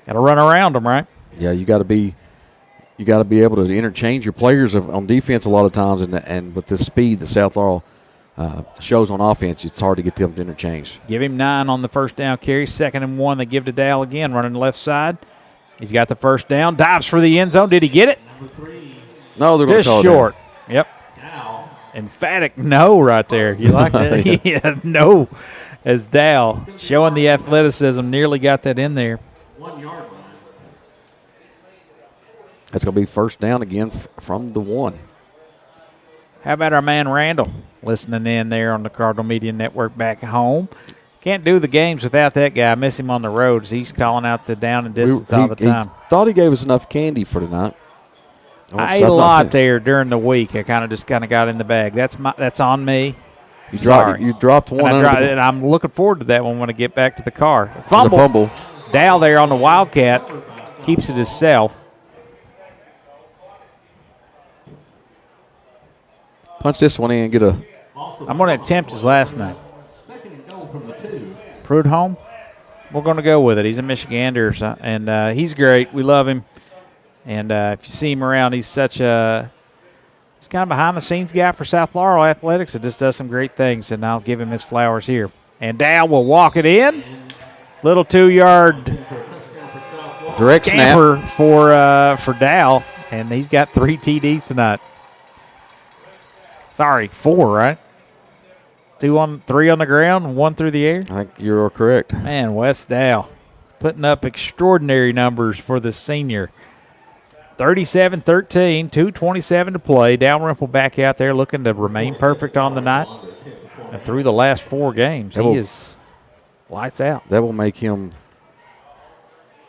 run around them, right? Yeah, you got to be able to interchange your players on defense a lot of times, and with the speed that South Laurel shows on offense, it's hard to get them to interchange. Give him 9 on the first down carry. 2nd and 1, they give to Dow again, running the left side. He's got the first down. Dives for the end zone. Did he get it? No, they're going to call just short. Yep. Emphatic no right there. You like that? Yeah, no. As Dow, showing the athleticism, nearly got that in there. 1 yard line. That's going to be first down again from the 1. How about our man Randall listening in there on the Cardinal Media Network back home? Can't do the games without that guy. I miss him on the roads. He's calling out the down and distance all the time. He thought he gave us enough candy for tonight. I ate a lot there during the week. I kind of got in the bag. That's on me. You dropped one. And I'm looking forward to that one when I get back to the car. Fumble. Dow there on the Wildcat keeps it himself. Punch this one in and get a. I'm going to attempt his last name. Prudhomme. We're going to go with it. He's a Michigander, and he's great. We love him. And if you see him around, he's kind of behind-the-scenes guy for South Laurel Athletics that just does some great things, and I'll give him his flowers here. And Dow will walk it in. Little 2-yard direct scamper snap for Dow, and he's got 3 TDs tonight. Sorry, 4, right? 3 on the ground, 1 through the air. I think you're correct. Man, Wes Dow putting up extraordinary numbers for the senior. 37-13, 2:27 to play. Dalrymple back out there looking to remain perfect on the night. And through the last 4 games, he is lights out. That will make him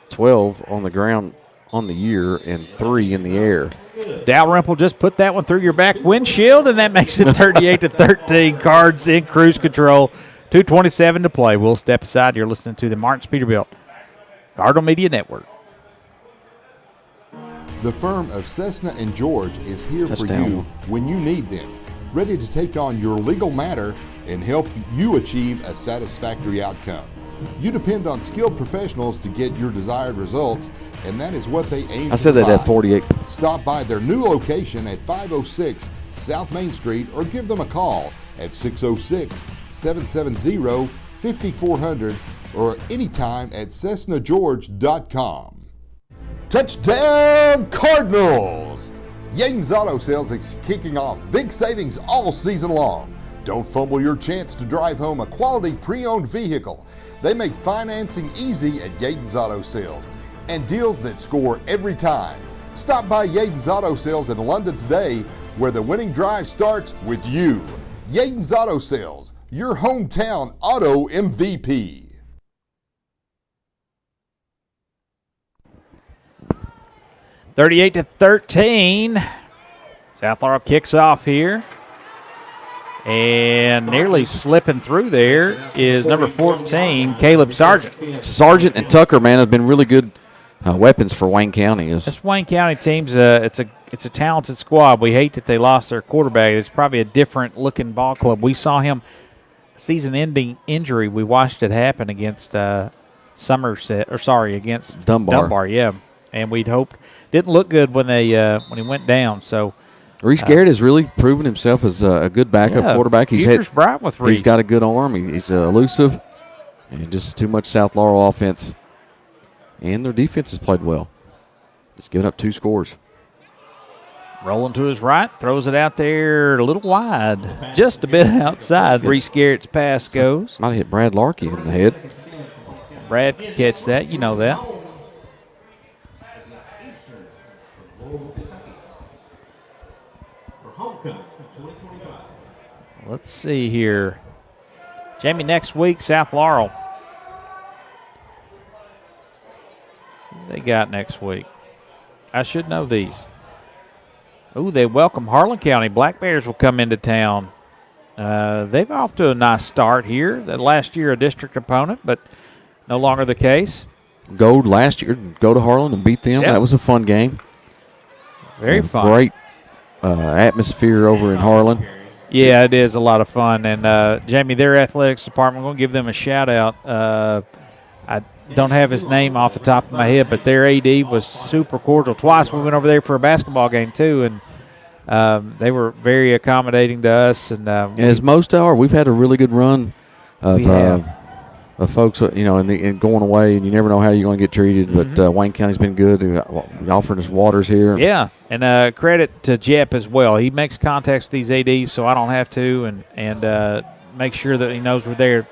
12 on the ground on the year and 3 in the air. Dalrymple just put that one through your back windshield, and that makes it 38-13. Cards in cruise control. 2:27 to play. We'll step aside. You're listening to the Martins Peterbilt Cardinal Media Network. The firm of Cessna and George is here for Touchdown. you when you need them, ready to take on your legal matter and help you achieve a satisfactory outcome. You depend on skilled professionals to get your desired results, and that is what they aim to I said that provide. at 48. Stop by their new location at 506 South Main Street or give them a call at 606-770-5400 or anytime at CessnaGeorge.com. Touchdown Cardinals! Yaden's Auto Sales is kicking off big savings all season long. Don't fumble your chance to drive home a quality pre-owned vehicle. They make financing easy at Yaden's Auto Sales and deals that score every time. Stop by Yaden's Auto Sales in London today, where the winning drive starts with you. Yaden's Auto Sales, your hometown auto MVP. 38-13. South Laurel kicks off here. And nearly slipping through there is number 14, Caleb Sargent. Sargent and Tucker, man, have been really good weapons for Wayne County. This Wayne County team's it's a talented squad. We hate that they lost their quarterback. It's probably a different looking ball club. We saw him season-ending injury. We watched it happen against against Dunbar. Yeah, and we'd hoped didn't look good when he went down. So. Reese Garrett has really proven himself as a good backup quarterback. Future's bright with Reese. He's got a good arm. He's elusive, and just too much South Laurel offense And their defense has played well. Just giving up 2 scores. Rolling to his right, throws it out there a little wide, just a bit outside. Reese Garrett's pass goes. Might have hit Brad Larkey in the head. Brad can catch that, you know that. Let's see here. Jamie, next week, South Laurel. Who they got next week? I should know these. Ooh, they welcome Harlan County. Black Bears will come into town. They've off to a nice start here. That last year a district opponent, but no longer the case. Gold last year, go to Harlan and beat them. Yep. That was a fun game. Very fun. Great atmosphere over in Harlan. Yeah, it is a lot of fun. And, Jamie, their athletics department, I'm going to give them a shout-out. I don't have his name off the top of my head, but their AD was super cordial. Twice we went over there for a basketball game, too, and they were very accommodating to us. And as most are, we've had a really good run of folks, in going away, and you never know how you're going to get treated. But Wayne County's been good, offering us waters here. Yeah, and credit to Jep as well. He makes contacts with these ADs, so I don't have to, and make sure that he knows we're there.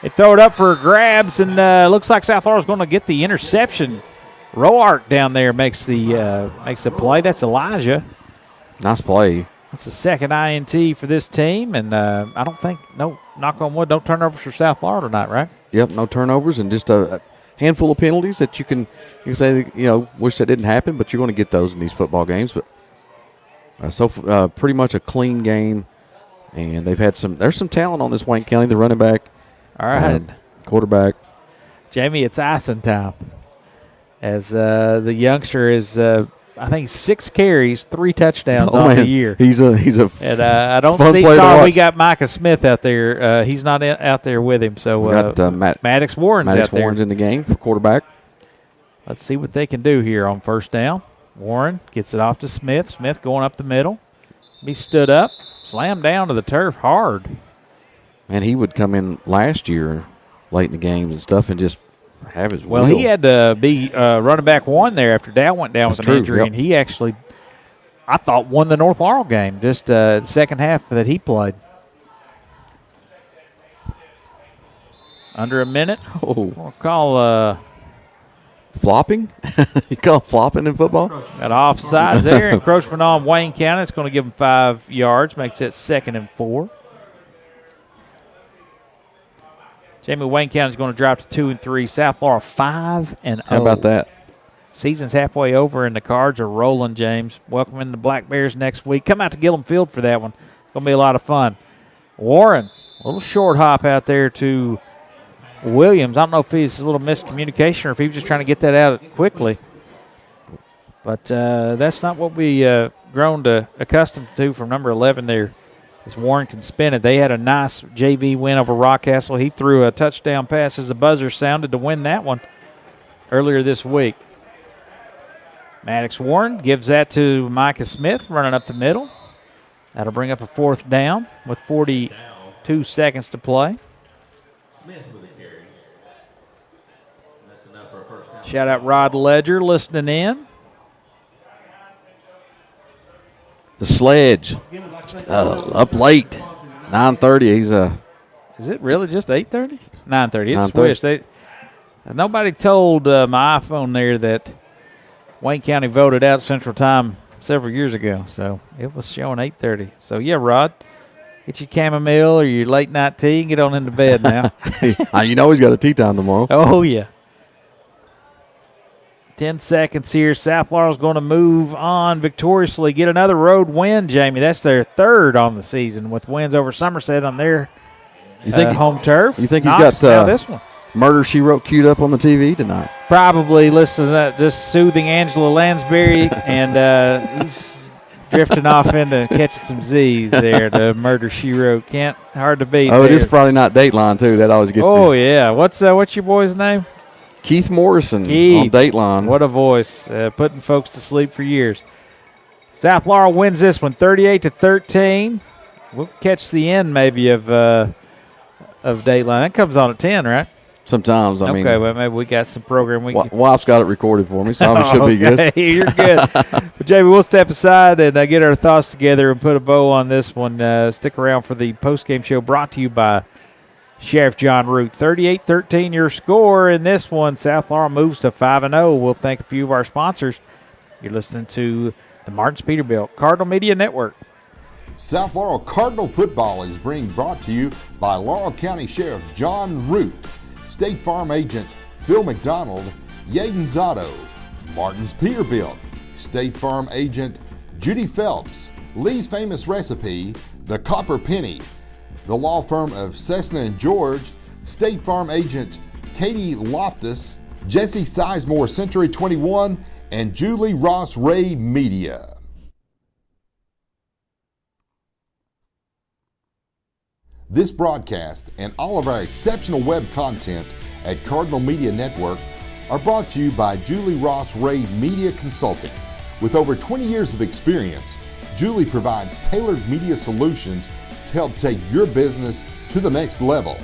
They throw it up for grabs, and looks like South Laurel's going to get the interception. Roark down there makes the play. That's Elijah. Nice play. That's the second INT for this team, and I don't think, no, knock on wood, don't turnovers for South Laurel tonight, right? Yep, no turnovers and just a handful of penalties that you can say, wish that didn't happen, but you're going to get those in these football games. But pretty much a clean game, and there's some talent on this Wayne County, the running back. All right. Quarterback. Jamie, it's icing time. As the youngster is, I think, 6 carries, 3 touchdowns on the year. He's a and I don't fun see. player to Sorry, we watch. got Micah Smith out there. He's not out there with him. So we got Maddox Warren's out there. Warren's in the game for quarterback. Let's see what they can do here on first down. Warren gets it off to Smith. Smith going up the middle. He stood up, slammed down to the turf hard. And he would come in last year late in the games and stuff and just have his Well, wheel. he had to be running back 1 there after Dow went down That's with an true, injury, yep. and he actually, I thought, won the North Laurel game, just the second half that he played. Under a minute. Oh. We'll call Flopping? You call it flopping in football? got offsides there. Encroachment on Wayne County. It's going to give him 5 yards, makes it 2nd and 4. Jamie, Wayne County's going to drop to 2 and 3. South Laurel 5-0. How about that? Season's halfway over, and the Cards are rolling, James. Welcoming the Black Bears next week. Come out to Gillum Field for that one. Going to be a lot of fun. Warren, a little short hop out there to Williams. I don't know if he's a little miscommunication or if he was just trying to get that out quickly. But that's not what we grown to accustomed to from number 11 there. As Warren can spin it. They had a nice JV win over Rockcastle. He threw a touchdown pass as the buzzer sounded to win that one earlier this week. Maddox Warren gives that to Micah Smith running up the middle. That'll bring up a 4th down with 42 seconds to play. Shout out Rod Ledger listening in. The Sledge up late, 9:30. He's Is it really just 8:30? 9:30. It's 9:30. switched. Nobody told my iPhone there that Wayne County voted out Central Time several years ago, so it was showing 8:30. So yeah, Rod, get your chamomile or your late night tea and get on into bed now. you know he's got a tea time tomorrow. Oh yeah. 10 seconds here. South Laurel's going to move on victoriously, get another road win, Jamie. That's their 3rd on the season with wins over Somerset on their home turf. You think he's Knox, got now this one. Murder, She Wrote queued up on the TV tonight? Probably listen to that, just soothing Angela Lansbury, and he's drifting off into catching some Z's there. The Murder, She Wrote. Hard to beat. Oh, there. it is Friday night Dateline, too. That always gets Oh, yeah. What's your boy's name? Keith Morrison Keith. on Dateline. What a voice. Putting folks to sleep for years. South Laurel wins this one 38-13. We'll catch the end maybe of Dateline. That comes on at 10, right? sometimes. I mean, okay, well, maybe we got some program. Wife's got it recorded for me, so it should be good. You're good. But Jamie, we'll step aside and get our thoughts together and put a bow on this one. Stick around for the post-game show brought to you by Sheriff John Root. 38-13 your score in this one. South Laurel moves to 5-0. We'll thank a few of our sponsors. You're listening to the Martins Peterbilt Cardinal Media Network. South Laurel Cardinal football is being brought to you by Laurel County Sheriff John Root, State Farm Agent Phil McDonald, Yaden's Auto, Martins Peterbilt, State Farm Agent Judy Phelps, Lee's Famous Recipe, The Copper Penny, the law firm of Cessna and George, State Farm Agent Katie Loftus, Jesse Sizemore Century 21, and Julie Ross Ray Media. This broadcast and all of our exceptional web content at Cardinal Media Network are brought to you by Julie Ross Ray Media Consulting. With over 20 years of experience, Julie provides tailored media solutions to help take your business to the next level.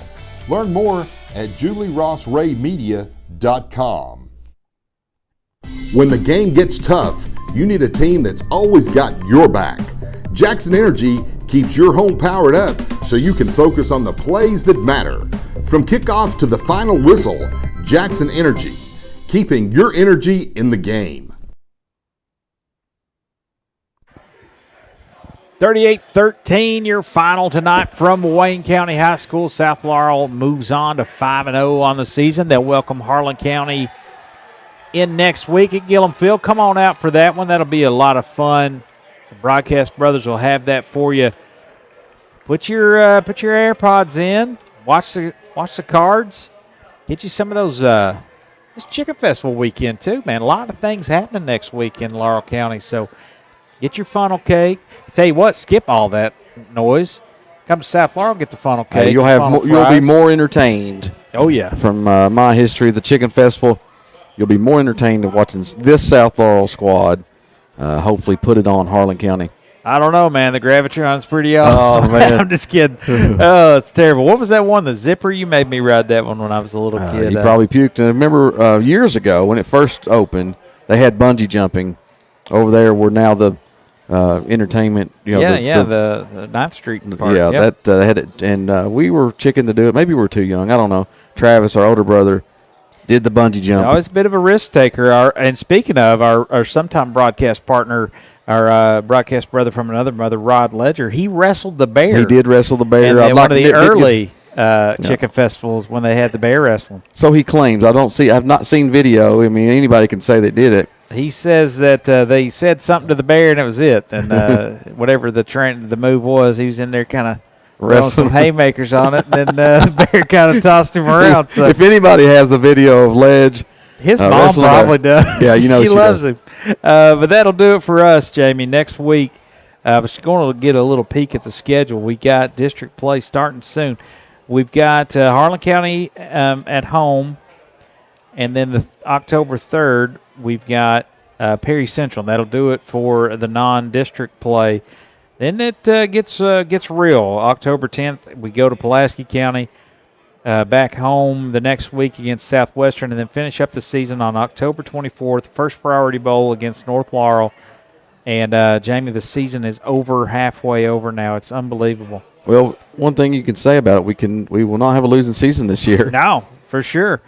Learn more at julierossraymedia.com. When the game gets tough, you need a team that's always got your back. Jackson Energy keeps your home powered up so you can focus on the plays that matter. From kickoff to the final whistle, Jackson Energy, keeping your energy in the game. 38-13 your final tonight from Wayne County High School. South Laurel moves on to 5-0 on the season. They'll welcome Harlan County in next week at Gillum Field. Come on out for that one. That'll be a lot of fun. The Broadcast Brothers will have that for you. Put your AirPods in. Watch the cards. Get you some of those. It's Chicken Festival weekend too, man. A lot of things happening next week in Laurel County. So get your funnel cake. Tell you what, skip all that noise. Come to South Laurel, get the funnel cake. You'll be more entertained. Oh yeah. From my history of the Chicken Festival, you'll be more entertained of watching this South Laurel squad. Hopefully put it on Harlan County. I don't know, man. The Gravitron's pretty awesome. Oh, man. I'm just kidding. Oh, it's terrible. What was that one, the Zipper? You made me ride that one when I was a little kid. You probably puked. And I remember years ago when it first opened, they had bungee jumping over there where now the entertainment. The 9th Street part. Yeah, yep. that had it. And we were chicken to do it. Maybe we were too young. I don't know. Travis, our older brother, did the bungee jump. Always a bit of a risk taker. And speaking of, our sometime broadcast partner, our broadcast brother from another mother, Rod Ledger, he wrestled the bear. He did wrestle the bear. One of the early chicken festivals when they had the bear wrestling. So he claims. I've not seen video. I mean, anybody can say they did it. He says that they said something to the bear and it was it. And whatever the move was, he was in there kind of throwing some haymakers on it, and then the bear kind of tossed him around. So if anybody has a video of Ledge, his mom probably does. Yeah, you know she loves does. him. But that'll do it for us, Jamie. Next week, we're going to get a little peek at the schedule. We got district play starting soon. We've got Harlan County at home, and then October 3rd, we've got Perry Central. That'll do it for the non-district play. Then it gets real. October 10th, we go to Pulaski County, back home the next week against Southwestern, and then finish up the season on October 24th, First Priority Bowl against North Laurel. And, Jamie, the season is halfway over now. It's unbelievable. Well, one thing you can say about it, we will not have a losing season this year. No, for sure.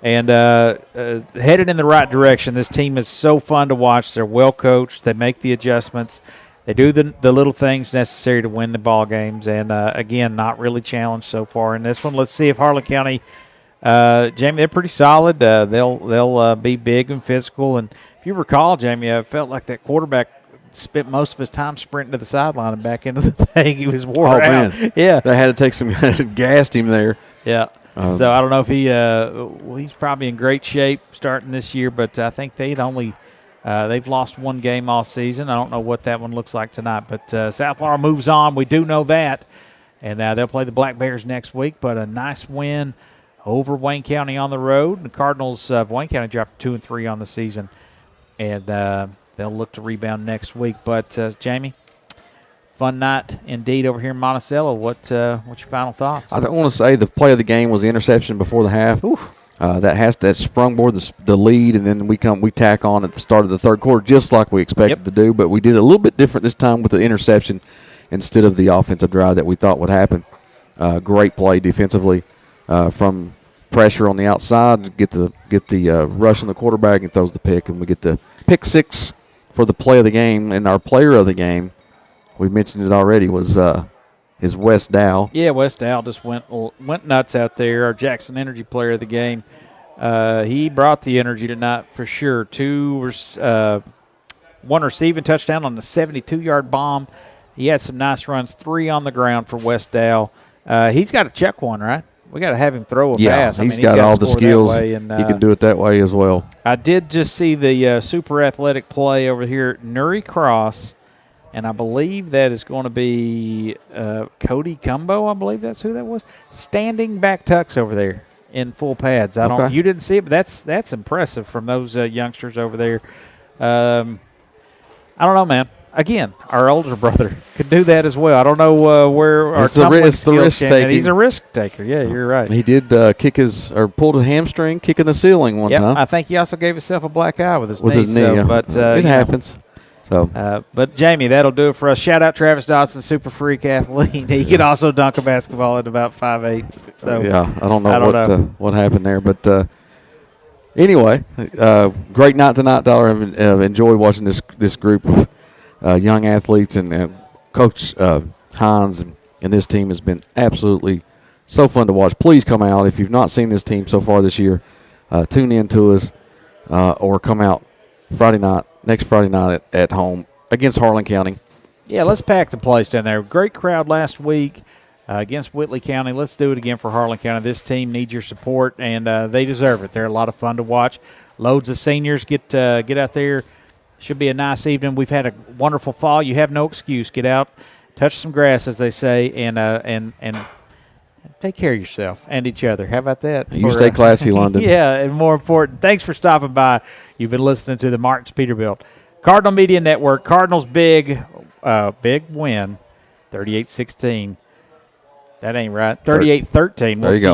And headed in the right direction. This team is so fun to watch. They're well coached. They make the adjustments. They do the little things necessary to win the ball games, and again, not really challenged so far in this one. Let's see if Harlan County, Jamie, they're pretty solid. They'll be big and physical. And if you recall, Jamie, I felt like that quarterback spent most of his time sprinting to the sideline and back into the thing. He was wore out. Man. Yeah, they had to take some gassed him there. Yeah. So I don't know if he's probably in great shape starting this year, but I think they've lost one game all season. I don't know what that one looks like tonight, but South Laurel moves on. We do know that, and they'll play the Black Bears next week. But a nice win over Wayne County on the road. The Cardinals of Wayne County dropped 2-3 on the season, and they'll look to rebound next week. But Jamie, fun night indeed over here in Monticello. What's your final thoughts? I don't want to say the play of the game was the interception before the half. That sprungboard the lead, and then we tack on at the start of the third quarter, just like we expected to do. But we did a little bit different this time with the interception instead of the offensive drive that we thought would happen. Great play defensively from pressure on the outside, get the rush on the quarterback, and throws the pick, and we get the pick six for the play of the game. And our player of the game, we mentioned it already, was is Wes Dow. Yeah, Wes Dow just went nuts out there. Our Jackson Energy player of the game. He brought the energy tonight for sure. One receiving touchdown on the 72-yard bomb. He had some nice runs, 3 on the ground for Wes Dow. He's got to check one, right? We got to have him throw a pass. He's got all the skills. He can do it that way as well. I did just see the super athletic play over here at Nuri Cross, and I believe that is going to be Cody Cumbo. I believe that's who that was. Standing back tucks over there in full pads. You didn't see it, but that's impressive from those youngsters over there. I don't know, man. Again, our older brother could do that as well. I don't know where our it's the risk taking. He's a risk taker. Yeah, you're right. He did pulled a hamstring kicking the ceiling one time. I think he also gave himself a black eye with his knee. So, but it happens. But Jamie, that'll do it for us. Shout out Travis Dodson, super freak athlete. He could also dunk a basketball at about 5'8". So I don't know what happened there, but anyway, great night tonight, Tyler. I've enjoyed watching this group of young athletes, and Coach Hines and this team has been absolutely so fun to watch. Please come out if you've not seen this team so far this year. Tune in to us or come out next Friday night at home against Harlan County. Yeah, let's pack the place down there. Great crowd last week against Whitley County. Let's do it again for Harlan County. This team needs your support, and they deserve it. They're a lot of fun to watch. Loads of seniors get out there. Should be a nice evening. We've had a wonderful fall. You have no excuse. Get out, touch some grass, as they say, and take care of yourself and each other. How about that? You stay classy, London. Yeah, and more important, thanks for stopping by. You've been listening to the Martins Peterbilt Cardinal Media Network. Cardinals big win, 38-16. That ain't right. 38-13. We'll see you